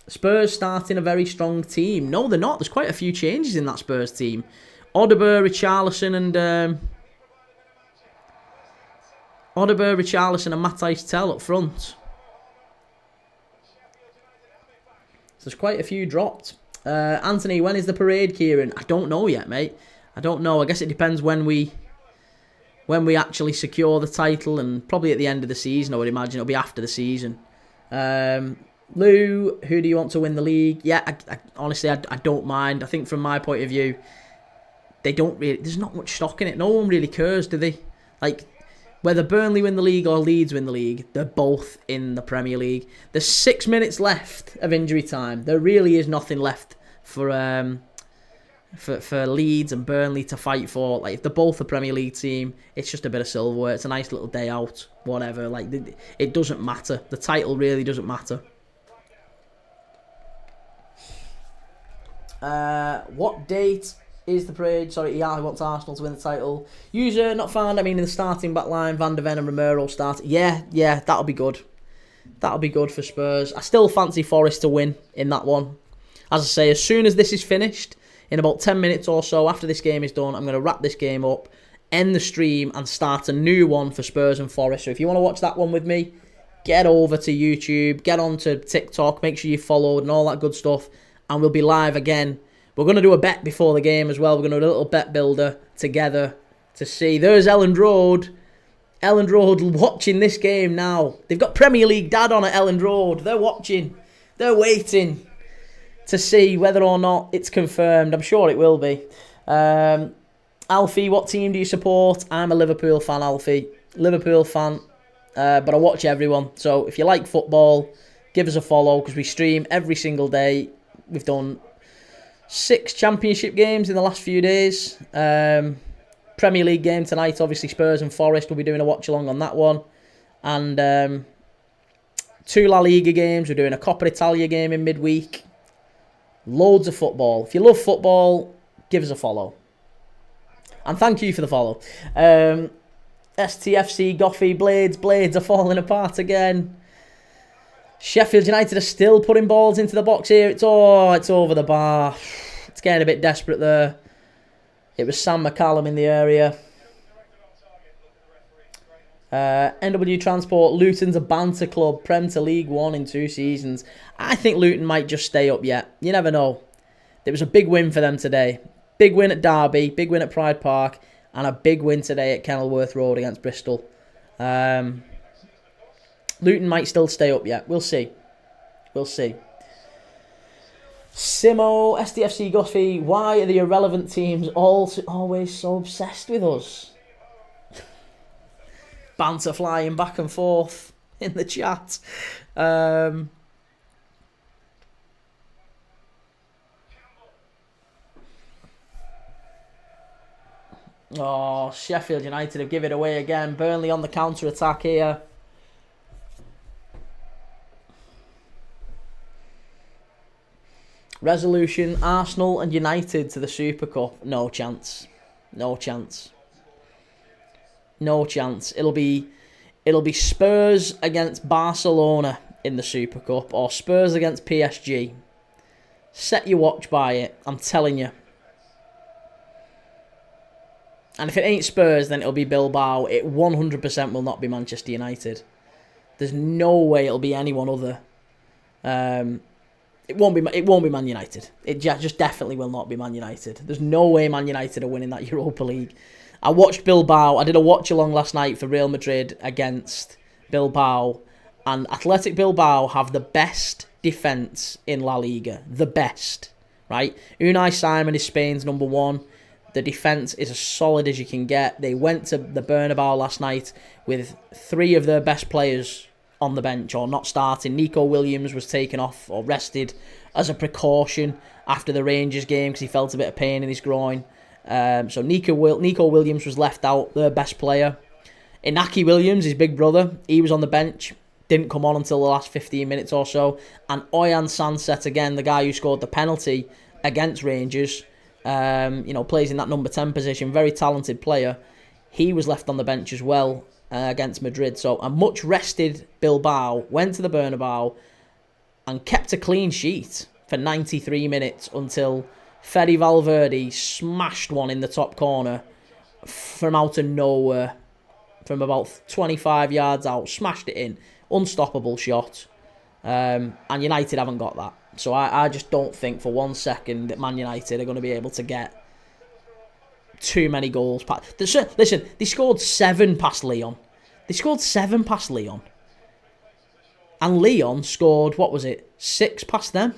Spurs starting a very strong team. No, they're not. There's quite a few changes in that Spurs team. Odegaard, Richarlison and Matthijs Tel up front. So there's quite a few dropped. Anthony, when is the parade, Kieran? I don't know yet, mate. I don't know. I guess it depends when we actually secure the title, and probably at the end of the season, I would imagine. It'll be after the season. Lou, who do you want to win the league? Yeah, honestly, I don't mind. I think from my point of view, there's not much stock in it. No one really cares, do they? Like, whether Burnley win the league or Leeds win the league, they're both in the Premier League. There's 6 minutes left of injury time. There really is nothing left for Leeds and Burnley to fight for. Like, if they're both a Premier League team, it's just a bit of silverware. It's a nice little day out, whatever. Like, it doesn't matter. The title really doesn't matter. What date is the parade? Sorry, I want Arsenal to win the title. User not found. I mean, in the starting back line, Van der Ven and Romero start. Yeah, that'll be good. That'll be good for Spurs. I still fancy Forest to win in that one. As I say, as soon as this is finished, in about 10 minutes or so, after this game is done, I'm going to wrap this game up, end the stream, and start a new one for Spurs and Forest. So if you want to watch that one with me, get over to YouTube, get onto TikTok, make sure you followed and all that good stuff, and we'll be live again. We're going to do a bet before the game as well. We're going to do a little bet builder together to see. There's Elland Road. Elland Road watching this game now. They've got Premier League Dad on at Elland Road. They're watching. They're waiting to see whether or not it's confirmed. I'm sure it will be. Alfie, what team do you support? I'm a Liverpool fan, Alfie. Liverpool fan. But I watch everyone. So if you like football, give us a follow, because we stream every single day. We've done 6 championship games in the last few days. Premier League game tonight, obviously Spurs and Forest. We'll be doing a watch along on that one. And 2 La Liga games. We're doing a Coppa Italia game in midweek. Loads of football. If you love football, give us a follow. And thank you for the follow. STFC, Goffey, Blades are falling apart again. Sheffield United are still putting balls into the box here. It's over the bar. It's getting a bit desperate there. It was Sam McCallum in the area. NW Transport, Luton's a banter club, Prem to League 1 in 2 seasons. I think Luton might just stay up yet. You never know. There was a big win for them today. Big win at Derby, big win at Pride Park, and a big win today at Kenilworth Road against Bristol. Luton might still stay up yet. We'll see. Simo, SDFC Goffey, why are the irrelevant teams always so obsessed with us? Banter flying back and forth in the chat. Oh, Sheffield United have given it away again. Burnley on the counter-attack here. Resolution, Arsenal and United to the Super Cup. No chance. No chance. No chance. It'll be Spurs against Barcelona in the Super Cup, or Spurs against PSG. Set your watch by it, I'm telling you. And if it ain't Spurs, then it'll be Bilbao. It 100% will not be Manchester United. There's no way it'll be anyone other. It won't be Man United. It just definitely will not be Man United. There's no way Man United are winning that Europa League. I watched Bilbao. I did a watch-along last night for Real Madrid against Bilbao. And Athletic Bilbao have the best defence in La Liga. The best. Right? Unai Simon is Spain's number one. The defence is as solid as you can get. They went to the Bernabeu last night with 3 of their best players on the bench or not starting. Nico Williams was taken off or rested as a precaution after the Rangers game because he felt a bit of pain in his groin. So Nico Williams was left out, their best player. Inaki Williams, his big brother, he was on the bench. Didn't come on until the last 15 minutes or so. And Oyan Sanset, again, the guy who scored the penalty against Rangers, plays in that number 10 position, very talented player. He was left on the bench as well against Madrid. So a much rested Bilbao went to the Bernabeu and kept a clean sheet for 93 minutes until Fede Valverde smashed one in the top corner from out of nowhere, from about 25 yards out, smashed it in. Unstoppable shot. And United haven't got that. So I just don't think for 1 second that Man United are going to be able to get too many goals. Listen, they scored 7 past Lyon. And Lyon scored, 6 past them?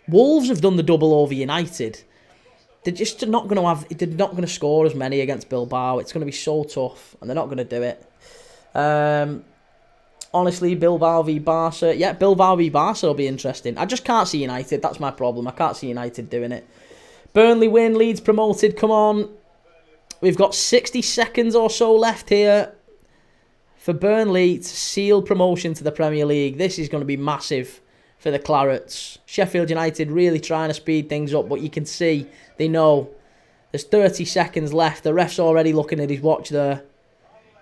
Wolves have done the double over United. They're just not going to they're not going to score as many against Bilbao. It's going to be so tough, and they're not going to do it. Honestly, Bilbao v Barca. Yeah, Bilbao v Barca will be interesting. I just can't see United. That's my problem. I can't see United doing it. Burnley win. Leeds promoted. Come on. We've got 60 seconds or so left here for Burnley to seal promotion to the Premier League. This is going to be massive for the Clarets. Sheffield United really trying to speed things up, but you can see they know there's 30 seconds left. The ref's already looking at his watch there.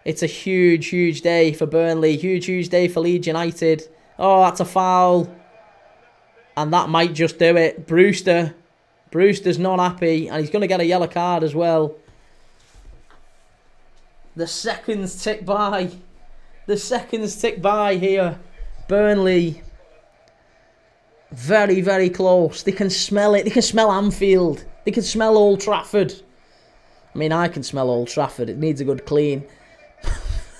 It's a huge, huge day for Burnley. Huge, huge day for Leeds United. Oh, that's a foul. And that might just do it. Brewster's not happy. And he's going to get a yellow card as well. The seconds tick by. Here. Burnley. Very, very close. They can smell it. They can smell Anfield. They can smell Old Trafford. I mean, I can smell Old Trafford. It needs a good clean.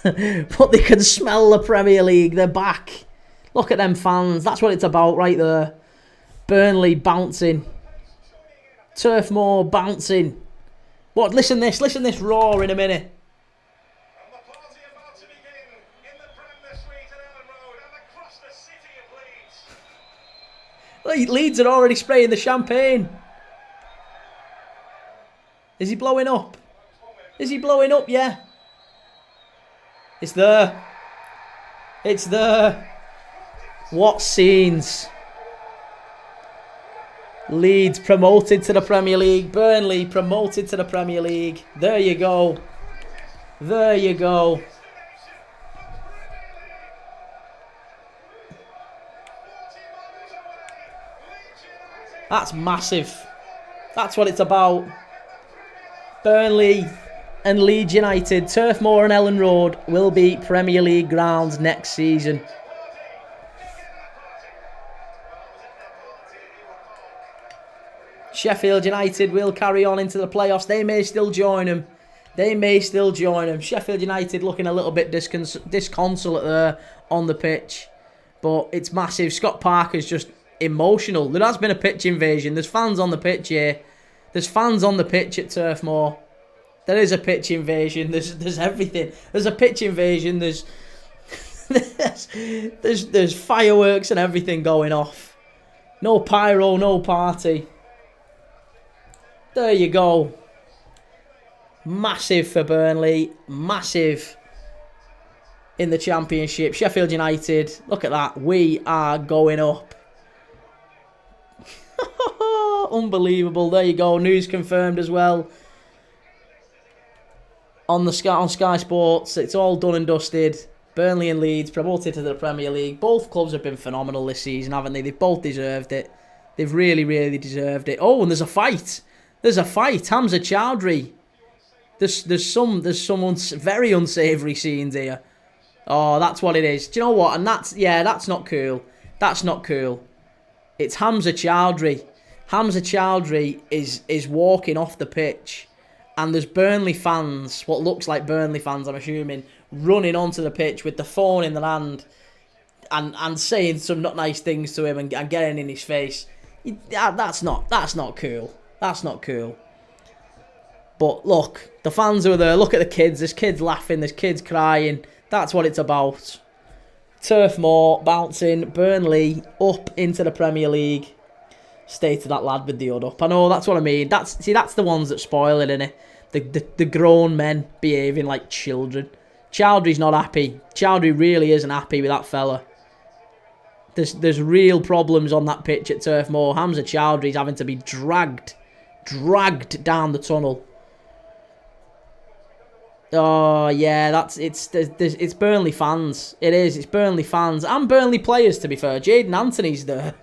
But they can smell the Premier League. They're back. Look at them fans. That's what it's about right there. Burnley bouncing. Turf Moor bouncing. What? Listen this roar in a minute. Leeds are already spraying the champagne. Is he blowing up? Yeah. It's there. What scenes. Leeds promoted to the Premier League. Burnley promoted to the Premier League. There you go. That's massive. That's what it's about. Burnley and Leeds United, Turf Moor and Ellen Road will be Premier League grounds next season. Sheffield United will carry on into the playoffs. They may still join them. Sheffield United looking a little bit disconsolate there on the pitch. But it's massive. Scott Parker's just emotional. There has been a pitch invasion. There's fans on the pitch here. There's fans on the pitch at Turf Moor. There is a pitch invasion. There's everything. There's a pitch invasion. There's fireworks and everything going off. No pyro, no party. There you go. Massive for Burnley. Massive in the Championship. Sheffield United, look at that. We are going up. Unbelievable. There you go. News confirmed as well. On Sky Sports, it's all done and dusted. Burnley and Leeds promoted to the Premier League. Both clubs have been phenomenal this season, haven't they? They've both deserved it. They've really, really deserved it. Oh, and there's a fight. There's a fight. Hamza Chowdhury. There's some very unsavoury scenes here. Oh, that's what it is. Do you know what? And that's not cool. That's not cool. It's Hamza Chowdhury. Hamza Chowdhury is walking off the pitch, and there's Burnley fans, what looks like Burnley fans, I'm assuming, running onto the pitch with the phone in their hand and saying some not nice things to him and getting in his face. That's not cool. That's not cool. But look, the fans are there. Look at the kids. There's kids laughing. There's kids crying. That's what it's about. Turf Moor bouncing. Burnley up into the Premier League. Stay to that lad with the hood up. I know, that's what I mean. That's the ones that spoil it, innit? The grown men behaving like children. Chowdhury's not happy. Chowdhury really isn't happy with that fella. There's real problems on that pitch at Turf Moor. Hamza Chowdhury's having to be dragged down the tunnel. Oh yeah, it's Burnley fans. It is. It's Burnley fans and Burnley players. To be fair, Jaden Anthony's there.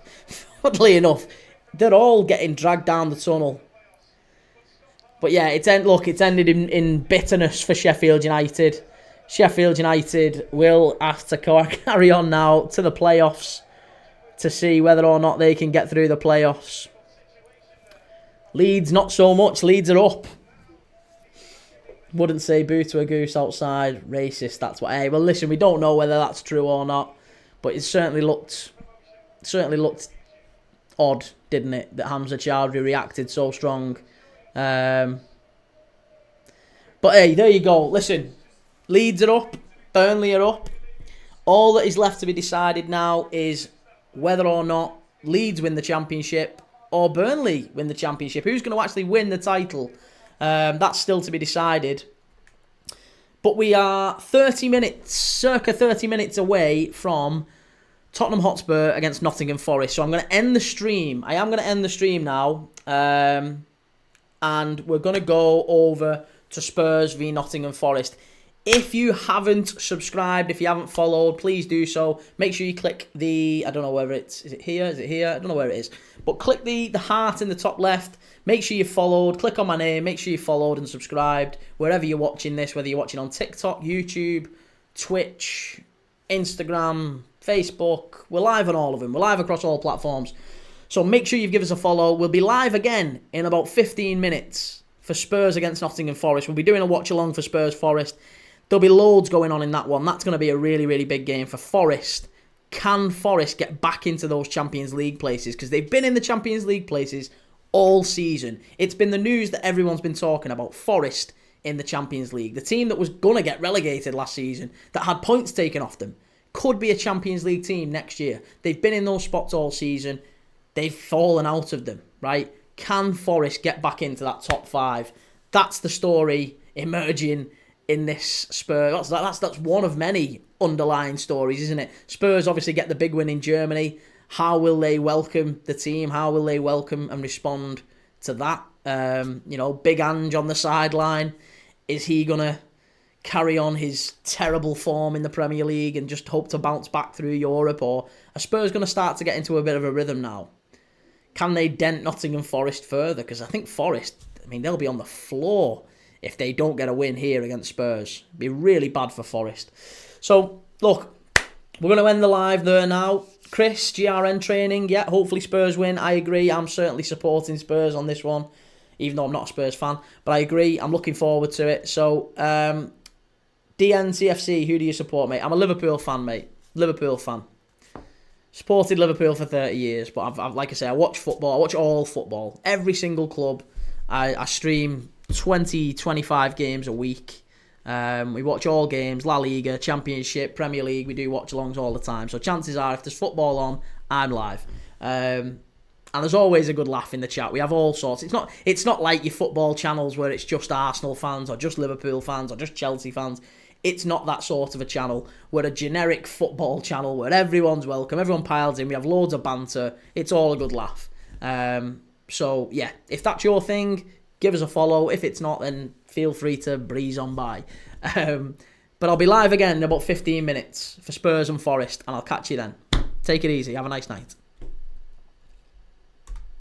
Oddly enough, they're all getting dragged down the tunnel. But yeah, it's ended in bitterness for Sheffield United. Sheffield United will have to carry on now to the playoffs to see whether or not they can get through the playoffs. Leeds, not so much. Leeds are up. Wouldn't say boo to a goose outside. Racist, that's what. Hey, well, listen, we don't know whether that's true or not, but it certainly looked odd, didn't it, that Hamza Chowdhury reacted so strong. But hey, there you go. Listen, Leeds are up, Burnley are up. All that is left to be decided now is whether or not Leeds win the Championship or Burnley win the Championship. Who's going to actually win the title? That's still to be decided. But we are circa 30 minutes away from Tottenham Hotspur against Nottingham Forest. So I'm going to end the stream. I am going to end the stream now. And we're going to go over to Spurs v Nottingham Forest. If you haven't subscribed, if you haven't followed, please do so. Make sure you click the, I don't know where it's, is it here? I don't know where it is. But click the heart in the top left. Make sure you followed. Click on my name. Make sure you followed and subscribed. Wherever you're watching this, whether you're watching on TikTok, YouTube, Twitch, Instagram, Facebook. We're live on all of them. We're live across all platforms. So make sure you give us a follow. We'll be live again in about 15 minutes for Spurs against Nottingham Forest. We'll be doing a watch-along for Spurs Forest. There'll be loads going on in that one. That's going to be a really, really big game for Forest. Can Forest get back into those Champions League places? Because they've been in the Champions League places all season. It's been the news that everyone's been talking about. Forest in the Champions League. The team that was going to get relegated last season, that had points taken off them, could be a Champions League team next year. They've been in those spots all season. They've fallen out of them, right? Can Forest get back into that top 5? That's the story emerging in this Spurs. That's one of many underlying stories, isn't it? Spurs obviously get the big win in Germany. How will they welcome the team? How will they welcome and respond to that? Big Ange on the sideline. Is he going to carry on his terrible form in the Premier League and just hope to bounce back through Europe? Or are Spurs going to start to get into a bit of a rhythm now? Can they dent Nottingham Forest further? Because I think Forest, they'll be on the floor if they don't get a win here against Spurs. It'd be really bad for Forest. So, look, we're going to end the live there now. Chris, GRN training, yeah, hopefully Spurs win. I agree, I'm certainly supporting Spurs on this one, even though I'm not a Spurs fan. But I agree, I'm looking forward to it. So, DNCFC, who do you support, mate? I'm a Liverpool fan, mate. Liverpool fan. Supported Liverpool for 30 years, but I've like I say, I watch football. I watch all football. Every single club. I stream 20, 25 games a week. We watch all games, La Liga, Championship, Premier League. We do watch-alongs all the time. So chances are, if there's football on, I'm live. And there's always a good laugh in the chat. We have all sorts. It's not like your football channels where it's just Arsenal fans or just Liverpool fans or just Chelsea fans. It's not that sort of a channel. We're a generic football channel where everyone's welcome, everyone piles in, we have loads of banter. It's all a good laugh. So, yeah, if that's your thing, give us a follow. If it's not, then feel free to breeze on by. But I'll be live again in about 15 minutes for Spurs and Forest, and I'll catch you then. Take it easy. Have a nice night.